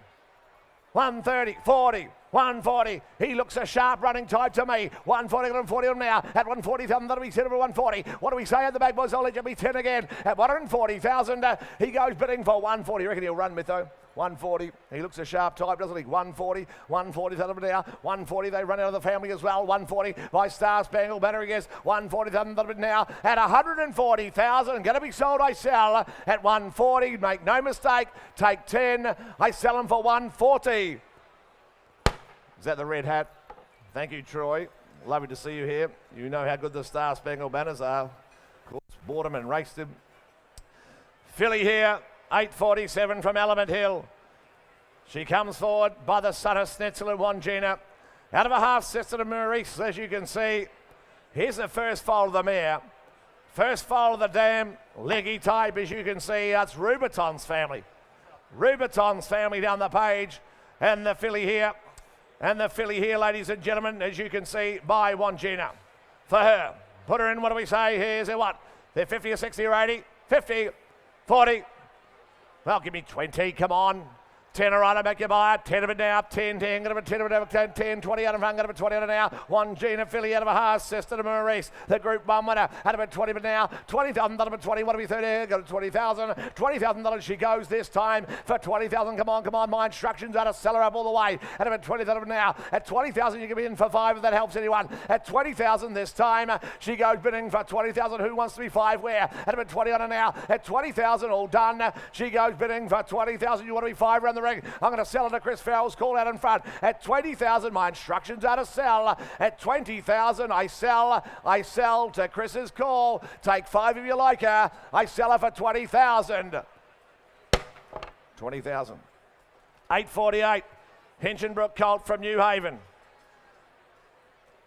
130, 40, 140. He looks a sharp running type to me. 140, 140 on now. At 140,000, that'll be set over 140. What do we say at the back, boys? I'll let you be 10 again. At 140,000, he goes bidding for 140. You reckon he'll run with, though? 140. He looks a sharp type, doesn't he? 140, 140, that'll be now. 140, they run out of the family as well. 140 by Star Spangled Banner, I guess. 140,000, that'll be now. At 140,000, going to be sold, I sell. At 140, make no mistake, take 10. I sell them for 140. Is that the red hat? Thank you, Troy. Lovely to see you here. You know how good the Star Spangled Banners are. Of course, bought them and raced them. Filly here. 8:47 from Element Hill. She comes forward by the son of Snetzel and Wangina. Out of a half sister to Maurice, as you can see. Here's the first foal of the mare. First foal of the dam, leggy type, as you can see. That's Rubiton's family. Rubiton's family down the page. And the filly here. And the filly here, ladies and gentlemen, as you can see, by Wangina. For her. Put her in, what do we say? Here's a what? They're 50 or 60 or 80? 50, 40. Well, give me 20, come on. 10 right, back your buyer. 10 of it now. 10, 10, going to be 10 of it, 10, 10, 20 out of front, going to be 20 out of now. One Gina Philly out of a Haas, sister to Maurice, the Group 1 winner. Out of it 20 of now. 20,000, out of it 20, what do we 30? Go to 20,000. $20,000 she goes this time for 20,000. Come on. My instructions are to sell her up all the way. Out of it 20,000 now. At 20,000, you can be in for 5 if that helps anyone. At 20,000 this time, she goes bidding for 20,000. Who wants to be 5 where? Out of it 20 on her now. At 20,000, all done. She goes bidding for 20,000. You want to be 5 around the ring? I'm going to sell it to Chris Farrell's call out in front. At 20,000, my instructions are to sell. At 20,000, I sell to Chris's call. Take 5 if you like her. I sell her for 20,000. 20,000. 848. Hinchinbrook Colt from New Haven.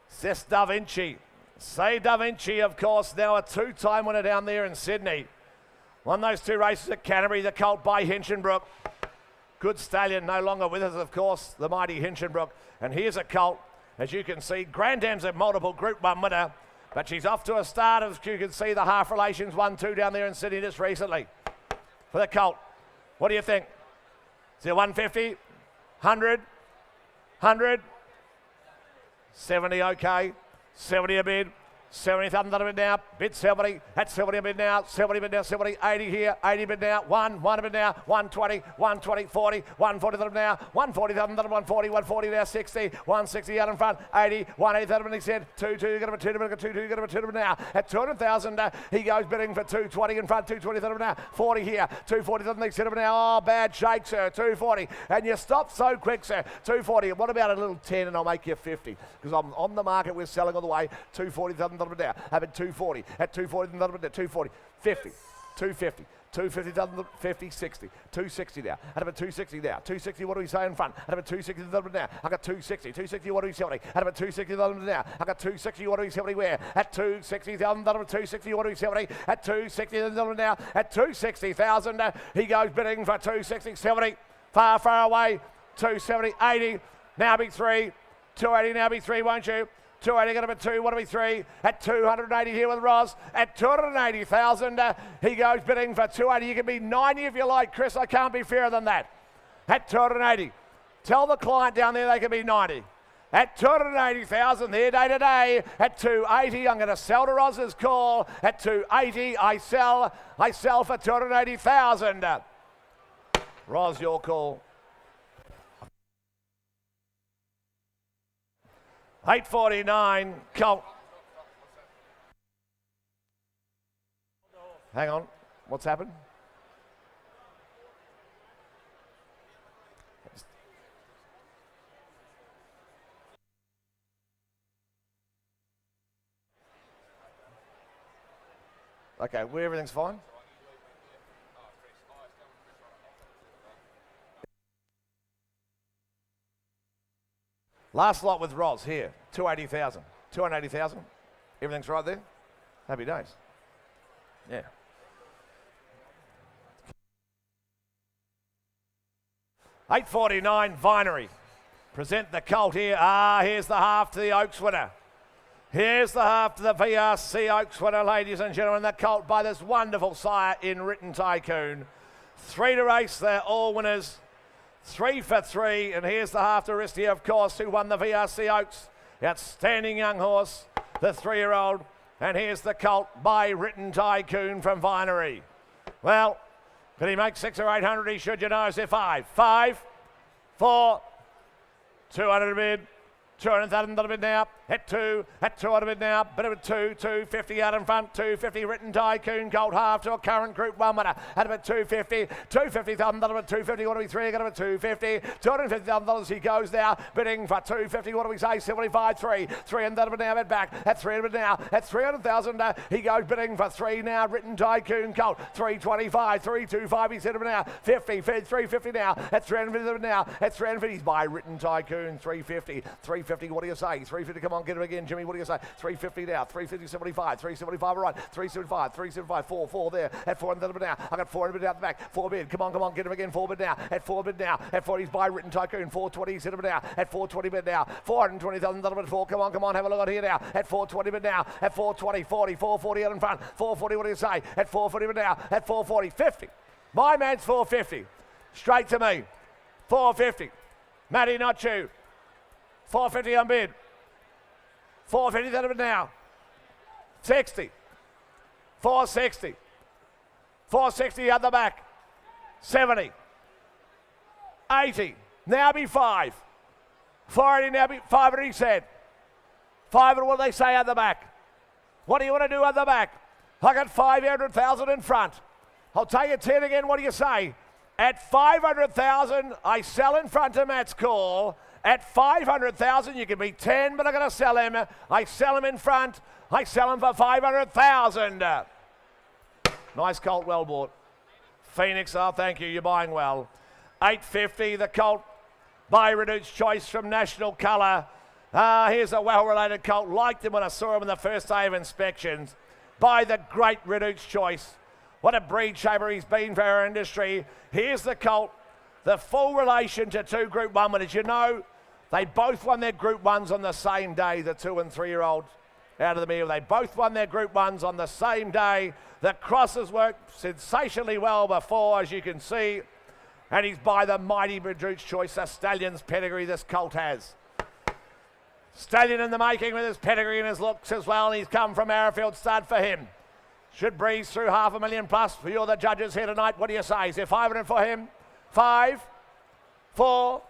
Sis Da Vinci. Say Da Vinci, of course, now a 2-time winner down there in Sydney. Won those 2 races at Canterbury, the Colt by Hinchinbrook. Good stallion, no longer with us, of course, the mighty Hinchinbrook. And here's a Colt, as you can see. Grand Dam's a multiple Group 1 winner, but she's off to a start, as you can see, the half relations 1-2 down there in Sydney just recently. For the Colt, what do you think? Is it 150? 100? 100? 70 okay, 70 a bid. 70,000 a bid now, bid 70, at 70 a bid now, 70 bid now, 70, 80 here, 80 bid now, 1 a bid now, 120, 120, 40, 140 now, 140,000, 140, 140 now, 60, 160 out in front, 80, 180,000 he said, 2, you're going to be 2 to 2, you're going to be 2 now, at 200,000 he goes bidding for 220 in front, 220,000 now, 40 here, 240,000 he said now, oh bad shake sir, 240, and you stop so quick sir, 240, what about a little 10 and I'll make you 50, because I'm on the market, we're selling all the way, 240,000 now, having 240, at 240, another bit, 240, 50, 250, 250, 50, 60, 260 now, at about 260 now, 260, what do we say in front, at about 260 now, I got 260, 260, what do we 70, at about 260 now, I got 260, what do we 70 where, at 260,000, 260, what do we 70, at 260,000 now, at 260,000, he goes bidding for 260, 70, far away, 270, 80, now be 3, 280, now be 3, won't you? 280 going to be 2, what do we 3? At 280 here with Roz. At 280,000, he goes bidding for 280. You can be 90 if you like, Chris. I can't be fairer than that. At 280. Tell the client down there they can be 90. At 280,000 there day to day. At 280, I'm going to sell to Roz's call. At 280, I sell for 280,000. Roz, your call. 849, Colt. Hang on, what's happened? Okay, where everything's fine? Last lot with Roz here, 280,000. 280,000. Everything's right there? Happy days. Yeah. $8.49 Vinery. Present the Colt here. Here's the half to the Oaks winner. Here's the half to the VRC Oaks winner, ladies and gentlemen. The Colt by this wonderful sire in Written Tycoon. 3 to race, they're all winners. 3 for 3, and here's the half to Aristia, of course, who won the VRC Oaks. Outstanding young horse, the 3-year-old. And here's the Colt by Written Tycoon from Vinery. Well, could he make 600 or 800? He should, you know. Is there 5? 5, 4, 200 a bid. 200,000 a bid now, at 2, at 200 a bid now, bit of a 2, 250 out in front, 250 Written Tycoon, Colt half to a current Group 1 winner, at about 250, 250,000, at about 250, what do we 3, got about 250, $250,000 he goes now, bidding for 250, what do we say, 75, 3, 300 now, bid back, at 300 now, at 300,000, he goes bidding for 3 now, Written Tycoon, Colt, 325, 325, he's hit him now, 50, 350 now, at 350 now, at 350, he's by Written Tycoon, 350, 350, what do you say? 350, come on, get him again, Jimmy, what do you say? 350 now, 350, 75, 375, all right, 375, 375, 4 there, at 400 now, I got 400 out the back, 4 bid, come on, get him again, 4 bid now, at 4 bid now, at 4, he's by Written Tycoon, 420, he's hit him now, at 420 bid now, 420,000 at 4, come on, have a look at here now, at 420 bid now, at 420, 40, 440 out in front, 440, what do you say? At 440 bid now, at 440, 50, my man's 450, straight to me. 450. Matty, not you. 450 on bid. 450 that bid now. 60. 460. 460 at the back. 70. 80. Now be 5. 480 now be 500, he said. 500, what do they say at the back? What do you want to do at the back? I got 500,000 in front. I'll take a 10 again. What do you say? At 500,000, I sell in front of Matt's call. At 500,000, you can be 10, but I'm going to sell him. I sell him in front. I sell him for 500,000. Nice colt, well bought. Phoenix, oh, thank you. You're buying well. 850, the colt by Reduced Choice from National Colour. Here's a well-related colt. Liked him when I saw him in the first day of inspections. By the great Reduced Choice. What a breed shaper he's been for our industry. Here's the colt, the full relation to 2 Group 1 winners. You know, they both won their Group 1s on the same day, the 2 and 3-year-olds out of the mill. They both won their Group 1s on the same day. The crosses worked sensationally well before, as you can see. And he's by the mighty Reduced Choice, a stallion's pedigree this colt has. Stallion in the making with his pedigree and his looks as well. And he's come from Arrowfield stud for him. Should breeze through 500,000 plus for you, the judges here tonight. What do you say? Is there 500 for him? 5, 4,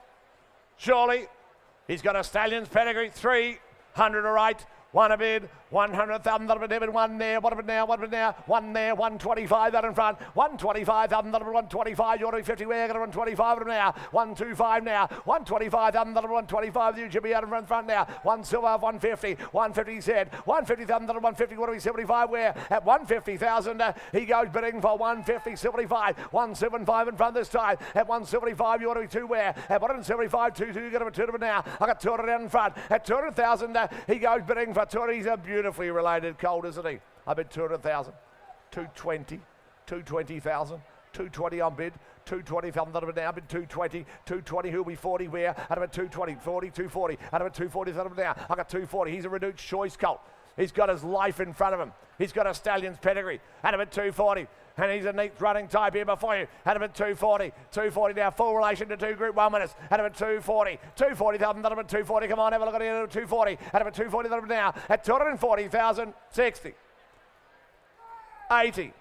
surely. He's got a stallion's pedigree. 300 all right. 1 a bid, 100,000, that'll be debit, 1 there, what a bid now, 1 there, 125, that in front, 125,000, that'll be 125, you want to be 50, we're going to 125 of them now, 125 now, 125,000, that'll be 125, you should be out in front now, 1 silver, 150, 150 said, 150,000, that'll be 150, what are we, 75, where at 150,000, he goes bidding for 150, 75, 175 in front this time, at 175, you want to be 2 where, at 175, 2, you got to return of it now, I got 200 down in front, at 200,000, he goes bidding for 200, he's a beautifully related colt, isn't he? I bid 200,000, 220, 220,000, 220 on bid, 220,000, that'll be now bid 220, 220, who'll be 40 where? Out of a 220, 40, 240, out of a 240, that'll be now, I got 240, he's a Reduced Choice colt. He's got his life in front of him. He's got a stallion's pedigree. Out of a 240. And he's a neat running type here before you. Out of a 240. 240 now, full relation to 2 Group 1 winners. Out of a 240. 240,000, that'll be 240. Come on, have a look at it. Out of a 240. Out of a 240, that'll be now. At 240,000, 60. 80.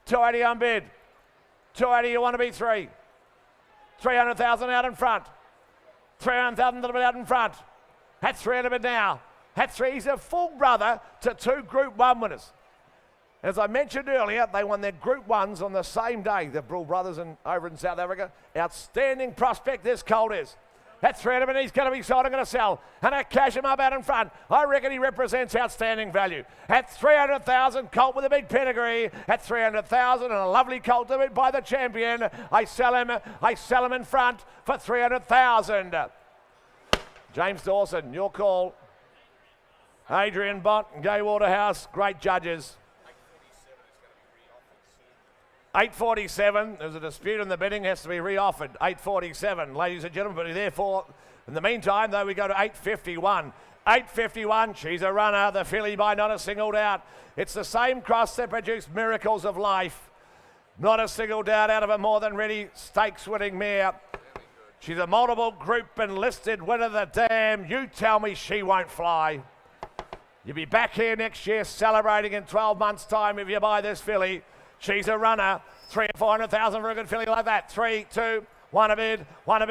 280 on bid. 280, you want to be 3. 300,000 out in front. 300,000, that'll be out in front. At 300 bid now. At 3, he's a full brother to 2 Group 1 winners. As I mentioned earlier, they won their Group 1s on the same day, the Brill brothers over in South Africa. Outstanding prospect this colt is. At 300, and he's going to be sold, I'm going to sell. And I cash him up out in front. I reckon he represents outstanding value. At 300,000, colt with a big pedigree. At 300,000, and a lovely colt to by the champion. I sell him in front for 300,000. James Dawson, your call. Adrian Bont and Gay Waterhouse, great judges. 847, there's a dispute in the bidding, has to be re-offered. 847, ladies and gentlemen, but therefore, in the meantime, though, we go to 851. 851, she's a runner, the filly by Not a Single Doubt. It's the same cross that produced Miracles of Life. Not a single doubt out of a more than ready stakes winning mare. She's a multiple group enlisted winner of the Dam. You tell me she won't fly. You'll be back here next year celebrating in 12 months' time if you buy this filly. She's a runner. 300,000 or 400,000 for a good filly like that. 3, 2, 1 a bid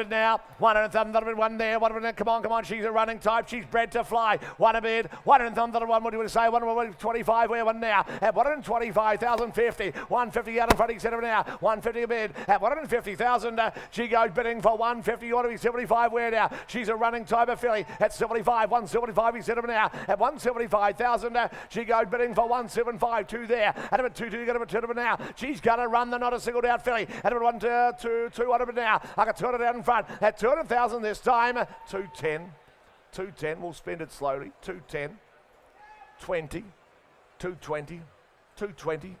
now. 100,000, that'll be 1 there. 1 a bid, come on. She's a running type. She's bred to fly. 1 a bid. 100,000, that'll 1. What do you want to say? 125, where 1 now? At 125,050. 150 out in front, he said it now. 150 a bid. At 150,000, she goes bidding for 150. You want to be 75, where now? She's a running type of filly. At 75, 175, he said it now. At 175,000, she goes bidding for 175. 2 there. At about 2, you got to return it now. She's going to run the Not a Single Doubt filly. At about 1, 2, 200 now. I got 200 out in front. At 200,000 this time. 210. 210. We'll spend it slowly. 210. 20. 220. 220.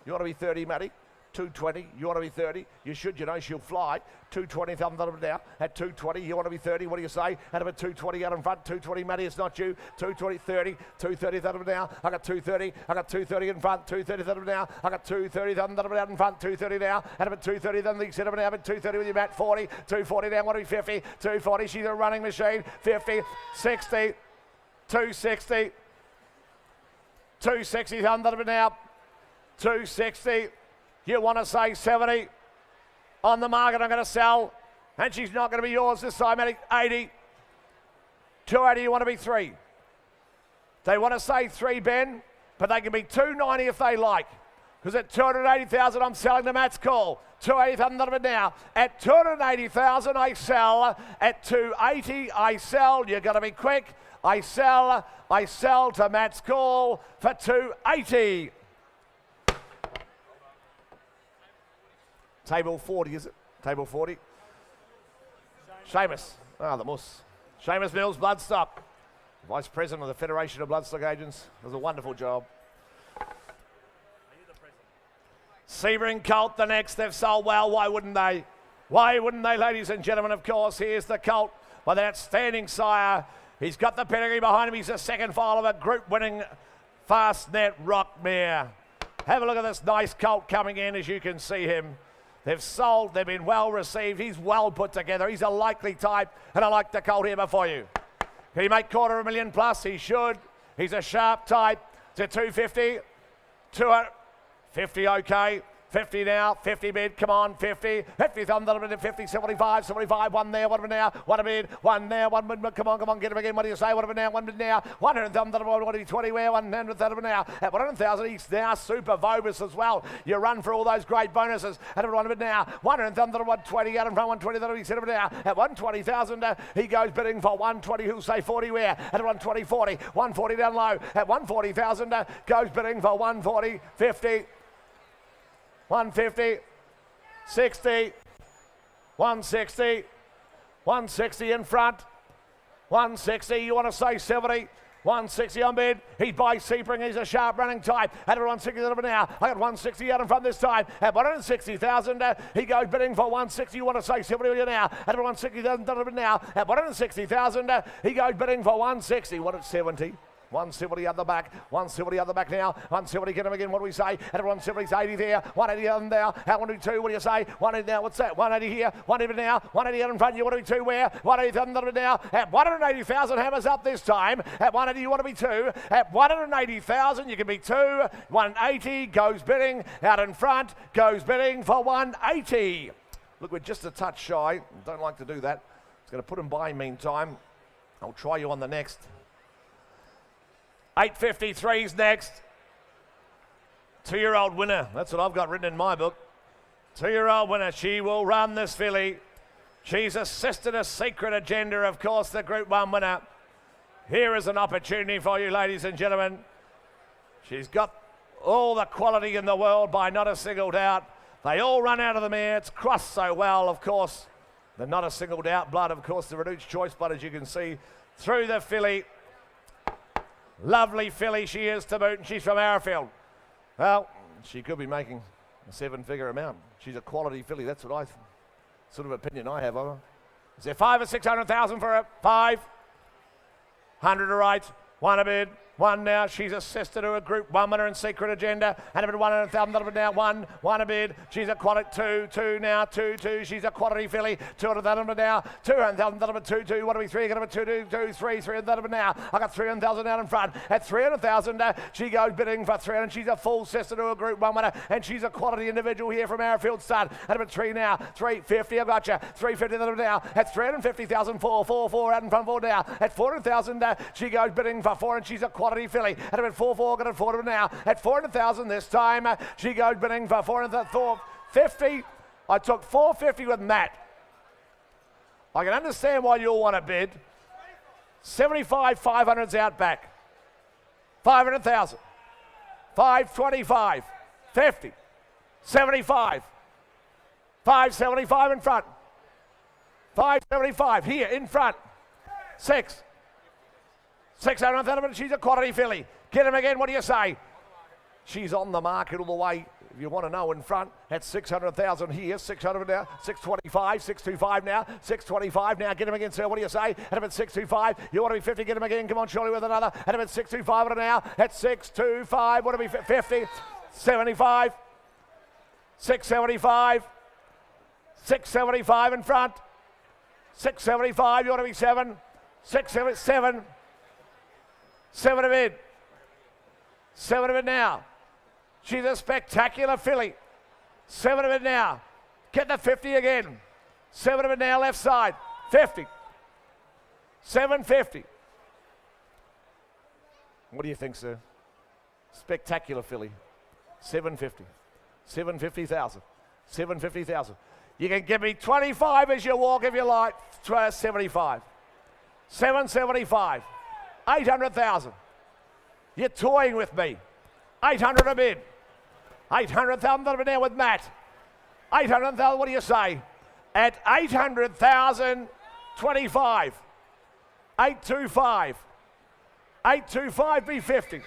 You want to be 30, Matty? 220, you want to be 30. You should, you know, she'll fly. 220, thumb now. At 220, you want to be 30. What do you say? At about 220 out in front. 220, Matty, it's not you. 220, 30. 230, thumb now. I got 230. I got 230 in front. 230, thumb now. I got 230, thumb out in front. 230 now. At about 230, then the set now. At 230 with your Matt. 40. 240 down. Want to be 50. 240, she's a running machine. 50. 60. 260. 260, thumb now. 260. You want to say 70. On the market, I'm going to sell. And she's not going to be yours this time. 80. 280, you want to be 3. They want to say 3, Ben, but they can be 290 if they like. Because at 280,000, I'm selling to Matt's call. 280,000 now. At 280,000, I sell. At 280, I sell. You've got to be quick. I sell to Matt's call for 280. Table 40, is it? Table 40. Seamus. The muss. Seamus Mills, Bloodstock. Vice President of the Federation of Bloodstock Agents. Does a wonderful job. Sebring Colt, the next. They've sold well. Why wouldn't they? Why wouldn't they, ladies and gentlemen? Of course, here's the Colt by that outstanding sire. He's got the pedigree behind him. He's the second file of a group-winning fast net rock mare. Have a look at this nice Colt coming in, as you can see him. They've sold, they've been well received. He's well put together. He's a likely type, and I like the Colt here before you. Can he make $250,000 plus? He should. He's a sharp type. To 250, 250, okay. 50 now, 50 bid, come on, 50, 50 thumb, 50, 75, 75, one there, one now, one a bid, one there, one bid, come on, get him again, what do you say, one now, one bid now, 100 thumb, 20 where, 100 thumb now, at 100,000, he's now super Vobus as well, you run for all those great bonuses, at 1 bid now, 100 thumb, 120 out in front, 120, that'll be set now, at 120,000, he goes bidding for 120, who'll say 40 where, at 120, 40, 140 down low, at 140,000, goes bidding for 140, 50, 150, 60, 160, 160 in front, 160, you want to say 70, 160 on bid, he's by Sebring, he's a sharp running type, at 160 now, I got 160 out in front this time, at 160,000, he goes bidding for 160, you want to say 70 now, at 160,000 now, at 160,000, he goes bidding for 160, what at 70? 170 at the back, 170 at the back now, 170, get him again, what do we say? At 170, 80 there, 180 on there, at 182, what do you say? 180 now, what's that? 180 here, 180 now, 180 out in front, you want to be 2 where? 180 now, at 180,000, hammers up this time, at 180 you want to be 2, at 180,000 you can be 2, 180 goes bidding, out in front, goes bidding for 180. Look, we're just a touch shy, don't like to do that, it's going to put him by meantime, I'll try you on the next. 853's next. 2-year-old winner. That's what I've got written in my book. 2-year-old winner. She will run this filly. She's assisted a secret agenda, of course, the Group 1 winner. Here is an opportunity for you, ladies and gentlemen. She's got all the quality in the world by not a single doubt. They all run out of the mare. It's crossed so well, of course. The not a single doubt blood, of course, the Reduced Choice blood, as you can see, through the filly. Lovely filly she is to boot, and she's from Arrowfield. Well, she could be making a 7-figure amount. She's a quality filly. That's what sort of opinion I have of her. Is there 5 or 600,000 for her? 5. 100 right. 1 a bid. 1 now. She's assisted to a Group 1 winner and secret agenda. And a bid 100,000 now. 1 a bid. She's a quality 2 now. 2. She's a quality filly. 200,000 now. 200,000 2. What do we 3? Got a 2, 3. 300,000 now. I got 300,000 out in front. At 300,000, she goes bidding for 300. She's a full sister to a Group 1 winner, and she's a quality individual here from Arrowfield Stud. At about 3 now. 350. I got you. 350 now. At 350,000. 4 out in front. 4 now. At 400,000, she goes bidding for 4, and she's a quality filly. At about 4, got it 4 now. At 400,000 this time, she goes bidding for 450. I took 450 with Matt. I can understand why you'll want to bid. 75, 500's out back. 500,000. 525. 50. 75. 575 in front. 575 here in front. 6. 600,000, she's a quality filly. Get him again, what do you say? She's on the market all the way. If you want to know, in front at 600,000 here, 600 now, 625, 625 now, 625 now. Get him again, sir. What do you say? At about 625. You want to be 50? Get him again. Come on, surely with another. At about 625 now. At 625. Want to be 50? 75. 675. 675 in front. 675. You want to be 7. 677. 7 of it. 7 of it now. She's a spectacular filly. 7 of it now. Get the 50 again. 7 of it now, left side. 50. 750. What do you think, sir? Spectacular filly. 750. 750,000. 750,000. You can give me 25 as you walk if you like. 75. 775. 800,000. You're toying with me. 800 a bid. 800,000 that'll be there with Matt. 800,000, what do you say? At 800,000, 25. 825. 825 be 50.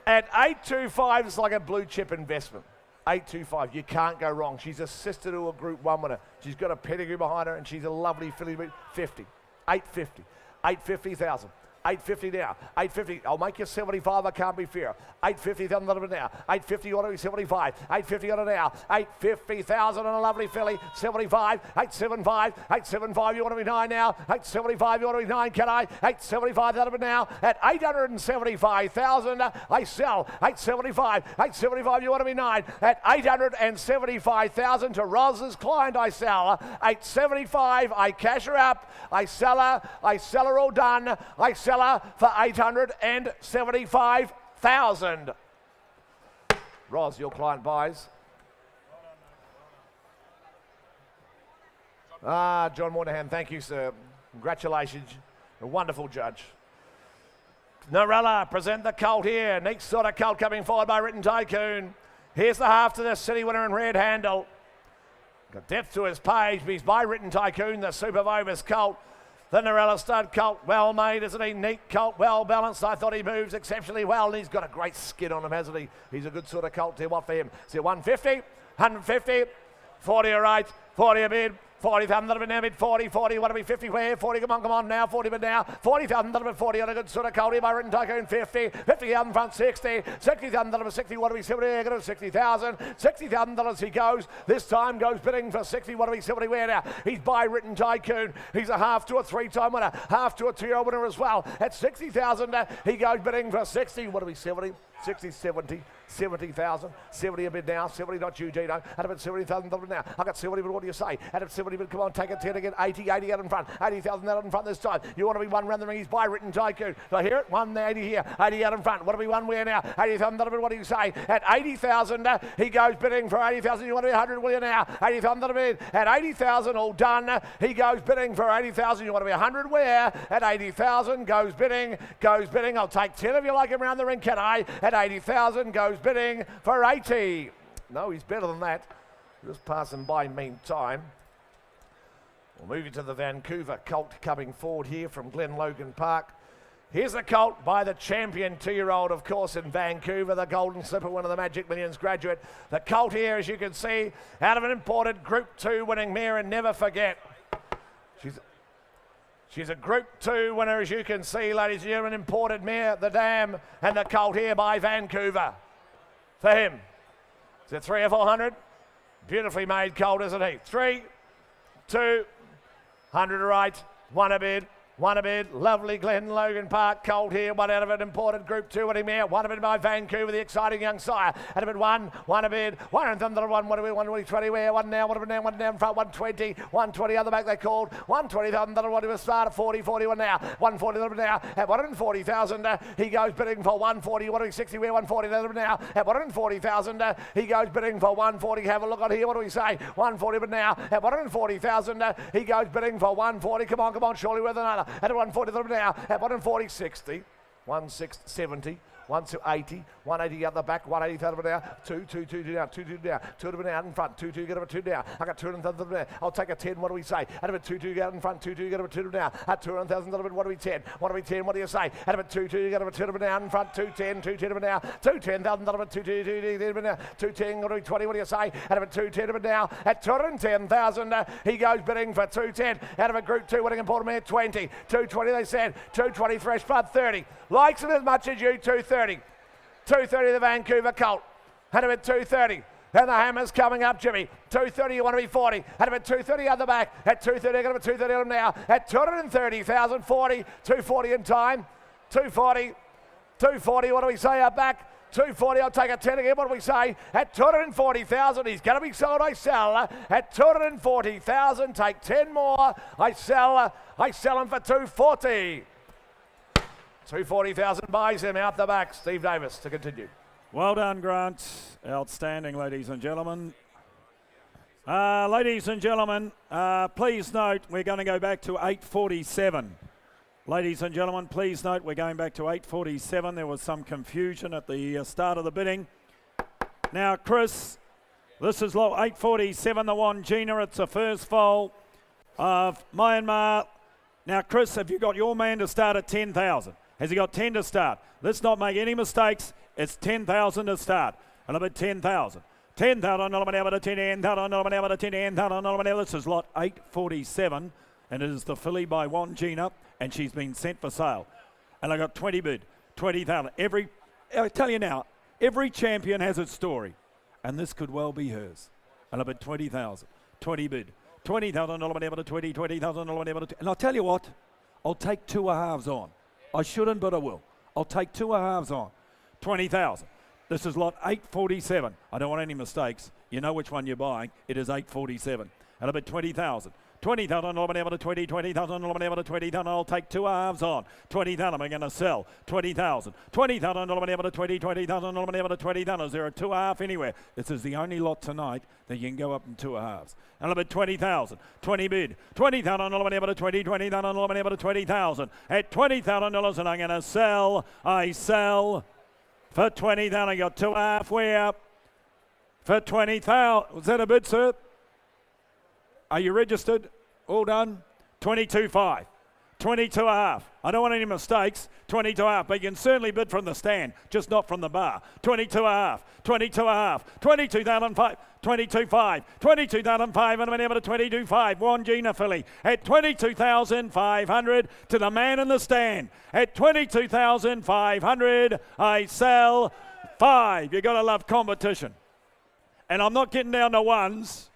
At 825, it's like a blue chip investment. 825, you can't go wrong. She's a sister to a Group 1 winner. She's got a pedigree behind her and she's a lovely filly. 50. 850. 850,000. 850 now. 850. I'll make you 75. I can't be fair. 850,000 now. 850 ought to be 75. 850 on it now. 850,000 on a lovely filly. 75. 875. 875. You want to be 9 now. 875. You want to be 9. Can I? 875. That'll be now. At 875,000. I sell. 875. 875. You want to be 9. At 875,000 to Roz's client. I sell. 875. I cash her up. I sell her. I sell her all done. I sell her for 875,000. Roz, your client buys. John Moynihan, thank you, sir. Congratulations. A wonderful judge. Narella, present the colt here. Neat sort of colt coming forward by Written Tycoon. Here's the half to the city winner in red handle. Got depth to his page, but he's by Written Tycoon, the Super Vobus colt. The Narella stud colt, well made, isn't he? Neat colt, well balanced. I thought he moves exceptionally well, and he's got a great skin on him, hasn't he? He's a good sort of colt here. What for him? See, 150, 150, 40 a right, 40 a bid. 40,000, that'll be now mid 40, 40, want to be 50 where? 40, come on now, 40 but now, 40,000, that'll be 40 on a good sort of colt here by Written Tycoon, 50, 50,000 front, 60, 60,000, that'll be 60, want to be 70, go to 60,000, $60,000 he goes, this time goes bidding for 60, want to be 70 where now? He's by Written Tycoon, he's a half to a 3-time winner, half to a 2-year winner as well, at 60,000, he goes bidding for 60, want to be 70, 60, 70, 70,000, 70 a bid now, 70 not you, Gino, at about 70,000 now, I got 70, but what do you say? At about 70, but come on, take a 10 again, 80 out in front, 80,000 out in front this time, you want to be 1 round the ring, he's by Written Tycoon, do I hear it? 1 there, 80 here, 80 out in front, want to be 1 where now, 80,000, what do you say? At 80,000, he goes bidding for 80,000, you want to be 100, will you now? 80,000, that'll be at 80,000, all done, he goes bidding for 80,000, you want to be 100 where? At 80,000, goes bidding, I'll take 10 if you like him around the ring, can I? At 80,000, goes bidding for 80. No, he's better than that. Just passing by meantime. We'll move into the Vancouver colt coming forward here from Glen Logan Park. Here's the colt by the champion 2-year-old, of course, in Vancouver, the Golden Slipper, one of the Magic Millions graduate. The colt here, as you can see, out of an imported Group 2 winning mare, and never forget, she's a Group 2 winner, as you can see, ladies and gentlemen, imported mare, the Dam, and the colt here by Vancouver. For him. Is it 3 or 400? Beautifully made colt, isn't he? 3, 2, 100 right, 1 a bid. 1 a bid, lovely Glen Logan Park colt here, 1 out of an imported Group 2 winning mare, 1 a bid by Vancouver, the exciting young sire, and a bid 1 a bid, 1 and thunder 1, 1 a bid, 120 where, 1 now, 1 a bid now, 1 down front, 120, 120 other back they called, 120,000, that'll want to start at 40, 41 now, 140 now, at 140,000, he goes bidding for 140, 160 where, 140 now, at 140,000, he goes bidding for 140, have a look on here, what do we say, 140 but now, at 140,000, he goes bidding for 140, come on, surely with another, at 140 now, at 140, 60, 160, 70, 1 to 80, 180 out the back, 180 out of an hour, 2 down, 2 down, 2 to an out in front, 2 get over 2 down. I got 200,000 there. I'll take a 10. What do we say? Out of a 2 out in front, 2 get over 2 down. At 200,000 out of it. What do we 10? What do we 10? What do you say? Out of a 2 get over 2 down in front, 210 of an hour, 210,000 out of it. 210. What do we 20? What do you say? Out of a 210 of it now. At 210,000, he goes bidding for 210. Out of a Group 2 winning important mare 20. 220 they said. 220 fresh blood 30. Likes it as much as you 230. 230 the Vancouver Colt. Out of it 230. And the hammer's coming up, Jimmy. 230, you want to be 40. Out of it 230 out the back. At 230, got a 230 on him now. At 230,000, 40. 240 in time. 240. 240, what do we say out back? 240, I'll take a 10 again. What do we say? At 240,000, he's going to be sold. I sell. At 240,000, take 10 more. I sell him for 240. 240,000 buys him out the back. Steve Davis to continue. Well done, Grant. Outstanding, ladies and gentlemen. Ladies and gentlemen, please note we're going to go back to 8:47. Ladies and gentlemen, please note we're going back to 8:47. There was some confusion at the start of the bidding. Now, Chris, this is lot 8:47, the Wangina. It's the first foal of Myanmar. Now, Chris, have you got your man to start at 10,000? Has he got 10 to start? Let's not make any mistakes. It's 10,000 to start. A little bit 10,000. 10,000, this is lot 847, and it is the filly by Wangina, and she's been sent for sale. And I got 20 bid, 20,000. I tell you now, every champion has its story, and this could well be hers. And I bid 20,000, 20 bid, 20,000, 20,000, and I'll tell you what, I'll take 2 halves on. I shouldn't, but I will. I'll take 2 halves on. 20,000. This is lot 847. I don't want any mistakes. You know which one you're buying. It is 847. And I bid 20,000. 20,000, 20,000, 20,000, I'll take 2 halves on. 20,000, I'm going to sell. 20,000. 20,000, 20,000, is there a 2 half anywhere? This is the only lot tonight that you can go up in 2 halves. And I'll bid 20,000. 20 bid. 20,000, 20,000. At $20,000, and I'm going to sell. I sell for 20,000. I got 2 half. We're up for 20,000. Was that a bid, sir? Are you registered? All done? 22.5. 22 a half. I don't want any mistakes. 22 a half. But you can certainly bid from the stand, just not from the bar. 22 a half. 22 a half. 22,005. 22.5. 22,005. And I'm able to 22.5. Wangina filly at 22,500 to the man in the stand. At 22,500, I sell 5. You got to love competition. And I'm not getting down to ones.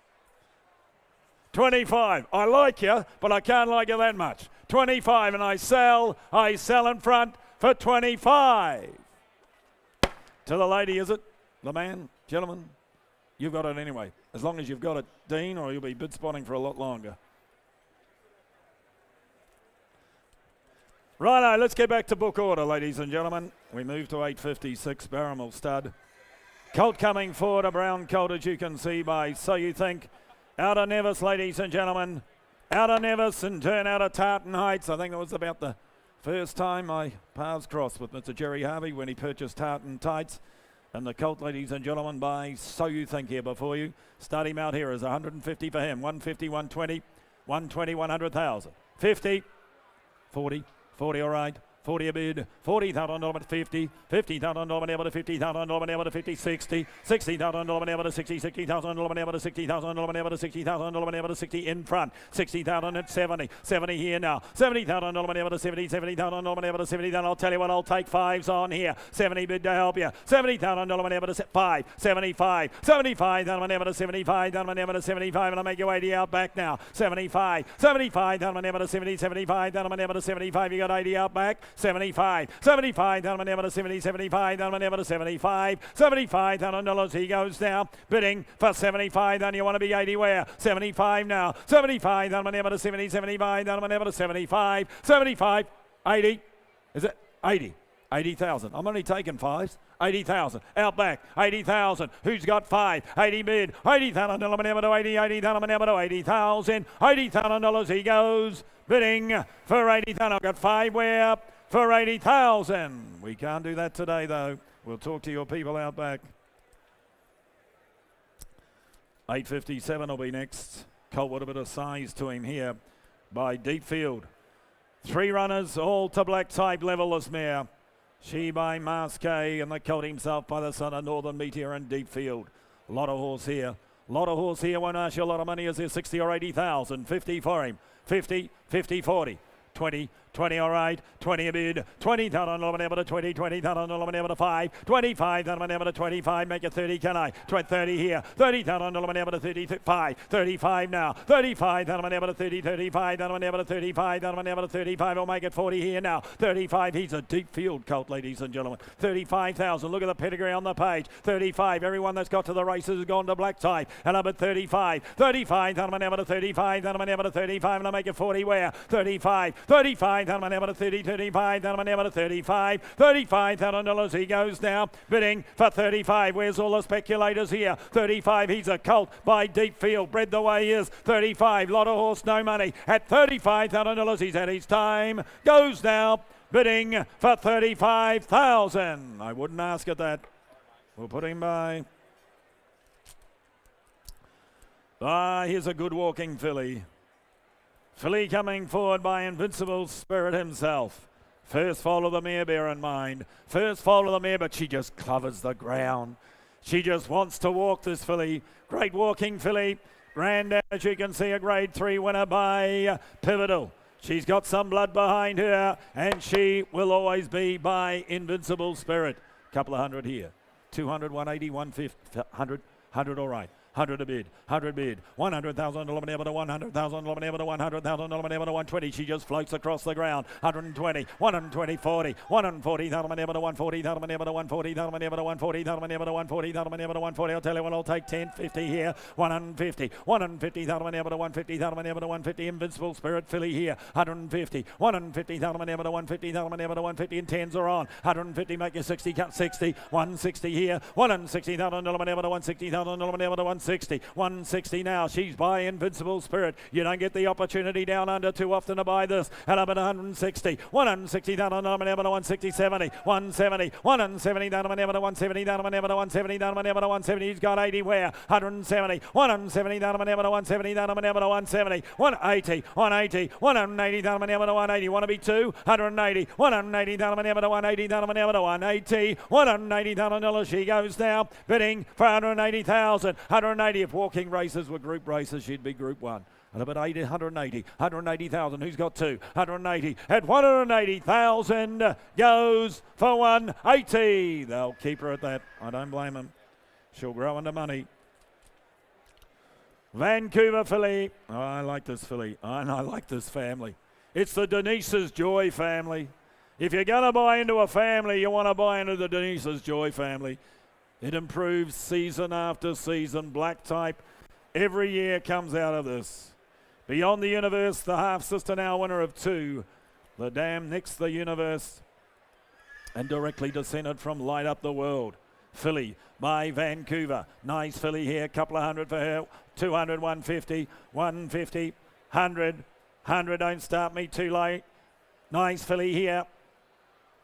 25. I like you, but I can't like you that much. 25, and I sell in front for 25. To the lady, is it? The man? Gentlemen? You've got it anyway. As long as you've got it, Dean, or you'll be bid spotting for a lot longer. Righto, let's get back to book order, ladies and gentlemen. We move to 8:56, Barramel Stud. Colt coming forward, a brown colt, as you can see by So You Think. Out of Nevis, ladies and gentlemen. Out of Nevis and turn out of Tartan Heights. I think it was about the first time my paths crossed with Mr. Jerry Harvey when he purchased Tartan Tights. And the colt, ladies and gentlemen, by So You Think here before you. Start him out here as 150 for him. 150, 120, 120, 100,000. 50, 40, 40 all right. 40 a bid, 40,000 able to 50, 50,000 able to 50,000 able to 50, 60, 60,000 able to 60, 60,000 able to 60,000 able to 60,000 able to 60 in front, 60,000 at 70, 70 here now, 70,000 able to 70, 70,000 able to 70,000. I'll tell you what, I'll take 5s on here. 70 bid to help you. 70,000 able to 5, 75, 75,000 able to 75,000 able to 75, and I'll make you 80 out back now. 75, 75,000 able to 70, 75,000 able to 75. You got 80 out back. 75, 75, down able to 70, 75, down able to 75, $75,000 he goes now, bidding for 75, then you want to be 80 where? 75 now, 75, down able to 70, 75, down able to 75, 75, 80, is it? 80. 80,000. I'm only taking 5s. 80,000. Out back. 80,000. Who's got 5? 80 bid. 80,000. to 80. 80,000. to 80,000. $80,000 he goes. Bidding for 80,000. I've got 5 way up. for 80,000. We can't do that today though. We'll talk to your people out back. 8.57 will be next. Coltwood a bit of size to him here by Deepfield. 3 runners, all to black type level this mare. She by Masqué and the colt himself by the son of Northern Meteor and Deepfield. A lot of horse here. Lot of horse here. Won't ask you a lot of money. Is there 60 or 80,000? 50 for him. 50, 50, 40. 20, 20, all right, 20 a bid, 20,000 to 20, 20,000 to 5, 25,000 to 25, make it 30, can I? 30 here, 30,000 to 35, 35 now, 35,000 to 30, 35,000 to 35,000 to 35, I'll make it 40 here now, 35, he's a deep field colt, ladies and gentlemen, 35,000, look at the pedigree on the page, 35, everyone that's got to the races has gone to black type, and up at 35, 35,000 to 35,000 to 35, and I'll make it 40 where? 35, 35,000 to 30, 35,000 to 35, $35,000 he goes now, bidding for 35. Where's all the speculators here? 35, he's a colt by Deepfield, bred the way he is. 35, lot of horse, no money. At $35,000, he's had his time. Goes now, bidding for 35,000. I wouldn't ask at that. We'll put him by. Here's a good walking filly. Filly coming forward by Invincible Spirit himself. First foal of the mare, bear in mind. First foal of the mare, but she just covers the ground. She just wants to walk this filly. Great walking filly. Grandad, as you can see, a grade 3 winner by Pivotal. She's got some blood behind her, and she will always be by Invincible Spirit. Couple of hundred here. 200, 180, 150, 100 all right. 100 a bid, 100 bid, 100,000 to 100,000 to 100,000 to 120. She just floats across the ground. 120, 120, 40, 140,000 to 140,000 to 140,000 to 140,000 to 140,000 to 140. I'll tell you what, I'll take 10, 50 here, 150, 150,000 to 150,000 to 150. Invincible Spirit filly here, 150, 150,000 to 150,000 to 150, and 10s are on. 150, make you 60, cut 60, 160 here, 160,000 to 160,000 to 160. 160 now. She's by Invincible Spirit. You don't get the opportunity down under too often to buy this. And up at 160. 160 down on 160, 70. 170. 170 down on 170 down on 170 down on 170. He's got 80 where? 170. 170 down on 170 down on 170. 180. 180. 180 down on 180. Want to be 2? 180. 180 down on 180 down on 180. 180 down on she goes now. Bidding for 180,000. 180. If walking races were group races, she'd be group 1. And about 180,000. Who's got 2? 180. At 180,000 goes for 180. They'll keep her at that. I don't blame them. She'll grow into money. Vancouver filly. Oh, I like this filly. And I like this family. It's the Denise's Joy family. If you're going to buy into a family, you want to buy into the Denise's Joy family. It improves season after season. Black type every year comes out of this. Beyond the Universe, the half-sister now winner of 2. The Dam next the Universe. And directly descended from Light Up the World. Filly by Vancouver. Nice filly here. Couple of hundred for her. 200, 150, 150, 100. 100, don't start me too late. Nice filly here.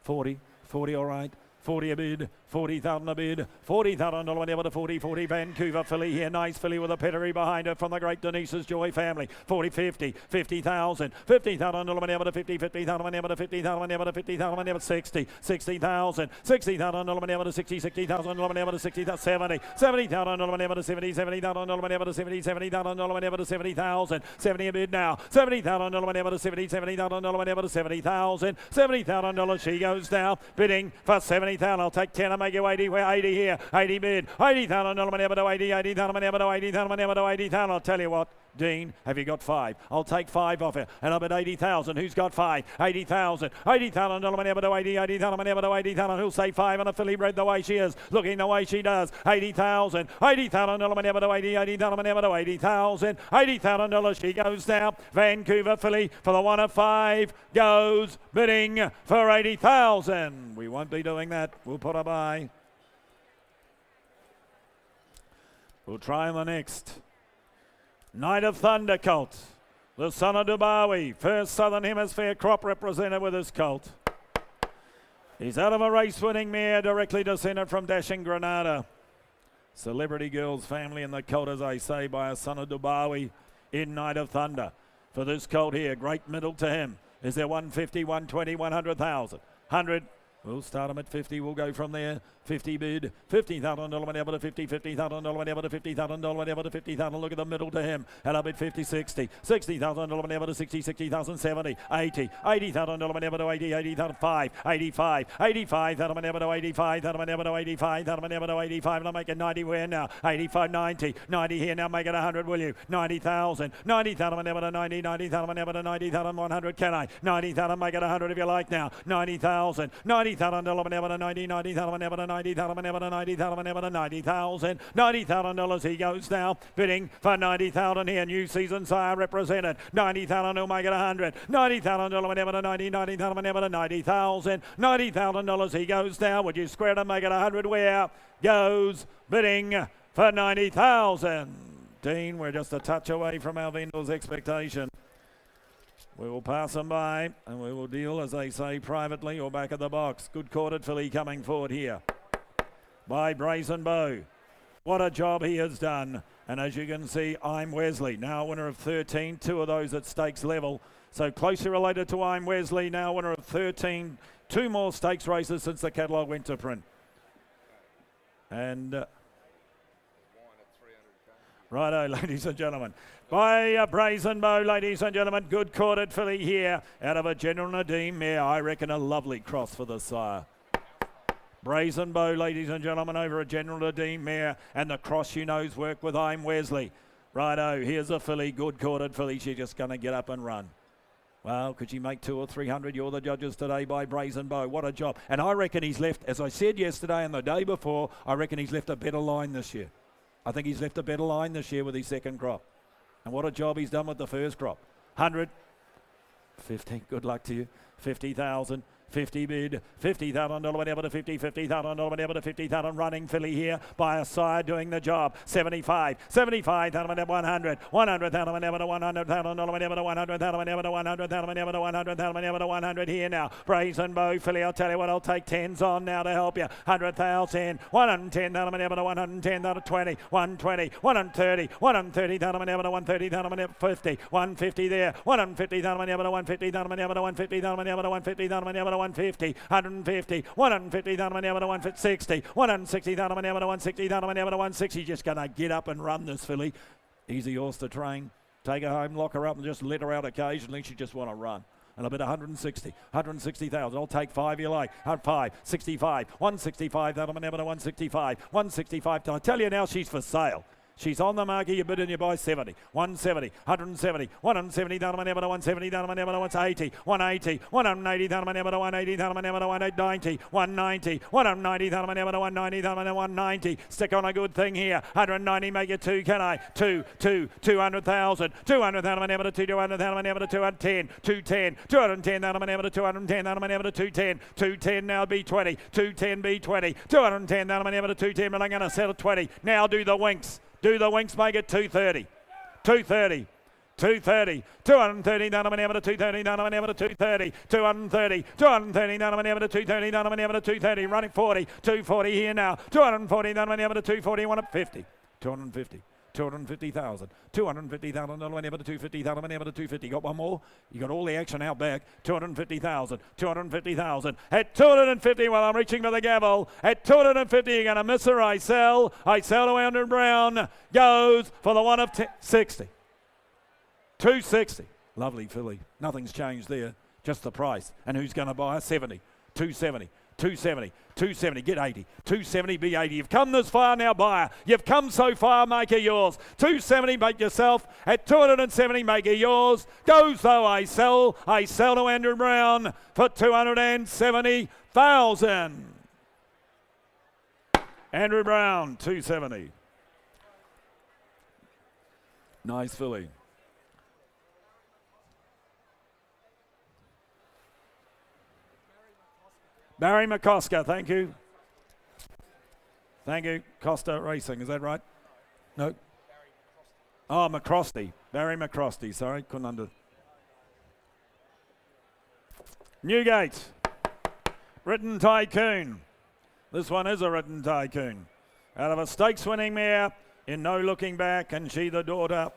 40, 40 all right. 40 a bid, 40,000 a bid, 40,000 to 40, 40 Vancouver filly here. Nice filly with a pedigree behind her from the great Denise's Joy family. 40, 50, 50,000, 50,000 to 50, 50,000 to 50,000 to 50,000 to 60, 60,000, 60,000 to 60, 60,000 to 60, 70, 70,000 to 70, 70,000 to 70, 70,000 to 70,000, 70 a bid now, 70,000 to 70, 70,000 to 70,000, 70,000 she goes now, bidding for 70,000. I'll take 10 and make you 80. We're 80 here. 80 bid. 80,000 to 80. 80,000 to 80,000 to 80,000. I'll tell you what. Dean, have you got 5? I'll take 5 off her. And I'm at 80,000. Who's got 5? 80,000. 80,000 to 80. 80,000 to 80,000. Who'll say 5 on a filly bred the way she is, looking the way she does. 80,000. 80,000 to 80. 80,000 to 80,000. $80,000 she goes now. Vancouver filly for the 1 of 5 goes bidding for 80,000. We won't be doing that. We'll put her by. We'll try on the next. Night of Thunder colt. The son of Dubawi. First Southern Hemisphere crop represented with his colt. He's out of a race-winning mare, directly descended from Dashing Granada. Celebrity Girls family in the colt, as I say, by a son of Dubawi in Night of Thunder. For this colt here, great middle to him. Is there 150, 120, 100,000? 100. We'll start him at 50. We'll go from there. 50 bid. $50,000 whenever to 50. $50,000 whenever to $50,000 whenever to 50,000. Look at the middle to him. And up at 50, 60. $60,000 whenever to 60. 60,000, 70. 80. $80,000 whenever to 80. 80,000, 5. 85. 85,000 whenever to 85. That whenever to 85. That whenever to 85. And I'll make it 90 where now. 85, 90. 90 here now. Make it 100, will you? 90,000. 90,000 whenever to 90. 90,000 whenever to 90,000. 100. Can I? 90,000. Make it 100 if you like now. 90,000. $90,000 whenever to 90. 90,000 whenever to 90,000 whenever to 90,000 whenever to 90,000. $90,000 he goes now. Bidding for 90,000 here. New season sire represented. 90,000 he'll make it 100. $90,000 whenever to 90. 90,000 whenever to 90,000. $90,000 he goes now. Would you square it and make it 100? Where goes bidding for 90,000? Dean, we're just a touch away from our vendor's expectation. We will pass them by and we will deal, as they say, privately or back of the box. Good corded filly coming forward here by Brazen Bow. What a job he has done. And as you can see, I'm Wesley, now winner of 13, 2 of those at stakes level. So closely related to I'm Wesley, now winner of 13, 2 more stakes races since the catalogue went to print. And righto, ladies and gentlemen. By Brazen Bow, ladies and gentlemen. Good corded filly here out of a General Nadim mare. I reckon a lovely cross for the sire. Brazen Bow, ladies and gentlemen, over a General Nadim mare. And the cross, you know's work with I'm Wesley. Righto, here's a filly, good corded filly. She's just going to get up and run. Well, could she make 200 or 300? You're the judges today by Brazen Bow. What a job. And I reckon he's left, as I said yesterday and the day before, I reckon he's left a better line this year. I think he's left a better line this year with his second crop. And what a job he's done with the first crop. 100, 50, good luck to you. 50,000, 50 bid, $50,000 whenever to 50, $50,000 whenever to 50,000. Running filly here by a sire doing the job. 75, 75,000 whenever 100, 100,000 whenever to 100,000 whenever to 100,000 whenever to 100,000 whenever to 100,000 whenever to 100 here now. Brazen Bow filly, I'll tell you what, I'll take 10s on now to help you. 100,000, 110,000 whenever to 110,000 to 20, 120, 130, 130,000 whenever to 130,000 whenever 50, 150 there, 150,000 whenever to 150,000 whenever to 150,000 whenever to 150,000 whenever to 150, 150, 150,000 whenever to 160, 160,000 whenever to 160,000 whenever to 160. Just going to get up and run this filly. Easy horse to train. Take her home, lock her up and just let her out occasionally. She just want to run. And a bit 160, 160,000. I'll take 5 you like. 5, 65, 165,000 whenever to 165, 165. I tell you now, she's for sale. She's on the market, you bid and you buy 70, 170, 170, 170,000 whenever to 170,000 whenever to 180, 180, 180,000 whenever to 180,000 whenever to 190, 190, 190,000 whenever to 190,000 whenever to 190. Stick on a good thing here. 190, make it 2, can I? 200,000, 200,000 whenever to 200,000 whenever to 210, 210, 210,000 whenever to 210,000 whenever to 210, 210 now be 20, 210 be 20, 210,000 whenever to 210, but I'm going to settle 20. Now do the winks. Do the winks, make it 230. 230. 230. 230,000 whenever to 230,000 whenever to 230. 230. 230,000 whenever to 230,000 whenever to 230. Running 40. 240 here now. 240,000 whenever to 240. 150. 250. 250,000. 250,000 whenever to 250,000 whenever to 250. Got one more? You got all the action out back. 250,000. 250,000. At 250, well, I'm reaching for the gavel. At 250, you're going to miss her. I sell to Andrew Brown. Goes for the one of 60. 260. Lovely filly. Nothing's changed there. Just the price. And who's going to buy her? 70. 270. 270, 270, get 80, 270, be 80. You've come this far now, buyer. You've come so far, make it yours. 270, make yourself. At 270, make it yours. Goes though, I sell to Andrew Brown for 270,000. Andrew Brown, 270. Nice filly. Barry McCosker, thank you. Thank you. Costa Racing, is that right? No? Oh, McCrosty. Barry McCrosty, sorry. Couldn't under... Newgate. Written Tycoon. This one is a Written Tycoon. Out of a stakes winning mare in No Looking Back, and she the daughter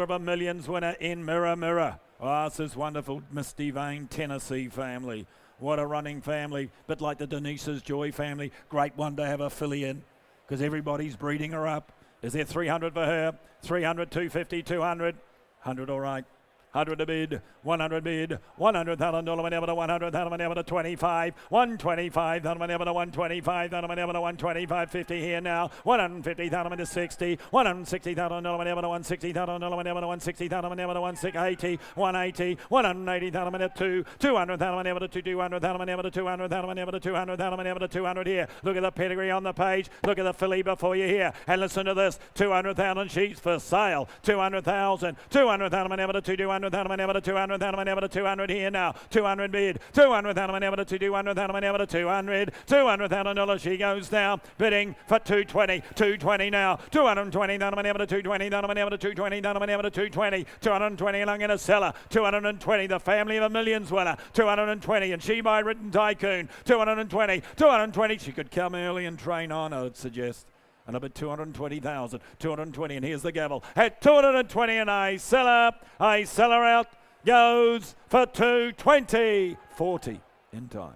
of a millions winner in Mirror Mirror. Oh, this is wonderful Misty Vein Tennessee family. What a running family, bit like the Denise's Joy family. Great one to have a filly in, because everybody's breeding her up. Is there 300 for her? 300, 250, 200. 100 all right. 100 to bid, 100 bid, $100,000 whenever to 100,000 whenever to 25, 125,000 whenever to 125,000 whenever to 125, 50 here now, 150,000 to 60, $160,000 whenever to 160,000 whenever to 160,000 whenever to 180, 180, 180,000 whenever to 200,000 whenever to 200,000 whenever to 200,000 whenever to 200,000 whenever to 200 here. Look at the pedigree on the page. Look at the filly before you here. And listen to this, 200,000 sheets for sale, 200,000 whenever to 200,000 whenever to 200,000 whenever to 200 here now, 200 bid, 200,000 whenever to 200,000 whenever to 200, $200,000 she goes now, bidding for 220, 220 now, 220,000 whenever to 220,000 whenever to 220,000 whenever to 220, 220 and I'm going to sell her, 220, the family of a millions winner, 220 and she by Written Tycoon, 220, she could come early and train on, I would suggest. And up at 220,000, 220, and here's the gavel. At 220, and I sell her out, goes for 220. 40 in time.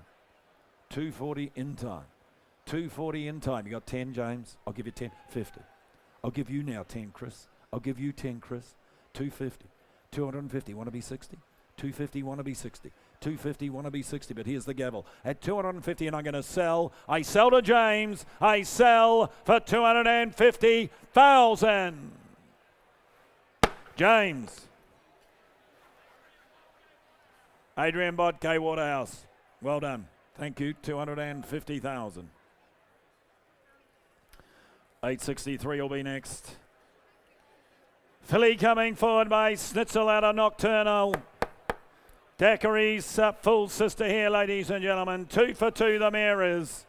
240 in time. 240 in time. You got 10, James? I'll give you 10. 50. I'll give you now 10, Chris. I'll give you 10, Chris. 250. 250. Want to be 60? 250. Want to be 60. 250, want to be 60, but here's the gavel. At 250, and I'm going to sell. I sell to James. I sell for 250,000. James. Adrian Bott, K Waterhouse. Well done. Thank you. 250,000. 863 will be next. Filly coming forward by Snitzel out of Nocturnal. Daiquiri's full sister here, ladies and gentlemen. 2 for 2 the mare is.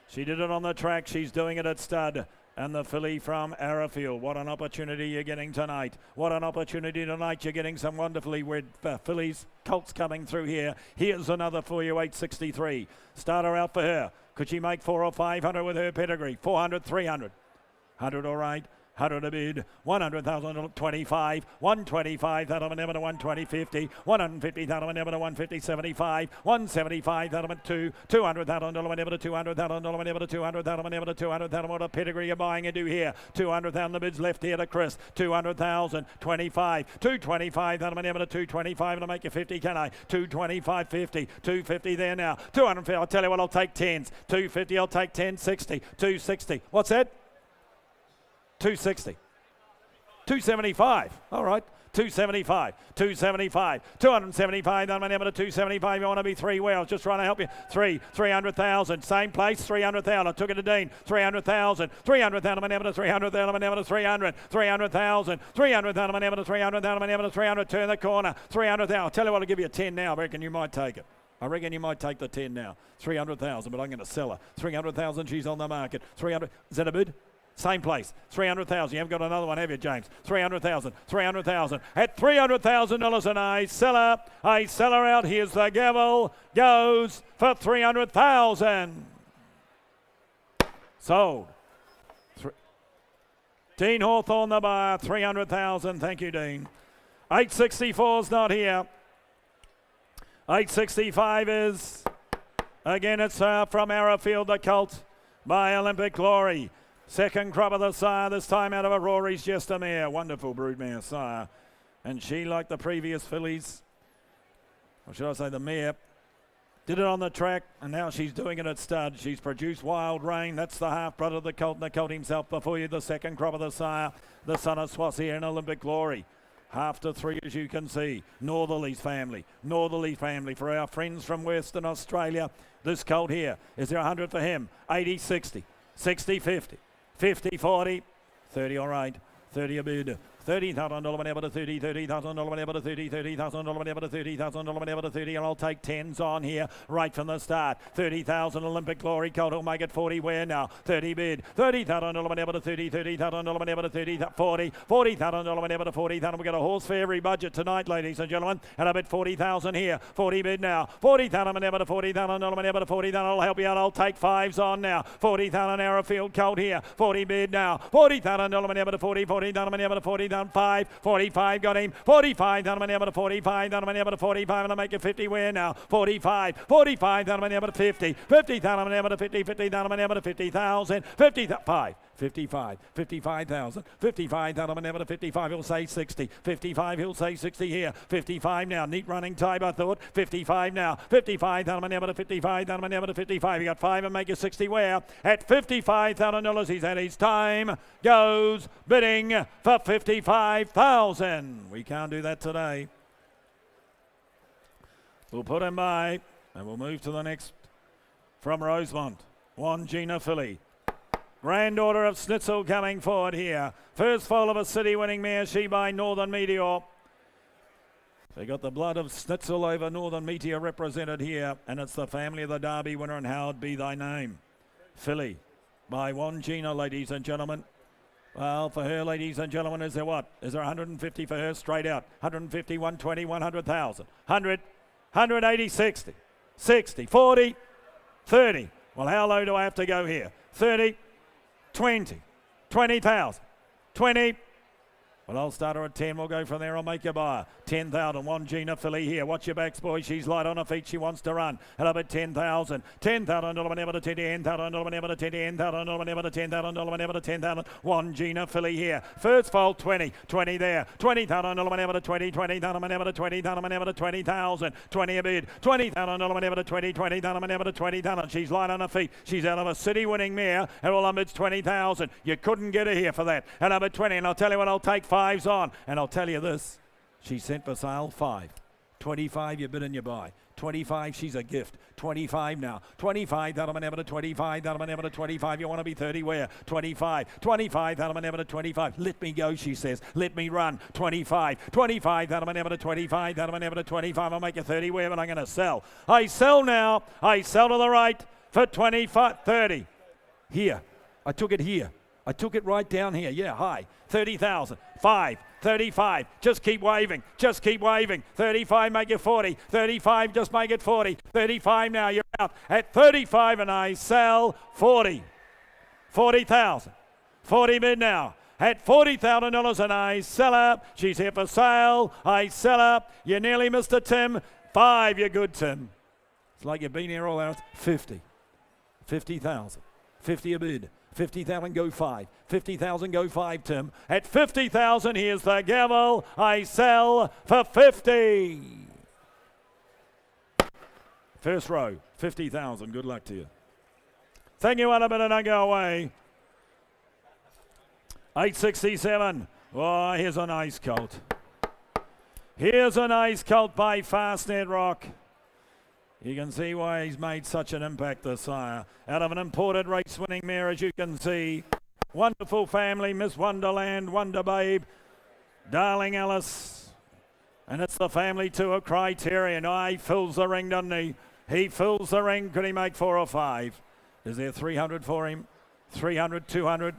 She did it on the track. She's doing it at stud. And the filly from Arrowfield. What an opportunity you're getting tonight. What an opportunity tonight. You're getting some wonderfully weird fillies, colts coming through here. Here's another for you, 863. Starter out for her. Could she make 400 or 500 with her pedigree? 400, 300. 100 all right. 100 a bid, 100,000 25, 125,000 whenever to 120, 50, 150,000 whenever to 150, 75, 175,000 at 2, $200,000 whenever to 200,000 whenever to 200,000 whenever to 200,000. What a pedigree you're buying into here. 200,000 the bids left here to Chris. 200,000, 25, 225,000 whenever to 225 and I'll make you 50, can I? 225, 50, 250 there now. 250, I'll tell you what, I'll take 10s. 250, I'll take 10, 60, 260. What's that? 260. 275. All right. 275. 275. 275. Then whenever to 275, you want to be 3 where? I was just trying to help you. 300,000. Same place, 300,000. I took it to Dean. 300,000. 300,000 whenever to 300,000 whenever to 300. 300,000. 300,000 whenever to 300,000 whenever to 300. Turn the corner. 300,000. I'll tell you what, I'll give you a 10 now. I reckon you might take it. I reckon you might take the 10 now. 300,000, but I'm going to sell her. 300,000, she's on the market. 300. Is that a bid? Same place, 300,000. You haven't got another one, have you, James? 300,000, 300,000. At $300,000 and I sell her out. Here's the gavel, goes for 300,000. Sold. Dean Hawthorne the bar, 300,000. Thank you, Dean. 864's not here. 865 is, again, it's from Arrowfield, the colt by Olympic Glory. Second crop of the sire, this time out of a Rory's Just a Mare. Wonderful broodmare sire. And she, like the previous fillies, or should I say the mare, did it on the track, and now she's doing it at stud. She's produced Wild Rain. That's the half-brother of the colt, and the colt himself before you. The second crop of the sire, the son of Swansea in Olympic Glory. 2:30, as you can see. Northerly's family for our friends from Western Australia. This colt here, is there 100 for him? 80-60, 60-50. 50, 40, 30 all right, 30 a bid, $30,000 whenever to 30, $30,000 whenever to 30, $30,000 whenever to 30,000 whenever to 30, and I'll take 10s on here right from the start. 30,000 Olympic Glory Colt, will make it 40 where now? 30 bid, $30,000 whenever to 30, $30,000 whenever to 30, 40, $40,000 whenever to 40,000. We've got a horse for every budget tonight, ladies and gentlemen, and I bet 40,000 here, 40 bid now, 40,000 whenever to 40,000 whenever to 40,000. I'll help you out, I'll take 5s on now. 40,000 Arrowfield Colt here, 40 bid now, $40,000 whenever to 40, 40,000 whenever to 40,000, 5, 45 got him, 45,000 whenever to 45,000 whenever to 45, and I'll make it 50 where now? 45, 45,000 whenever to 50, 50,000 whenever to 50, 50,000 whenever to 50,000, 55, 55, 55,000, 55,000 whenever to 55, he'll say 60, 55, he'll say 60 here, 55 now, neat running type I thought, 55 now, 55,000 whenever to 55,000 whenever to 55, you got 5 and make it 60 where? At $55,000, he's had his time, goes bidding for 55,000. We can't do that today. We'll put him by, and we'll move to the next from Rosemont. Wangina filly. Granddaughter of Schnitzel coming forward here. First foal of a city winning mare, she by Northern Meteor. They got the blood of Schnitzel over Northern Meteor represented here, and it's the family of the Derby winner, and Howard be thy name. Filly by Wangina, ladies and gentlemen. Well, for her, ladies and gentlemen, is there what? Is there 150 for her straight out? 150, 120, 100,000. 100, 180, 60, 60, 40, 30. Well, how low do I have to go here? 30, 20, 20,000, 20. Well, I'll start her at 10. We'll go from there. I'll make you buy 10,000. Wangina filly here. Watch your backs, boys. She's light on her feet. She wants to run. And up at 10,000. $10,000 whenever to 10, $10,000 whenever to 10, $10,000 whenever to 10,000 whenever to 10,000. Wangina filly here. First foal 20, 20 there. $20,000 whenever to 20, $20,000 whenever to 20,000 whenever to 20,000. 20 a bid. $20,000 whenever to 20, $20,000 whenever to 20,000. She's light on her feet. She's out of a city winning mare. And all it's 20,000. You couldn't get her here for that. And up at 20. And I'll tell you what, I'll take 5s on. And I'll tell you this, she's sent for sale 5. 25 you bid and you buy. 25 she's a gift. 25 now. 25 that'll whenever to 25. That'll whenever to 25. You want to be 30 where? 25. 25 that'll whenever to 25. Let me go, she says. Let me run. 25. 25 that'll whenever to 25. That'll whenever to 25. I'll make you 30 where, but I'm going to sell. I sell now. I sell to the right for 25, 30. Here. I took it here. I took it right down here. Yeah, high. 30,000. 5. 35. Just keep waving. Just keep waving. 35, make it 40. 35, just make it 40. 35 now, you're out. At 35, and I sell 40. 40,000. 40 bid now. At $40,000, and I sell her. She's here for sale. I sell her. You nearly missed it, Tim. 5, you're good, Tim. It's like you've been here all hours. 50. 50,000. 50 a bid. 50,000 go 5. 50,000 go 5, Tim. At 50,000, here's the gavel. I sell for 50. First row, 50,000. Good luck to you. Thank you, Annabelle, and I go away. 867. Oh, here's a nice colt. Here's a nice colt by Fastnet Rock. You can see why he's made such an impact, the sire. Out of an imported race-winning mare, as you can see. Wonderful family, Miss Wonderland, Wonder Babe, Darling Alice. And it's the family too of Criterion. He fills the ring, doesn't he? He fills the ring. Could he make 4 or 5? Is there 300 for him? 300, 200?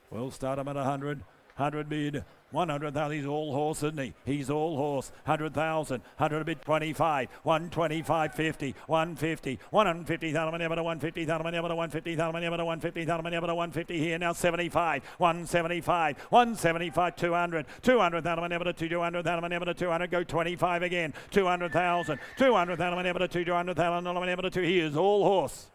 We'll start him at 100. 100 bid. 100,000, he's all horse, isn't he? He's all horse. 100,000, 100 a bit, 25, 125, 50, 150, 150,000, whenever to 150,000, whenever to 150,000, whenever to 150,000, whenever to 150 here. Now 75, 175, 175, 200, 200,000, whenever to 200,000, whenever to 200, go 25 again, 200,000, 200,000, whenever to 200,000, whenever to 2. He is all horse.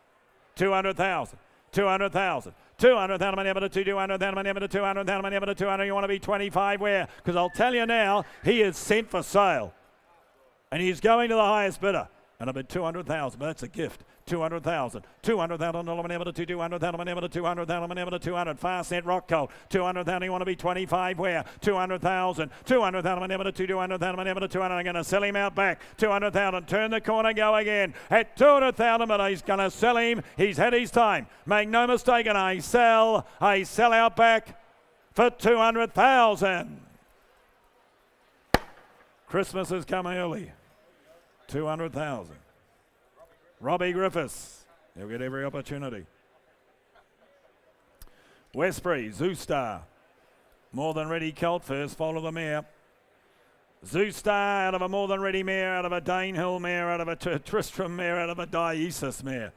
200,000, 200,000. 200,000 whenever to 200,000 whenever to 200,000 whenever to 200. You want to be 25 where? Because I'll tell you now, he is sent for sale. And he's going to the highest bidder. And I bid 200,000, but that's a gift. 200,000. 200,000 whenever to 200,000 whenever to 200,000 whenever to 200. Fastnet Rock Colt. 200,000. You want to be 25 where? 200,000. 200,000 whenever to 200,000 whenever to 200. I'm going to sell him out back. 200,000. Turn the corner, go again. At 200,000, but he's going to sell him. He's had his time. Make no mistake, and I sell out back for 200,000. Christmas has come early. 200,000. Robbie Griffiths. He'll get every opportunity. Westbury, Zoostar. More Than Ready Colt first, follow the mare. Zoostar out of a More Than Ready mare, out of a Danehill mare, out of a Tristram mare, out of a Dionysus mare.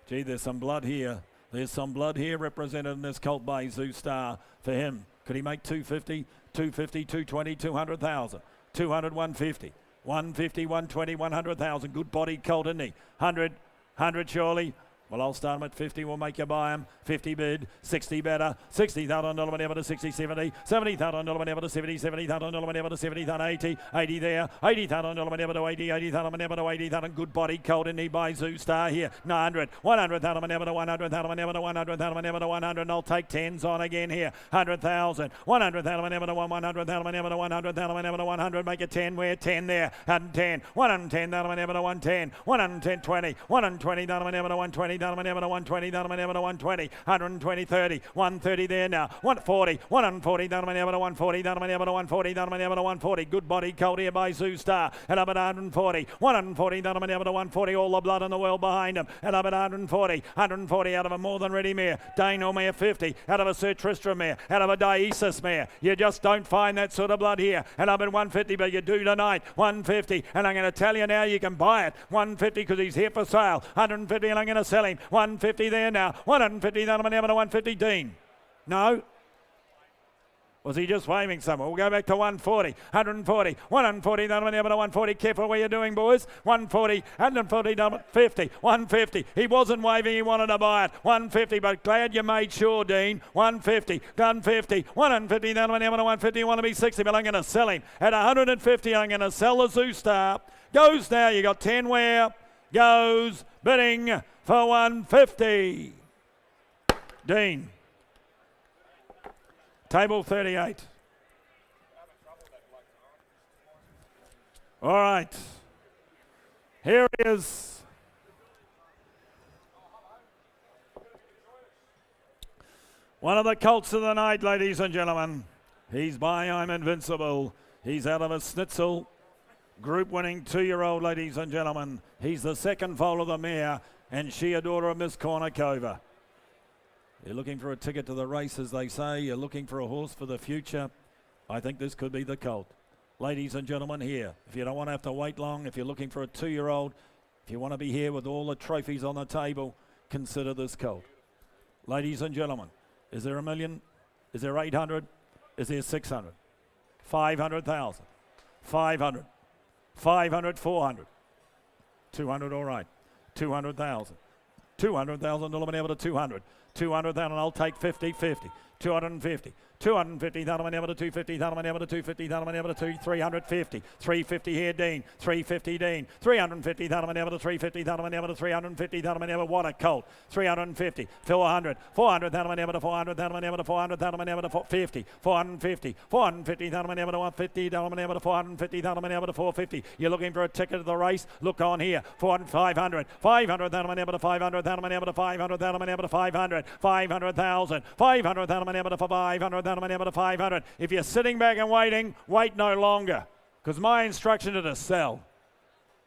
Gee, there's some blood here. There's some blood here represented in this colt by Zoostar for him. Could he make 250, 250, 220, 200,000? 200, 150. 150, 120, 100,000. Good bodied colt, isn't he? 100 surely. Well, I'll start him at 50. We'll make you buy him. 50 bid, 60 better, $60,000 whenever to 60, 70, $70,000 whenever to 70, $70,000 whenever to 70, 80, 80 there, $80,000 whenever to 80, $80,000 whenever to 80,000. Good body colt in he by Zoostar here. 100, $100,000 whenever to 100,000 whenever to 100,000 whenever to 100. And I'll take 10s on again here. 100,000, $100,000 whenever to 100,000 whenever to 100,000 whenever to 100. Make it 10 where 10 there. 110, $110,000 whenever to 110, 110, 20, $120,000 whenever to 120. Whenever to 120, whenever to 120, 120, 30, 130 there now, 140, 140, whenever to 140, whenever to 140, whenever to 140. Good body colt here by Zoostar, and up at 140, 140, whenever to 140. All the blood in the world behind him, and up at 140, 140 out of a More Than Ready mare, Danehill mare 50, out of a Sir Tristram mare, out of a Dionysus mare. You just don't find that sort of blood here, and up at 150, but you do tonight, 150, and I'm going to tell you now you can buy it, 150 because he's here for sale, 150 and I'm going to sell him. 150 there now. 150 then whenever to 150. Dean. No. Was he just waving somewhere? We'll go back to 140. 140. 140 then whenever to 140. Careful where you're doing, boys. 140. 140 done 50. 150. He wasn't waving. He wanted to buy it. 150. But glad you made sure, Dean. 150. Done 50. 150 then whenever to 150. You want to be 60, but I'm going to sell him. At 150, I'm going to sell the Zoostar. Goes now. You got 10 where? Goes. Bidding for 150. Dean. Table 38. All right. Here he is. One of the colts of the night, ladies and gentlemen. He's by I'm Invincible. He's out of a Schnitzel. Group winning 2-year-old, ladies and gentlemen. He's the second foal of the mare, and she a daughter of Miss Cornucova. You're looking for a ticket to the race, as they say. You're looking for a horse for the future. I think this could be the colt. Ladies and gentlemen, here. If you don't want to have to wait long, if you're looking for a 2-year-old, if you want to be here with all the trophies on the table, consider this colt. Ladies and gentlemen, is there 1 million? Is there 800? Is there 600? 500,000. 500. 500, 400. 200, all right. 200,000. 200,000, whenever to 200. 200,000, I'll take 50, 50. 250. 250,000 whenever to 250,000 whenever to 250,000 whenever to 350. 350 here, Dean. 350, Dean. 350,000 whenever to 350,000 whenever to 350,000 whenever. What a colt. 350. 400. 400,000 whenever to 400,000 whenever to 400,000 whenever to 450. 450. 450,000 whenever to 150,000 whenever to 450,000 whenever to 450. You're looking for a ticket to the race? Look on here. 500. 500,000 whenever to 500,000 whenever to 500,000 whenever to 500. 500,000. 500,000 whenever to 500,000 whenever to 500. If you're sitting back and waiting, wait no longer. Because my instruction is to sell.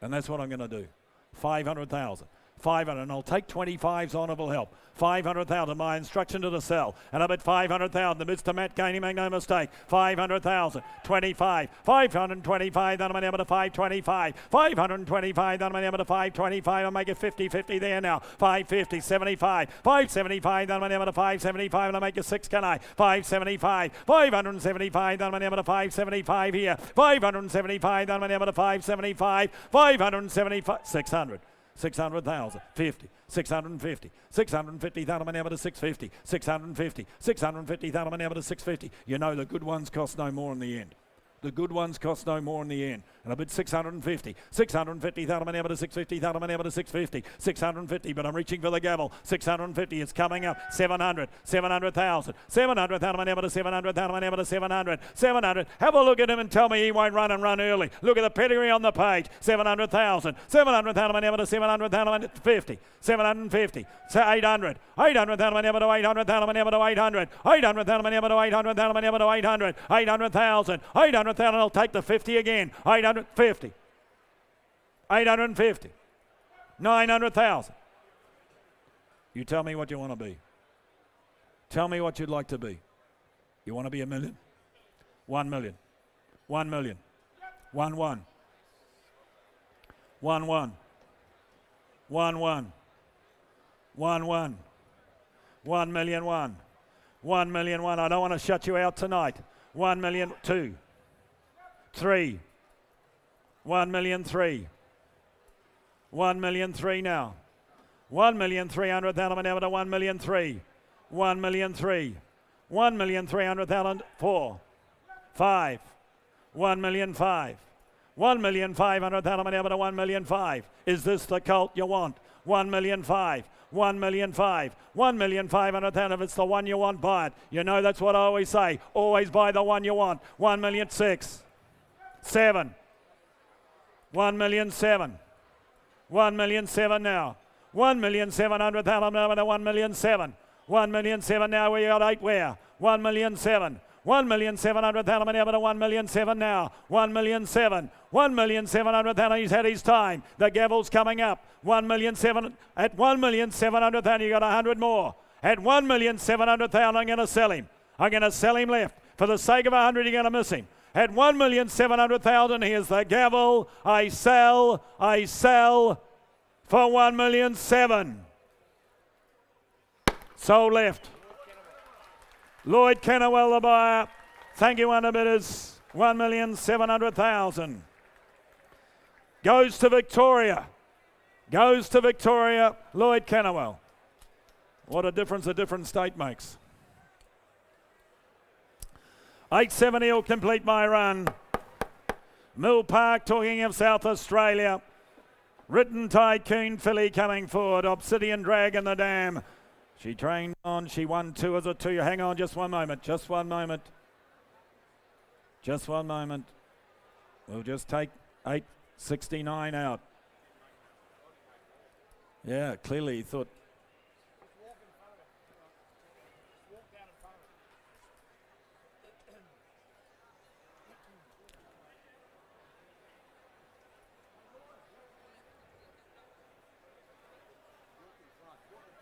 And that's what I'm going to do. 500,000. 500, and I'll take 25s on if it'll help. 500,000, my instruction to the sell. And up at 500,000, the bids to Matt Gainey, make no mistake. 500,000, 25, 525, then I'm able to 525, 525, then I'm able to 525, I'll make it 50-50 there now. 550, 75, 575, then I'm able to 575, and I'll make it 6, can I? 575, 575, then I'm able to 575 here. 575, then I'm able to 575, 575, 600. 600,000, 50, 650, 650,000 whenever to 650, 650, 650,000 whenever to 650. You know the good ones cost no more in the end. The good ones cost no more in the end. And I bid 650. 650,000 ever to 650,000 ever to 650. 650, but I'm reaching for the gavel. 650, it's coming up. 700. 700,000. 700,000 ever to 700,000 ever to 700. 700. Have a look at him and tell me he won't run and run early. Look at the pedigree on the page. 700,000. 700,000 ever to 700,000 50. 750. 800. 800,000 ever to 800,000 ever to 800. 800,000 ever to 800,000 ever to 800. 800,000. 800,000. I'll take the 50 again. 850. 850. 900,000. You tell me what you want to be. Tell me what you'd like to be. You want to be $1 million? 1 million. 1 million. 1 1. 1 1. 1 1. 1 1. 1 million 1. 1 million 1. I don't want to shut you out tonight. 1 million 2. 3. 1 million 3. 1 million 3 now. 1,300,000 ever to 1 million 3. 1 million 3. 1,300,000 4. 5. 1 million 5. 1,500,000 ever to 1 million 5. Is this the colt you want? 1 million 5. 1 million 5. 1,500,000. If it's the one you want, buy it. You know that's what I always say. Always buy the one you want. 1 million 6. 7. 1 million 7. 1 million 7 now. 1,700,000 over to 1 million 7. 1 million 7 now. We got 8 where? 1 million 7. 1,700,000 over to 1 million 7 now. 1 million 7. 1,700,000. He's had his time. The gavel's coming up. 1 million 7. At 1,700,000 you got 100 more. At 1,700,000 I'm going to sell him. I'm going to sell him left. For the sake of 100 you're going to miss him. At 1,700,000 here's the gavel. I sell for 1 million 7. Sold left. Lloyd Kennewell the buyer. Thank you, underbidders. 1,700,000. Goes to Victoria. Goes to Victoria. Lloyd Kennewell. What a difference a different state makes. 870 will complete my run. Mill Park, talking of South Australia. Written Tycoon filly coming forward. Obsidian Dragon the dam. She trained on. She won 2 as a 2. Hang on just one moment. Just one moment. Just one moment. We'll just take 869 out. Yeah, clearly he thought.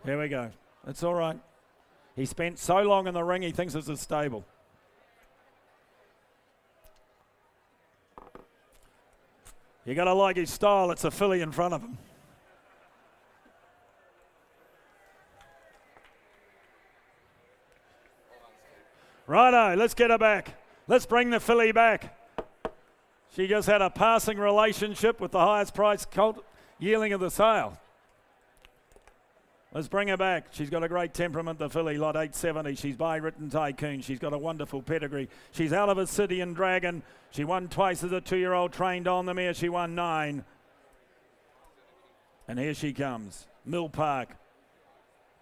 Here we go. It's all right. He spent so long in the ring, he thinks it's a stable. You got to like his style. It's a filly in front of him. Righto, let's get her back. Let's bring the filly back. She just had a passing relationship with the highest priced colt, Yearling of the sale. Let's bring her back. She's got a great temperament, the filly, lot 870. She's by Written Tycoon. She's got a wonderful pedigree. She's out of Obsidian Dragon. She won twice as a 2-year-old, trained on the mare. She won 9. And here she comes, Mill Park.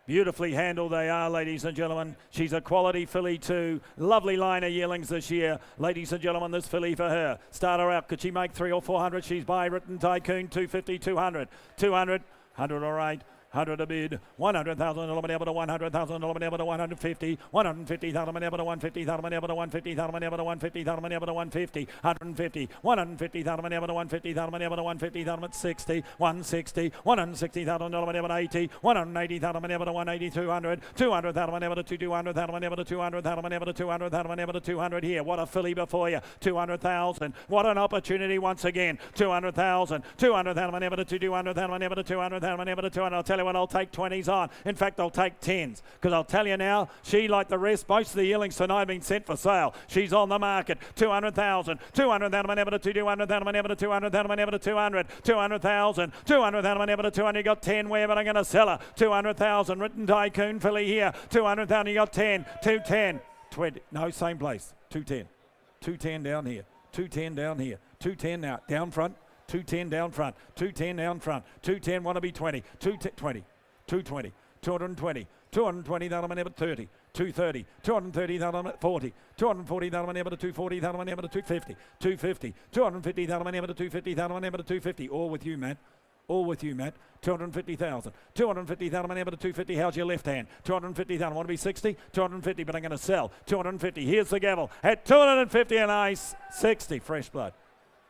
Beautifully handled they are, ladies and gentlemen. She's a quality filly too. Lovely line of yearlings this year. Ladies and gentlemen, this filly for her. Start her out. Could she make 300 or 400? She's by Written Tycoon. 250, 200. 200, 100 all right. 100 a bid, 100,000 ever to 100,000 ever to 150, 150,000 ever to 150,000 ever to 150,000 ever to 150,000 ever to 150, 150, 150,000 ever to 150,000 ever to 150,000 at 60, 160, 160,000 ever to 80, 180,000 ever to 180, 200, 200,000 ever to 200,000 ever to 200,000 ever to 200,000 ever to 200 here. What a filly before you, 200,000. What an opportunity once again, 200,000, 200,000 ever to 200,000 ever to 200,000 ever to 200. I'll tell you what, I'll take 20s on. In fact, I'll take 10s, because I'll tell you now, she, like the rest, most of the yearlings tonight have been sent for sale. She's on the market. 200,000, 200,000 ever to 200,000 ever to 200,000 ever to 200, 200,000, 200,000 ever to 200. You got 10 where, but I'm going to sell her. 200,000, Written Tycoon filly here. 200,000, you got 10, 210, 20. No, same place. 210, 210 down here. 210 down here, 210 now, down front. 210 down front. 210 down front. 210 want to be 20. 220. 220. 220. 220 that'll be about 30. 230. 230 that'll be 40. 240 that'll be able to 240 that'll be able to 250. 250. 250 that'll be able to 250 that'll be able to 250. All with you, Matt. All with you, Matt. 250,000. 250,000 able to 250. How's your left hand? 250,000. Want to be 60? 250, but I'm going to sell. 250. Here's the gavel. At 250 and ice. 60. Fresh blood.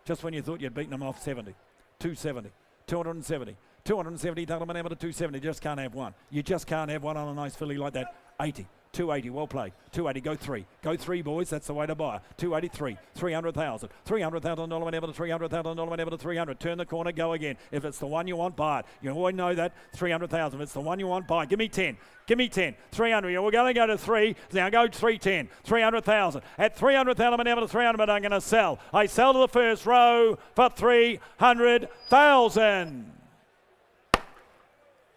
Just when you thought you'd beaten them off, 70. 270. 270. 270. That'll be able to 270. Just can't have one. You just can't have one on a nice filly like that. 80. 280, well played. 280, go three. Go three, boys. That's the way to buy. 283, 300,000. $300,000 whenever to $300,000 whenever to 300. Turn the corner, go again. If it's the one you want, buy it. You always know that. 300,000. If it's the one you want, buy it. Give me 10. Give me 10. 300. We're going to go to 3. Now go 310. 300,000. At 300,000 whenever to 300, but I'm going to sell. I sell to the first row for 300,000.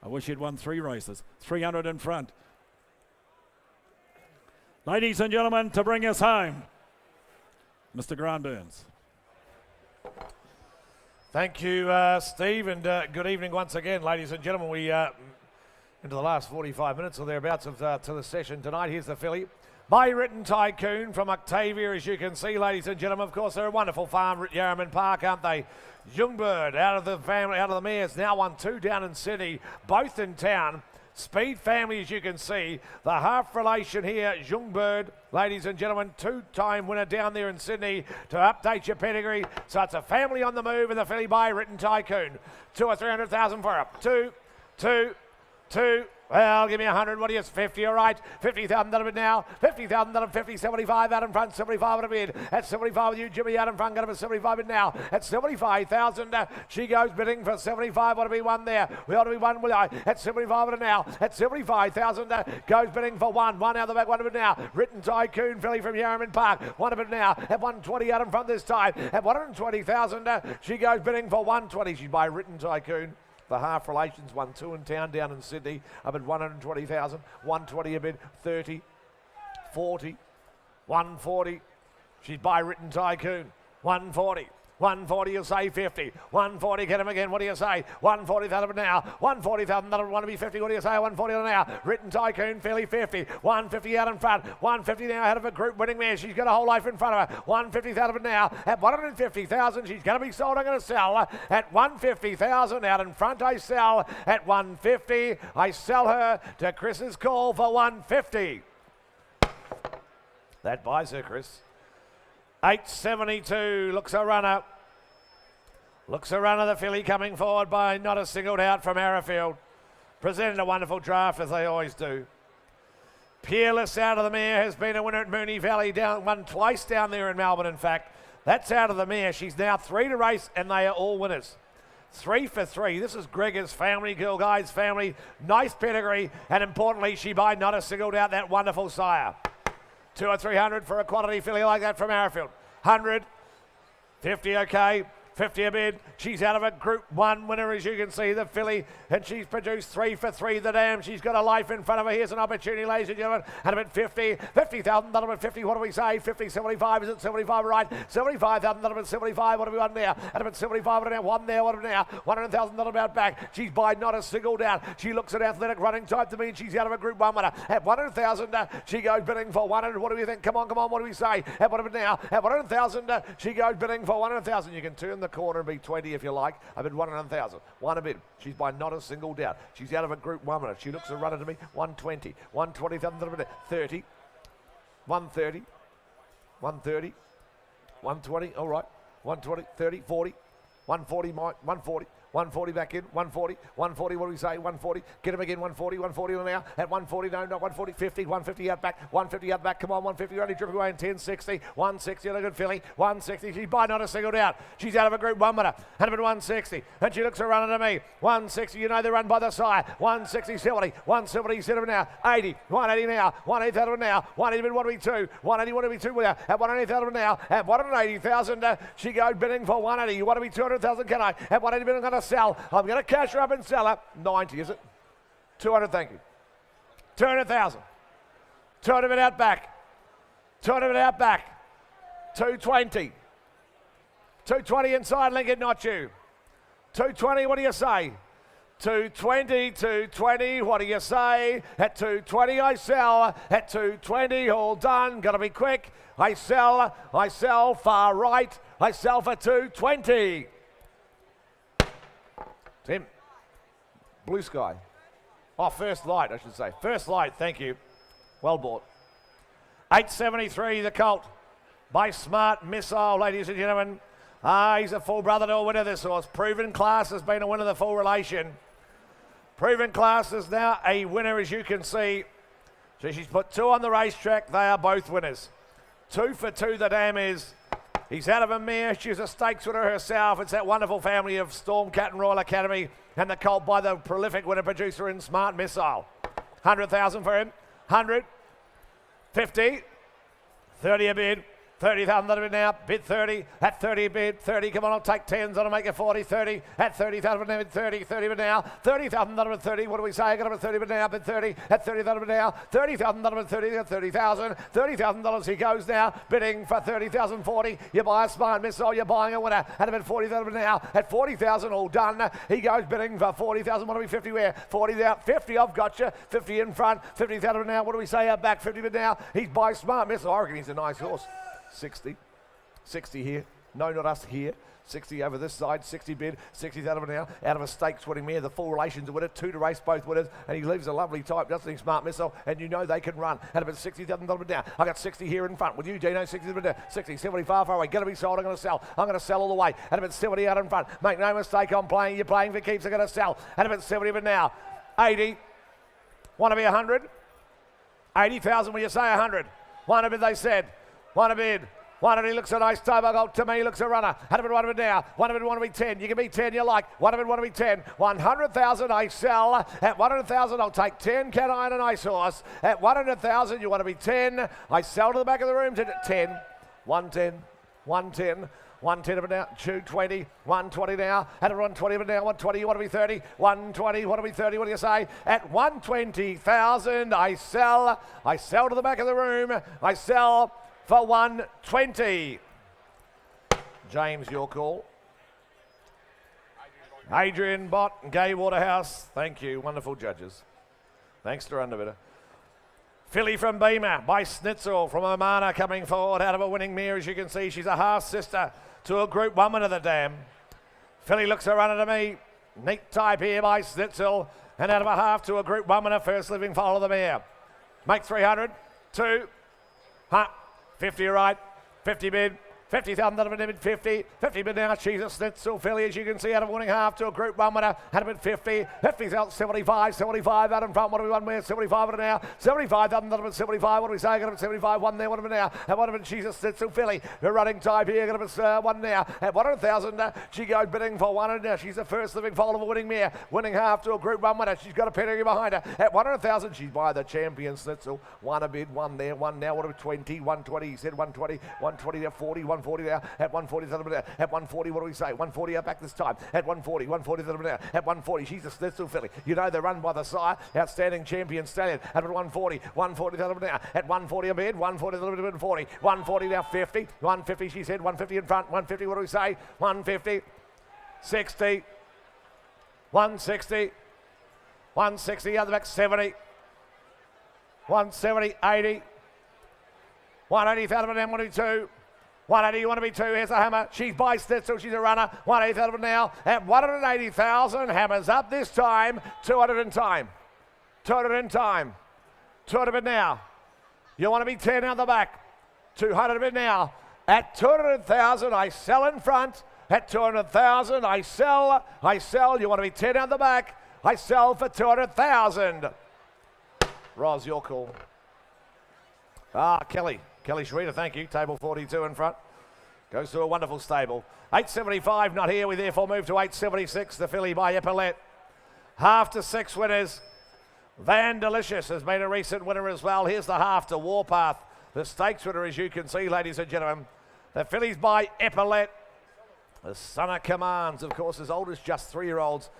I wish you'd won 3 races. 300 in front. Ladies and gentlemen, to bring us home, Mr. Grant Burns. Thank you, Steve, and good evening once again, ladies and gentlemen. We into the last 45 minutes or thereabouts of to the session tonight. Here's the filly. By Written Tycoon from Octavia, as you can see, ladies and gentlemen. Of course, they're a wonderful farm at Yarraman Park, aren't they? Jungbird out of the family, out of the mares, now won 2 down in Sydney, both in town. Speed family, as you can see, the half relation here, Jungbird, ladies and gentlemen, 2-time winner down there in Sydney to update your pedigree. So it's a family on the move in the filly By Written Tycoon. 2 or 300,000 for her. 2. Well, give me 100. What do you? 50, all right. 50,000 out of it now. 50,000 out of 50. 75 out in front. 75 out of bid. At 75 with you, Jimmy out in front. Got to 75 in now. At 75,000, she goes bidding for 75. Want to be one there. We ought to be one. Will I? At 75 it now. At 75,000, goes bidding for one. One out the back. One of it now. Written Tycoon filly from Yarraman Park. One of it now. At 120 out in front this time. At 120,000, she goes bidding for 120. She's By Written Tycoon. The half relations won 2 in town down in Sydney. Up at 120,000. 120 a bid. 30. 40. 140. She's By Written Tycoon. 140. 140, you'll say 50. 140, get him again. What do you say? 140,000 now. 140,000, that'll want to be 50. What do you say? 140 now. Written Tycoon, fairly 50. 150 out in front. 150 now ahead of a group winning mare. She's got a whole life in front of her. 150,000 now. At 150,000, she's going to be sold. I'm going to sell. At 150,000 out in front, I sell. At 150, I sell her to Chris's call for 150. That buys her, Chris. 872, looks a runner. Looks a runner, the filly coming forward by Not a Singled Out from Arrowfield. Presented a wonderful draft as they always do. Peerless out of the mare has been a winner at Moonee Valley, won twice down there in Melbourne, in fact. That's out of the mare. She's now 3 to race and they are all winners. 3 for 3. This is Gregor's family, Girl Guy's family. Nice pedigree, and importantly, she by Not a Singled Out, that wonderful sire. 2 or 300 for a quality filly like that from Arrowfield. 100, 50, okay. 50 a bid. She's out of a Group 1 winner, as you can see, the filly, and she's produced 3 for 3, the dam. She's got a life in front of her. Here's an opportunity, ladies and gentlemen. And about 50, 50,000, that'll be 50. What do we say? 50, 75, is it 75 right? 75,000, that'll be 75. What do we want now? And about 75, what now? One there, what now? 100,000, that'll about back. She's by Not a Singled Out. She looks an athletic running type to me, and she's out of a Group 1 winner. At 100,000, she goes bidding for 100. What do we think? Come on, what do we say? At what now? At 100,000, she goes bidding for 100,000. You can turn the corner and be 20 if you like. I bid 100,000. One a bid. She's by Not a Singled Out. She's out of a Group 1 winner. She looks a runner to me. 120. 120,000. 30. 130. 130. 120. All right. 120. 30. 40. 140. 140. 140 back in, 140, 140, what do we say, 140, get him again, 140, 140 now, at 140, no, not 140, 50, 150 out back, 150 out back, come on, 150, only dripping away in 1060, 160, a good filly, 160, she's by Not a Singled Out, she's out of a Group 1 winner, and at 160, and she looks a runner to me, 160, you know they run by the side, 160, 70, 170, set him now, 80, 180 now, 180 out of now, 180, what do we 2, 180, what do we 2 with her, at 180 out of now, at 180,000, she goes bidding for 180, you want to be 200,000, can I, at 180 bidding, I'm going to sell. I'm going to cash her up and sell her. 90, is it? 200, thank you. 200,000. 200 of it out back. 200 of it out back. 220. 220 inside, Lincoln, not you. 220, what do you say? 220, 220, what do you say? At 220 I sell, at 220 all done, gotta be quick. I sell, far right, I sell for 220. Tim, blue sky. Oh, first light, I should say. First light, thank you. Well bought. 873, the colt by Smart Missile, ladies and gentlemen. He's a full brother to a winner, this horse. Proven Class has been a winner, the full relation. Proven Class is now a winner, as you can see. So she's put 2 on the racetrack. They are both winners. 2 for 2, the dam is. He's out of a mare. She's a stakes winner herself. It's that wonderful family of Storm Cat and Royal Academy, and the colt by the prolific winner producer in Smart Missile. 100,000 for him. 100. 50. 30 a bid. 30,000 that a bid now, bid 30, at 30 bid, 30, come on, I'll take 10s, I'll make it 40, 30, at 30,000 bid 30, 30 bid now, 30,000 that a bid 30, what do we say, I got a bid 30 bid now, bid 30, at 30,000 bid now, 30,000 that a bid 30, at 30,000, $30,000 he goes now, bidding for 30,000, 40, you buy a Smart Missile, you're buying a winner, at a bid 40,000 now, at 40,000 all done, he goes bidding for 40,000, what do we 50 where, 40 now, 50 I've got you, 50 in front, 50,000 now, what do we say, out back, 50 bid now, he's by Smart Missile, I reckon he's a nice horse. 60 here. No, not us here. 60 over this side, 60 bid, 60,000 now, out of a stakes winning mare, the full relations winner, 2 to race both winners, and he leaves a lovely type, doesn't he, Smart Missile, and you know they can run. At about 60,000 down. I got 60 here in front with you, Dino, 60,000 down, 60, 75 far away, gonna be sold, I'm gonna sell all the way. At about 70 out in front, make no mistake, I'm playing, you're playing for keeps, I'm gonna sell. At about 70 but now, 80, want to be 100, 80,000 when you say 100, one a bid they said, one a bid. One of it looks a nice time. I go to me, looks a runner. One of it now. One of it want to be 10. You can be 10, you like. One of it want to be 10. 100,000 I sell. At 100,000 I'll take 10 Cat Iron and Ice Horse. At 100,000 you want to be 10. I sell to the back of the room to 10. 110. 110. 110 of it now, 220, 120 now, at 120 of it now, 120, you want to be 30, 120, want to be 30, what do you say? At 120,000 I sell to the back of the room, I sell for 120. James, your call. Adrian Bott and Gay Waterhouse, thank you, wonderful judges. Thanks to Underbitter. Filly from Beamer by Snitzel from Omana coming forward out of a winning mare, as you can see. She's a half-sister to a Group 1 winner, the dam. Filly looks a runner to me. Neat type here by Snitzel, and out of a half to a Group 1 winner, first living foal of the mare. Make 300, 2, 50 right, 50 bid, 50,000 out of a bid 50, 50 bid now, she's a Snitzel filly, as you can see, out of winning half to a Group 1 winner, had a bid 50, 50,000, 75 out in front, what do we want where, 75 it now, 75,000 out of 75, what do we say, got a bid 75, one there, what of it now, at one of it, she's a Snitzel filly, her running type here, got a bid one now, at 100,000, she goes bidding for 100 now, she's the first living foal of a winning mare, winning half to a Group 1 winner, she's got a pedigree behind her, at 100,000, she's by the champion Snitzel, one a bid, one there, one now, what of 20, 120, he said 120, 120 now, 40, 140 now, at 140, at 140, what do we say? 140 out back this time. At 140, 140 now. At 140, she's a Snitzel filly. You know they're run by the sire, outstanding champion stallion. At 140, 140 now. At 140 a bid, 140 40, 140 now, 50, 150, she said, 150 in front, 150, what do we say? 150, 60, 160, 160 out the back, 70, 170, 80, 180 out of an M122. 180, you want to be 2, here's a hammer. She's by Snitzel, she's a runner. 180,000 now. At 180,000, hammers up this time. 200 in time. 200 in time. 200 now. You want to be 10 out the back. 200 bid now. At 200,000, I sell in front. At 200,000, I sell. You want to be 10 out the back. I sell for 200,000. Roz, your call. Kelly Schreeder, thank you. Table 42 in front. Goes to a wonderful stable. 875 not here. We therefore move to 876. The filly by Epaulette. Half to 6 winners. Van Delicious has been a recent winner as well. Here's the half to Warpath. The stakes winner, as you can see, ladies and gentlemen. The fillies by Epaulette. The son of commands, of course, as old as just 3-year-olds.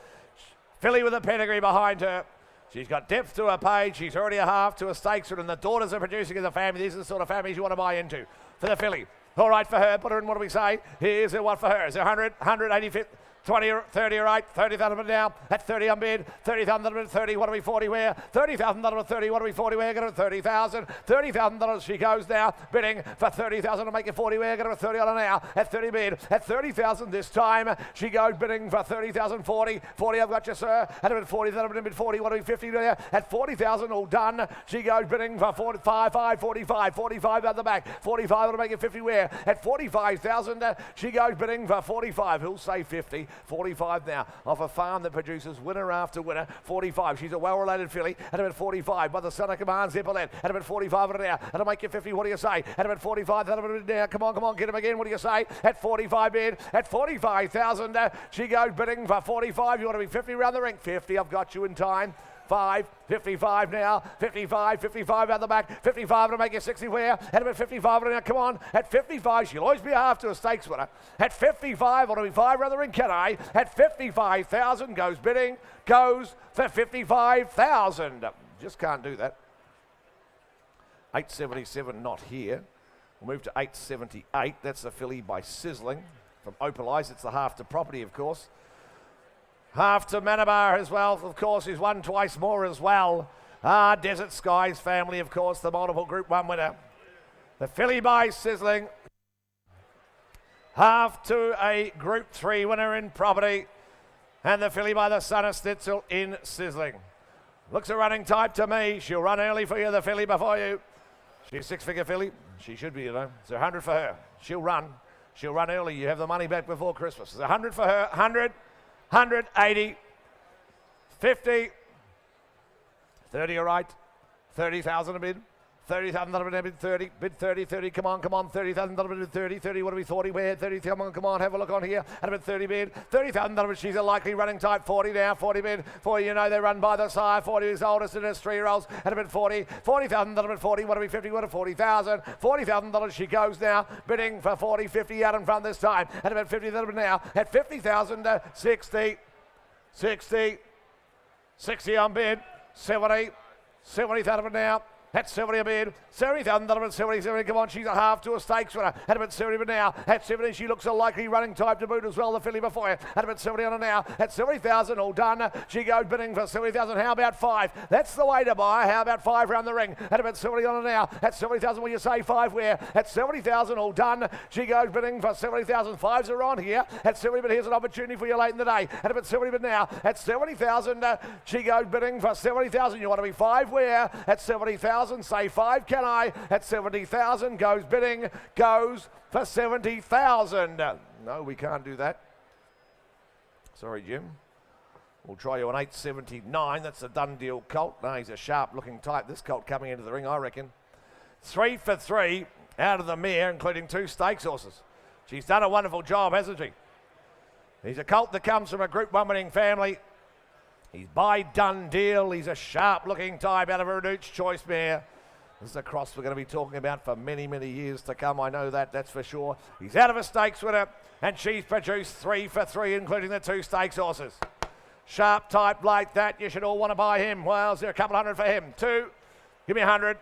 Filly with a pedigree behind her. She's got depth to her page. She's already a half to a stakes winner, and the daughters are producing as a family. These are the sort of families you want to buy into. For the filly, All right for her. Put her in, what do we say? Here's a what for her. Is it 100, 180, 20, 30, all right. 30,000 now. At 30 on bid. 30,000, 30, what do we 40 where? 30,000, 30, what do we 40 where? Get her 30,000. $30,000 she goes now. Bidding for 30,000 to make it 40 where? Get her 30 on now. At 30 bid. At 30,000 this time. She goes bidding for 30,000, 40. 40, I've got you, sir. At about 40,000, bid 40, what do we 50 there? At 40,000, all done. She goes bidding for 45, 45, 45 at the back. 45 to make it 50 where? At 45,000, she goes bidding for 45. Who'll say 50? 45 now, off a farm that produces winner after winner. 45, she's a well-related filly. At about 45, by the son of command, Zipperlet. At about 45 and now, and to make you 50, what do you say? At about 45, now, come on, get him again, what do you say? At 45 bid, at 45,000, she goes bidding for 45. You want to be 50 around the ring? 50, I've got you in time. 55 now, 55 out the back, 55 to make you 60 where, at about 55 now, come on, at 55, she'll always be half to a stakes winner. At 55, or 5 around the ring, can I? At 55,000 goes bidding, goes for 55,000. Just can't do that. 877 not here. We'll move to 878, that's the filly by Sizzling. From Opal Eyes, it's the half to property, of course. Half to Manabar as well, of course, who's won twice more as well. Desert Skies family, of course, the multiple Group 1 winner. The filly by Sizzling. Half to a Group 3 winner in property. And the filly by the son of Stitzel in Sizzling. Looks a running type to me. She'll run early for you, the filly before you. She's six-figure filly. She should be, you know. It's 100 for her. She'll run. She'll run early. You have the money back before Christmas. It's 100 for her. 100. 180, 50, 30, all right, 30,000 a bid, 30,000 a bid, 30, bid 30, come on, 30,000 a bid, 30, what do we 40, where, 30, come on, have a look on here, and a bid 30 bid, 30,000 a bid, she's a likely running type, 40 now, 40 bid, 40, you know, they run by the sire, 40 is oldest and it's 3-year-olds, and a bid 40,000 a bid, 40, what do we 50, what are 40,000, $40,000 she goes now, bidding for 40, 50 out in front this time, and about 50,000 now, at 50,000, 60 on bid, 70,000 now. At 70 a bid, 70,000, 70, come on, she's a half to a stakes winner. At about 70 but now, at 70 she looks a likely running type to boot as well, the filly before you. At about 70 on her now, at 70,000, all done. She goes bidding for 70,000, how about 5? That's the way to buy, how about 5 round the ring? At about 70 on her now, at 70,000, will you say 5 where? At 70,000, all done. She goes bidding for 70,000, 5s are on here. At 70 but here's an opportunity for you late in the day. At about 70 but now, at 70,000, she goes bidding for 70,000, you want to be 5 where? At 70,000. Say 5, can I? At 70,000, goes bidding, goes for 70,000. No, we can't do that. Sorry, Jim. We'll try you on 879. That's a done deal colt. No, he's a sharp-looking type. This colt coming into the ring, I reckon. 3 for 3 out of the mare, including 2 stakes horses. She's done a wonderful job, hasn't she? He's a colt that comes from a Group 1 winning family. He's by done deal. He's a sharp-looking type out of a Reduced Choice mare. This is a cross we're going to be talking about for many, many years to come. I know that, that's for sure. He's out of a stakes winner, and she's produced 3 for 3, including the 2 stakes horses. Sharp type like that, you should all want to buy him. Well, is there a couple hundred for him? 2, give me 100,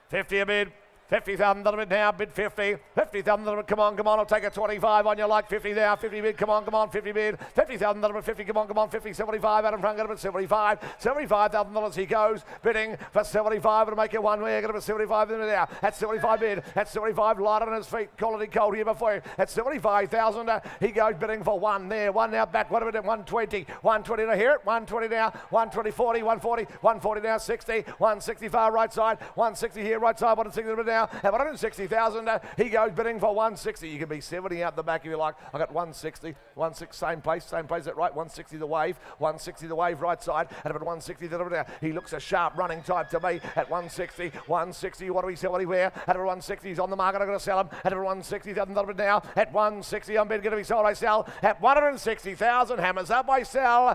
50 a bid. 50,000 a bid now, bid 50. 50,000 a bid, come on, I'll take a 25 on you like 50 now, 50 bid, come on, 50 bid. 50,000 a bid, 50, come on, 50, 75 out in front, get a bit 75. $75,000 he goes, bidding for 75, it'll make it one way, get a bit 75 in now. At 75 bid, at 75, light on his feet, quality cold here before you. At 75,000, he goes bidding for 1 there, 1 now back, what about it, 120, 120 to here, 120 now, 120, 40, 140, 140 now, 60, 160 far right side, 160 here, right side, 160 a bit now. At 160,000, he goes bidding for 160. You can be 70 out the back if you like. I got 160, same place, that right, 160 the wave, 160 the wave right side, and about 160 the he looks a sharp running type to me at 160, what do we sell anywhere? At about 160, he's on the market, I'm going to sell him. At about 160,000 now, at 160, I'm going to be sold, I sell. At 160,000, hammers up, I sell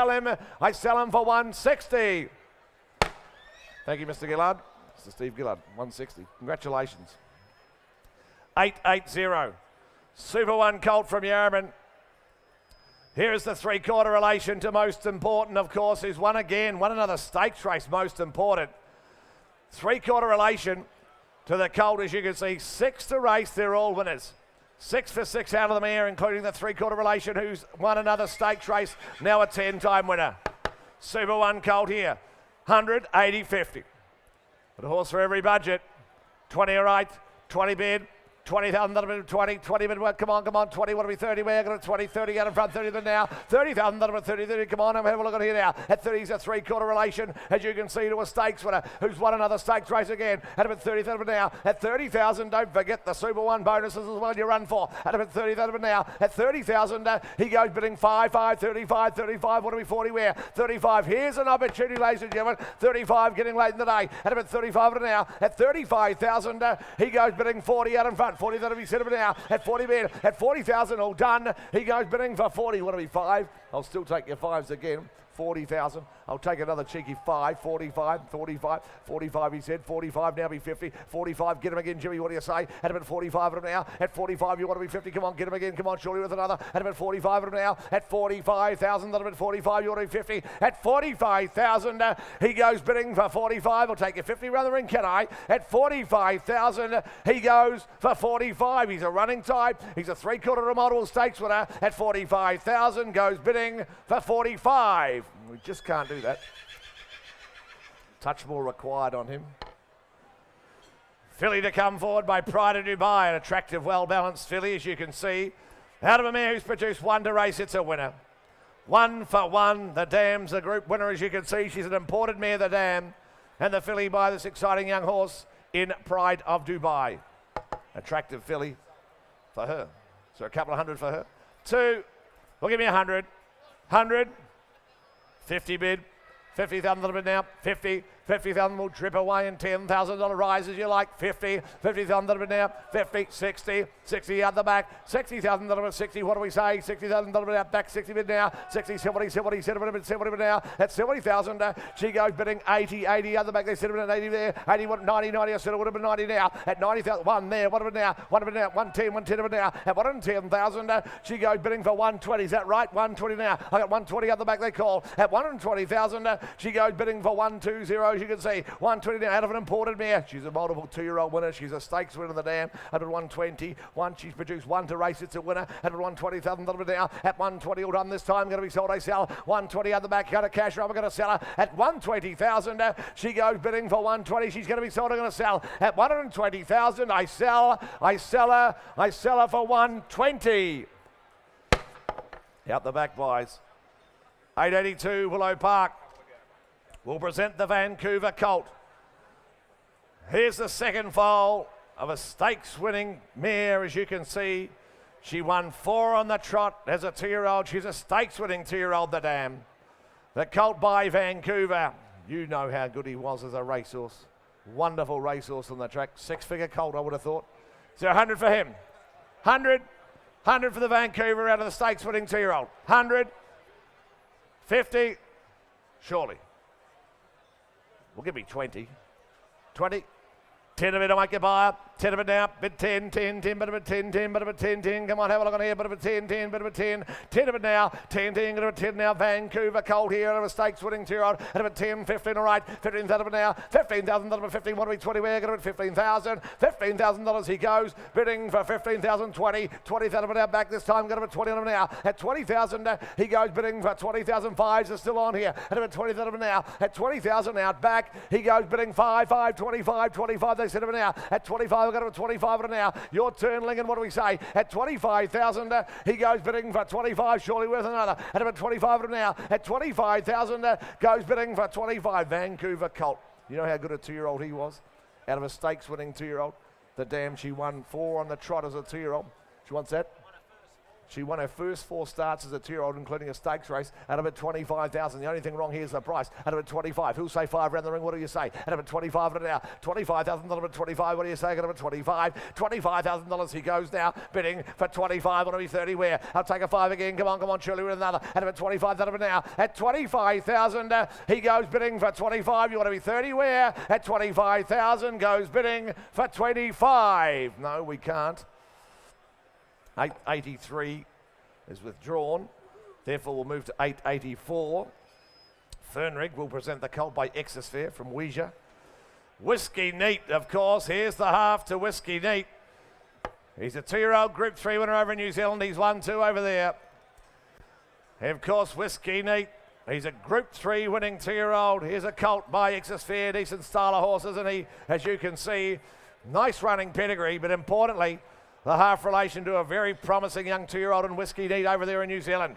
him for 160. Thank you, Mr. Gillard. Mr. Steve Gillard, 160. Congratulations. 880. Super 1 colt from Yarraman. Here's the 3/4 relation to most important, of course, is won another stakes race, most important. 3/4 relation to the colt, as you can see. 6 to race, they're all winners. 6 for 6 out of the mare, including the 3/4 relation who's won another stakes race, now a 10-time winner. Super 1 colt here, 100, 80, 50. But a horse for every budget. 20 all right, 20 bid, 20,000, that'll be 20, 20 bid, come on, 20, what'll be 30, we're going to 20, 30 out in front, 30 bid now, 30,000, that'll be 30, 30, come on, have a look at here now. At 30 is a 3/4 relation, as you can see, to a stakes winner, who's won another stakes race again. At about 30,000 now, at 30,000, don't forget the Super 1 bonuses as well you run for. At about 30,000 now, at 30,000, he goes bidding 5, 35, 35, what'll be 40, where? 35, here's an opportunity, ladies and gentlemen, 35 getting late in the day. At about 35 now, at 35,000, he goes bidding 40 out in front. 40 that'll be set up now at 40 bid, at 40,000 all done. He goes bidding for 40. What'll be 5? I'll still take your 5s again. 40,000. I'll take another cheeky 5, 45, 45, 45 he said, 45 now be 50, 45, get him again, Jimmy, what do you say? At about 45 of them now, at 45 you want to be 50, come on, get him again, come on, surely with another, at about 45 of them now, at 45,000, at about 45 you want to be 50, at 45,000 he goes bidding for 45, I'll take your 50 around the ring, can I? At 45,000 he goes for 45, he's a running type, he's a 3/4 remodel stakes winner, at 45,000 goes bidding for 45. We just can't do that. Touch more required on him. Filly to come forward by Pride of Dubai, an attractive, well-balanced filly, as you can see. Out of a mare who's produced 1 to race, it's a winner. 1 for 1, the Dam's the group winner, as you can see. She's an imported mare, the Dam, and the filly by this exciting young horse in Pride of Dubai. Attractive filly for her. So a couple of hundred for her. 2, well, give me 100. 100. 50 bid, 50,000 little bid now, 50, 50,000 will drip away in $10,000 rise as you like, 50, 50,000 little bid now, 50, 60, 60 out the back, 60,000 little bit, 60, what do we say, 60,000 little bit out back, 60 bid now, 60, 70, 70, 70 bid now, at 70,000, she goes bidding 80, 80 out the back, they said it at 80 there, 80, 90, 90, I said it would have been 90 now, at 90,000, 1 there, what of it now, 1 of it now, 110, 110 of it now, at 110,000, she goes bidding for 120, is that right, 120 now, I got 120 out the back, they call, at 120,000, she goes bidding for 120, as you can see, 120 now out of an imported mare. She's a multiple 2-year-old winner. She's a stakes winner, the Dam. At 120, she's produced 1 to race. It's a winner. At 120,000 now. At 120 all done this time. Going to be sold. I sell. 120 out the back. Got a cash. I'm going to sell her. At 120,000, she goes bidding for 120. She's going to be sold. I'm going to sell. At 120,000, I sell. I sell her. I sell her for 120. Out the back, boys. 882 Willow Park will present the Vancouver Colt. Here's the second foal of a stakes-winning mare, as you can see. She won 4 on the trot as a 2-year-old. She's a stakes-winning 2-year-old, the Dam. The Colt by Vancouver. You know how good he was as a racehorse. Wonderful racehorse on the track. 6-figure colt, I would have thought. So 100 for him. 100. 100 for the Vancouver out of the stakes-winning 2-year-old. 100. 50. Surely. Well, give me 20. 20. 10 of it, I might get by. 10 of it now. Bit 10, 10, 10, bit of it 10, 10, bit of it 10, 10. Come on, have a look on here. Bit of it 10, 10, bit of it 10. 10 of it now. 10, 10, bit of it 10 now. Vancouver Colt here out of a stakes winning 2-year-old. Out of it 10, 15, all right. 15,000 of it now. 15,000, out of it 15. What do we 20? We're going to 15,000. $15,000 he goes. Bidding for 15,000, 20. 20,000 of it out back this time. Got about 20 of it now. At 20,000, he goes bidding for 20,000. 5s are still on here. At about 20,000 of it now. At 20,000 out back, he goes bidding 5, 25, 25. They said of it now. At 25, I've got about 25 of it now. Your turn, Lincoln. What do we say? At 25,000, he goes bidding for 25. Surely worth another. At about 25 of it now. At 25,000, goes bidding for 25. Vancouver Colt. You know how good a 2-year-old he was? Out of a stakes-winning 2-year-old. The Dam, she won 4 on the trot as a 2-year-old. She wants that. She won her first 4 starts as a 2-year-old, including a stakes race, at about 25,000. The only thing wrong here is the price. At about 25. Who'll say 5 around the ring? What do you say? At about 25 of it now. $25,000 about 25. What do you say? At about 25. $25,000 he goes now, bidding for 25. Want to be 30 where? I'll take a 5 again. Come on, surely with another. At about 25 of it now. At 25,000, he goes bidding for 25. You want to be 30 where? At 25,000, goes bidding for 25. No, we can't. 883 is withdrawn. Therefore, we'll move to 884. Fernrig will present the colt by Exosphere from Ouija. Whiskey Neat, of course. Here's the half to Whiskey Neat. He's a 2-year-old Group 3 winner over in New Zealand. He's 1-2 over there. And of course, Whiskey Neat. He's a Group 3 winning 2-year-old. Here's a colt by Exosphere. Decent style of horses, and he, as you can see, nice running pedigree, but importantly, the half relation to a very promising young 2-year-old in Whiskey Neat over there in New Zealand.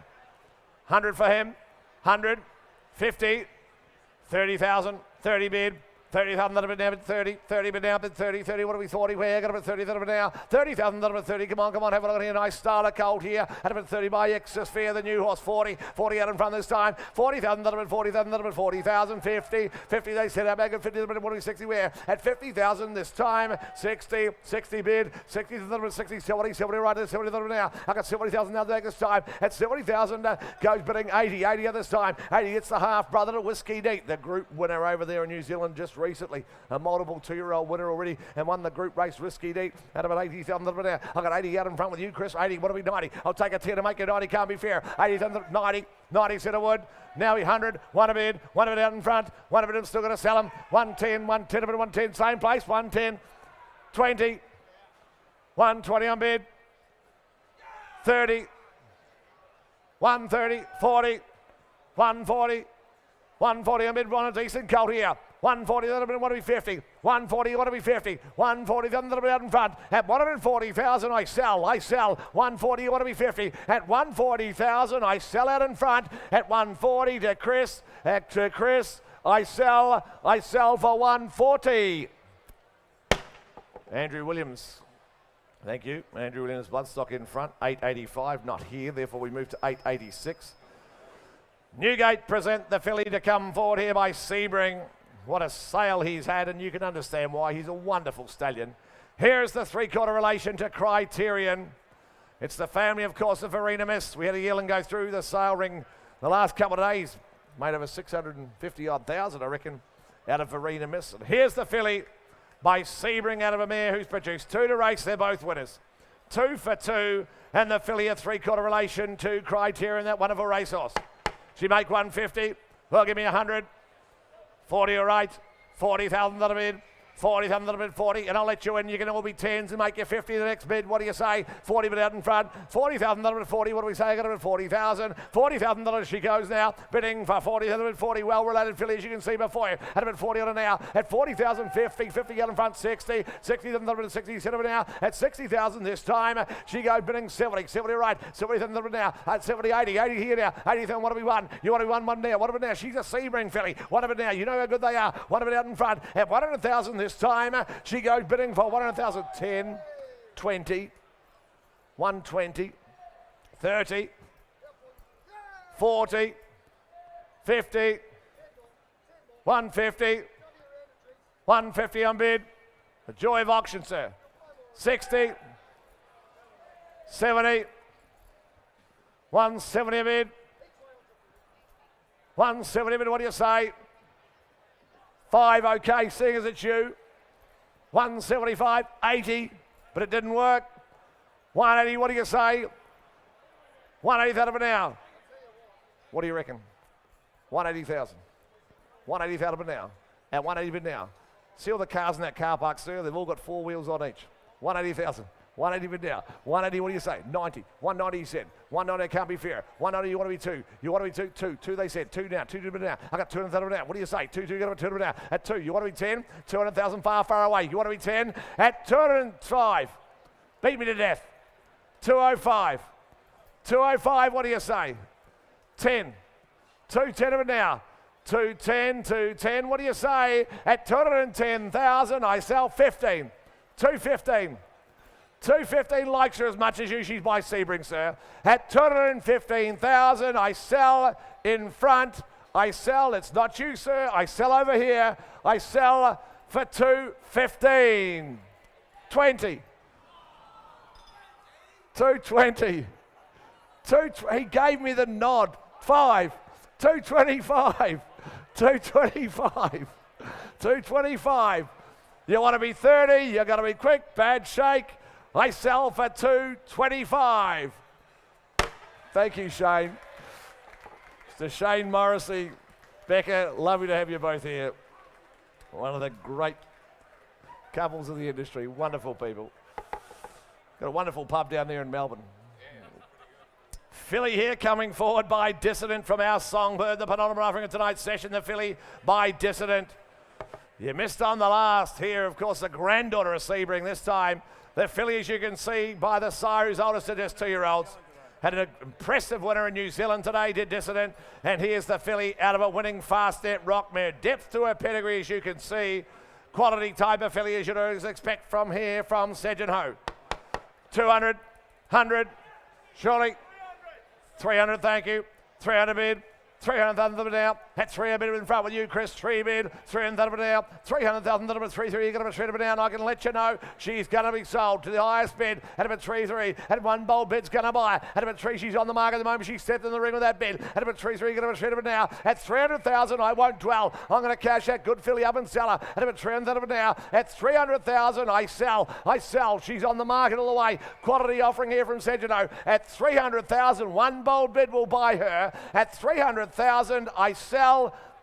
100 for him. 100, 50, 30,000, 30 bid. 30,000, that'll be now at 30, 30 but now at 30, 30, what do we thought he were? Got him at 30, that'll be now. 30,000, that'll be 30, come on, have a look at here, nice starter colt here. At about 30 by Exosphere, the new horse, 40, 40 out in front this time. 40,000, that'll be 40,000, that'll be 40,000, 50, 50 they set out back at 50, that'll be what do we 60 where? At 50,000 this time, 60, 60 bid, 60, that'll be 60, 70, 70 right there, 70, that'll be now. I got 70,000 now back this time. At 70,000 goes bidding 80, 80 at this time. 80 gets the half brother to Whiskey Neat, the group winner over there in New Zealand just recently. A multiple 2-year-old winner already and won the group race Whiskey Neat at about 80,000. I got 80 out in front with you, Chris. 80, what do we 90? I'll take a 10 to make it 90, can't be fair. 80,000, 90, 90 Centerwood. Now 100, one a bid out in front. One of it, still going to sell him. 110, 110, 110, same place. 110, 20, 120 on bid. 30, 130, 40, 140, 140 on bid. One a decent colt here. 140, that'll be, what to be 50. 140, what to be 50. 140, that'll be out in front. At 140,000, I sell. 140, what to be 50. At 140,000, I sell out in front. At 140 to Chris. I sell for 140. Andrew Williams. Thank you. Andrew Williams, Bloodstock in front. 885, not here. Therefore, we move to 886. Newgate present the filly to come forward here by Sebring. What a sale he's had, and you can understand why. He's a wonderful stallion. Here's the 3/4 relation to Criterion. It's the family, of course, of Verena Miss. We had a Yearling go through the sale ring the last couple of days. Made over 650-odd thousand, I reckon, out of Verena Miss. And here's the filly by Sebring out of a mare who's produced 2 to race. They're both winners. 2 for 2, and the filly a 3/4 relation to Criterion, that wonderful racehorse. She make 150. Well, give me 100. 40 all right, 40,000 that'll bid, 40,000 that'll bid 40, and I'll let you in. You can all be 10s and make you 50 the next bid. What do you say? 40 but out in front, 40,000 that'll bid 40. What do we say? I got it at 40,000. 40,000 dollars she goes now, bidding for 40,000 bid 40. Well related filly as you can see before you. At about 40 on it now. At 40,000, 50, 50 out in front, 60, 60,000 that'll bid 60, set over now. At 60,000 this time, she goes bidding 70, 70 right, 70,000 that'll bid now. At 70, 80, 80 here now. 80,000, what do we won? You want to win one now? What about now? She's a Sebring filly. What about now? You know how good they are. What about out in front? At 100,000 this time, she goes bidding for 100,000, 10, 20, 120, 30, 40, 50, 150, 150 on bid. The joy of auction, sir. 60, 70, 170 a bid. 170 a bid, what do you say? 5, okay, seeing as it's you. 175, 80, but it didn't work. 180, what do you say? 180 out of an hour. What do you reckon? 180,000. 180,000 of an hour. At 180 bid now. See all the cars in that car park, sir? They've all got 4 wheels on each. 180,000. 180 bid now. 180, what do you say? 90. 190 he said. 190 can't be fair. 190, you want to be 2. You want to be 2. 2 they said. 2 now. 2 bid now. I got 200,000 now. What do you say? 2, get up at 200 now. At 2, you want to be 10. 200,000 far away. You want to be 10. At 205. Beat me to death. 205. 205, what do you say? 10. 210 of it now. 210, what do you say? At 210,000, I sell 15. 215. 215 likes her as much as you. She's by Sebring, sir. At 215,000, I sell in front. I sell. It's not you, sir. I sell over here. I sell for 215. 20. 220. He gave me the nod. 5. 225. 225. 225. You want to be 30, you got to be quick, bad shake. I sell for 225. Thank you, Shane. Mr. Shane Morrissey. Becca, lovely to have you both here. One of the great Couples of the industry, wonderful people. Got a wonderful pub down there in Melbourne. Filly here coming forward by Dissident from our Songbird. The penultimate offering of tonight's session, the filly by Dissident. You missed on the last here, of course, the granddaughter of Sebring this time. The filly, as you can see, by the sire, who's oldest of just 2-year-olds. Had an impressive winner in New Zealand today, did Dissident. And here's the filly out of a winning Fastnet Rockmare. Depth to her pedigree, as you can see. Quality type of filly, as you'd always expect from here, from Sedge and Ho. 200, 100, surely. 300, thank you. 300 bid. 300,000 now. At 300 bid in front with you, Chris. 3 bid. 300,000 now. 300,000 number 3-3. You're going to be 300 now. And I can let you know she's going to be sold to the highest bid. At about 3-3. At one bold bid's going to buy. At about 3, she's on the market at the moment. She stepped in the ring with that bid. At about 3-3. You're going to be 300 now. At 300,000, I won't dwell. I'm going to cash that good filly up and sell her. At about 300 now. At 300,000, I sell. I sell. She's on the market all the way. Quality offering here from Sedgeno. At 300,000, one bold bid will buy her. At 300,000, I sell.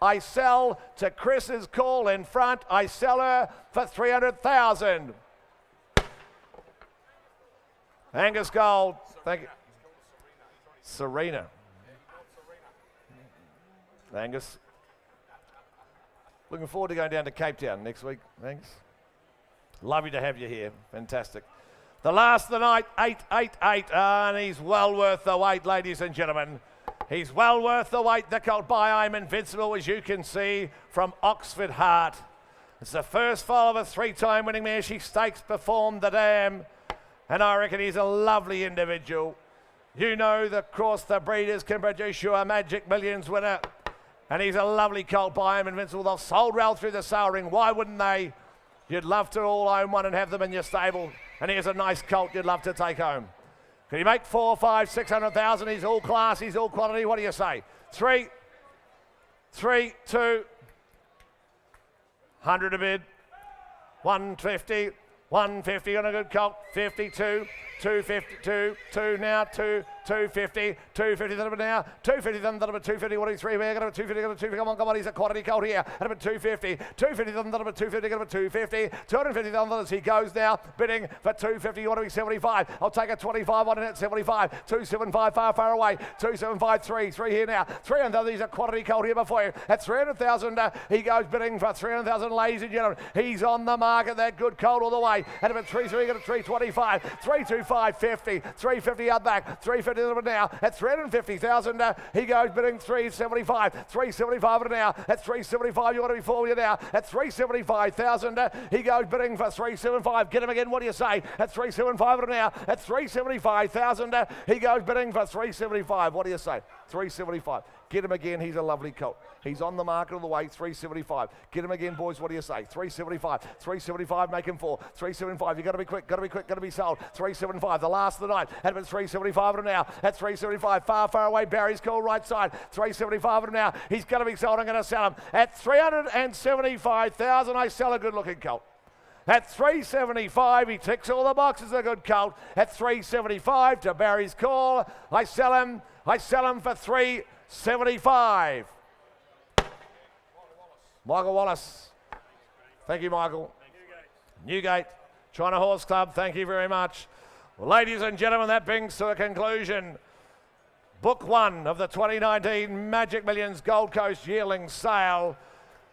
I sell to Chris's call in front. I sell her for 300,000. Angus Gold. Thank you. Serena. Angus. Looking forward to going down to Cape Town next week, Angus. Lovely to have you here. Fantastic. The last of the night, 888, and he's well worth the wait, ladies and gentlemen. He's well worth the wait. The colt by I'm Invincible, as you can see, from Oxford Heart. It's the first foal of a 3-time winning mare. She stakes performed the dam, and I reckon he's a lovely individual. You know, of course, the breeders can produce you a Magic Millions winner, and he's a lovely colt by I'm Invincible. They've sold well through the sale ring. Why wouldn't they? You'd love to all own one and have them in your stable. And here's a nice colt you'd love to take home. Can you make 4, 5, 600,000? He's all class, he's all quality. What do you say? 3, 2, 100 a bid, 150, 150 on a good colt, 52, 252, 2 now, 250, 250 that now, 250 that 250, 183, we're going to 250, going to 250, come on, he's a quality colt here, at about 250, 250 that 250, going to 250, 250 that he goes now, bidding for 250, you want to be 75, I'll take a 25 on it at 75, 275 far away, 275, 3 here now, 300,000, he's a quality colt here before you, at 300,000, he goes bidding for 300,000, ladies and gentlemen, he's on the market, that good colt all the way, at about 3-3, going to 325, 325, 50, 350 out back, 350 now, at 350,000, he goes bidding 375, 375 now, at 375, you want to be for you now, at 375,000, he goes bidding for 375, get him again, what do you say, at 375 now, at 375,000, he goes bidding for 375, what do you say, 375, get him again, he's a lovely colt, he's on the market all the way, 375, get him again, boys, what do you say, 375, 375, make him 4, 375, you got to be quick, got to be sold, 375, the last of the night, at about 375 now, at 375, far away, Barry's call right side, 375 now, he's going to be sold, I'm going to sell him, at 375,000, I sell a good looking colt. At 375, he ticks all the boxes, a good colt. At 375 to Barry's call, I sell him for 375. Michael Wallace. Thank you, Michael. Newgate, China Horse Club, thank you very much. Well, ladies and gentlemen, that brings to a conclusion Book 1 of the 2019 Magic Millions Gold Coast Yearling Sale.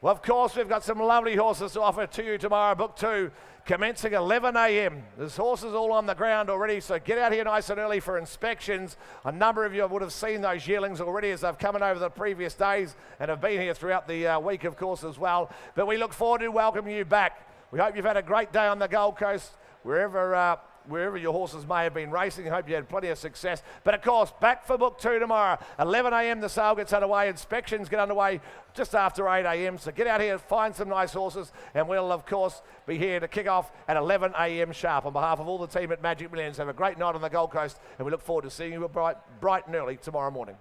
Well, of course, we've got some lovely horses to offer to you tomorrow. Book 2 commencing 11 a.m. There's horses all on the ground already, so get out here nice and early for inspections. A number of you would have seen those yearlings already as they've come in over the previous days and have been here throughout the week, of course, as well. But we look forward to welcoming you back. We hope you've had a great day on the Gold Coast, wherever your horses may have been racing. I hope you had plenty of success. But of course, back for Book 2 tomorrow. 11 a.m. the sale gets underway. Inspections get underway just after 8 a.m. So get out here, find some nice horses, and we'll, of course, be here to kick off at 11 a.m. sharp. On behalf of all the team at Magic Millions, have a great night on the Gold Coast, and we look forward to seeing you bright and early tomorrow morning.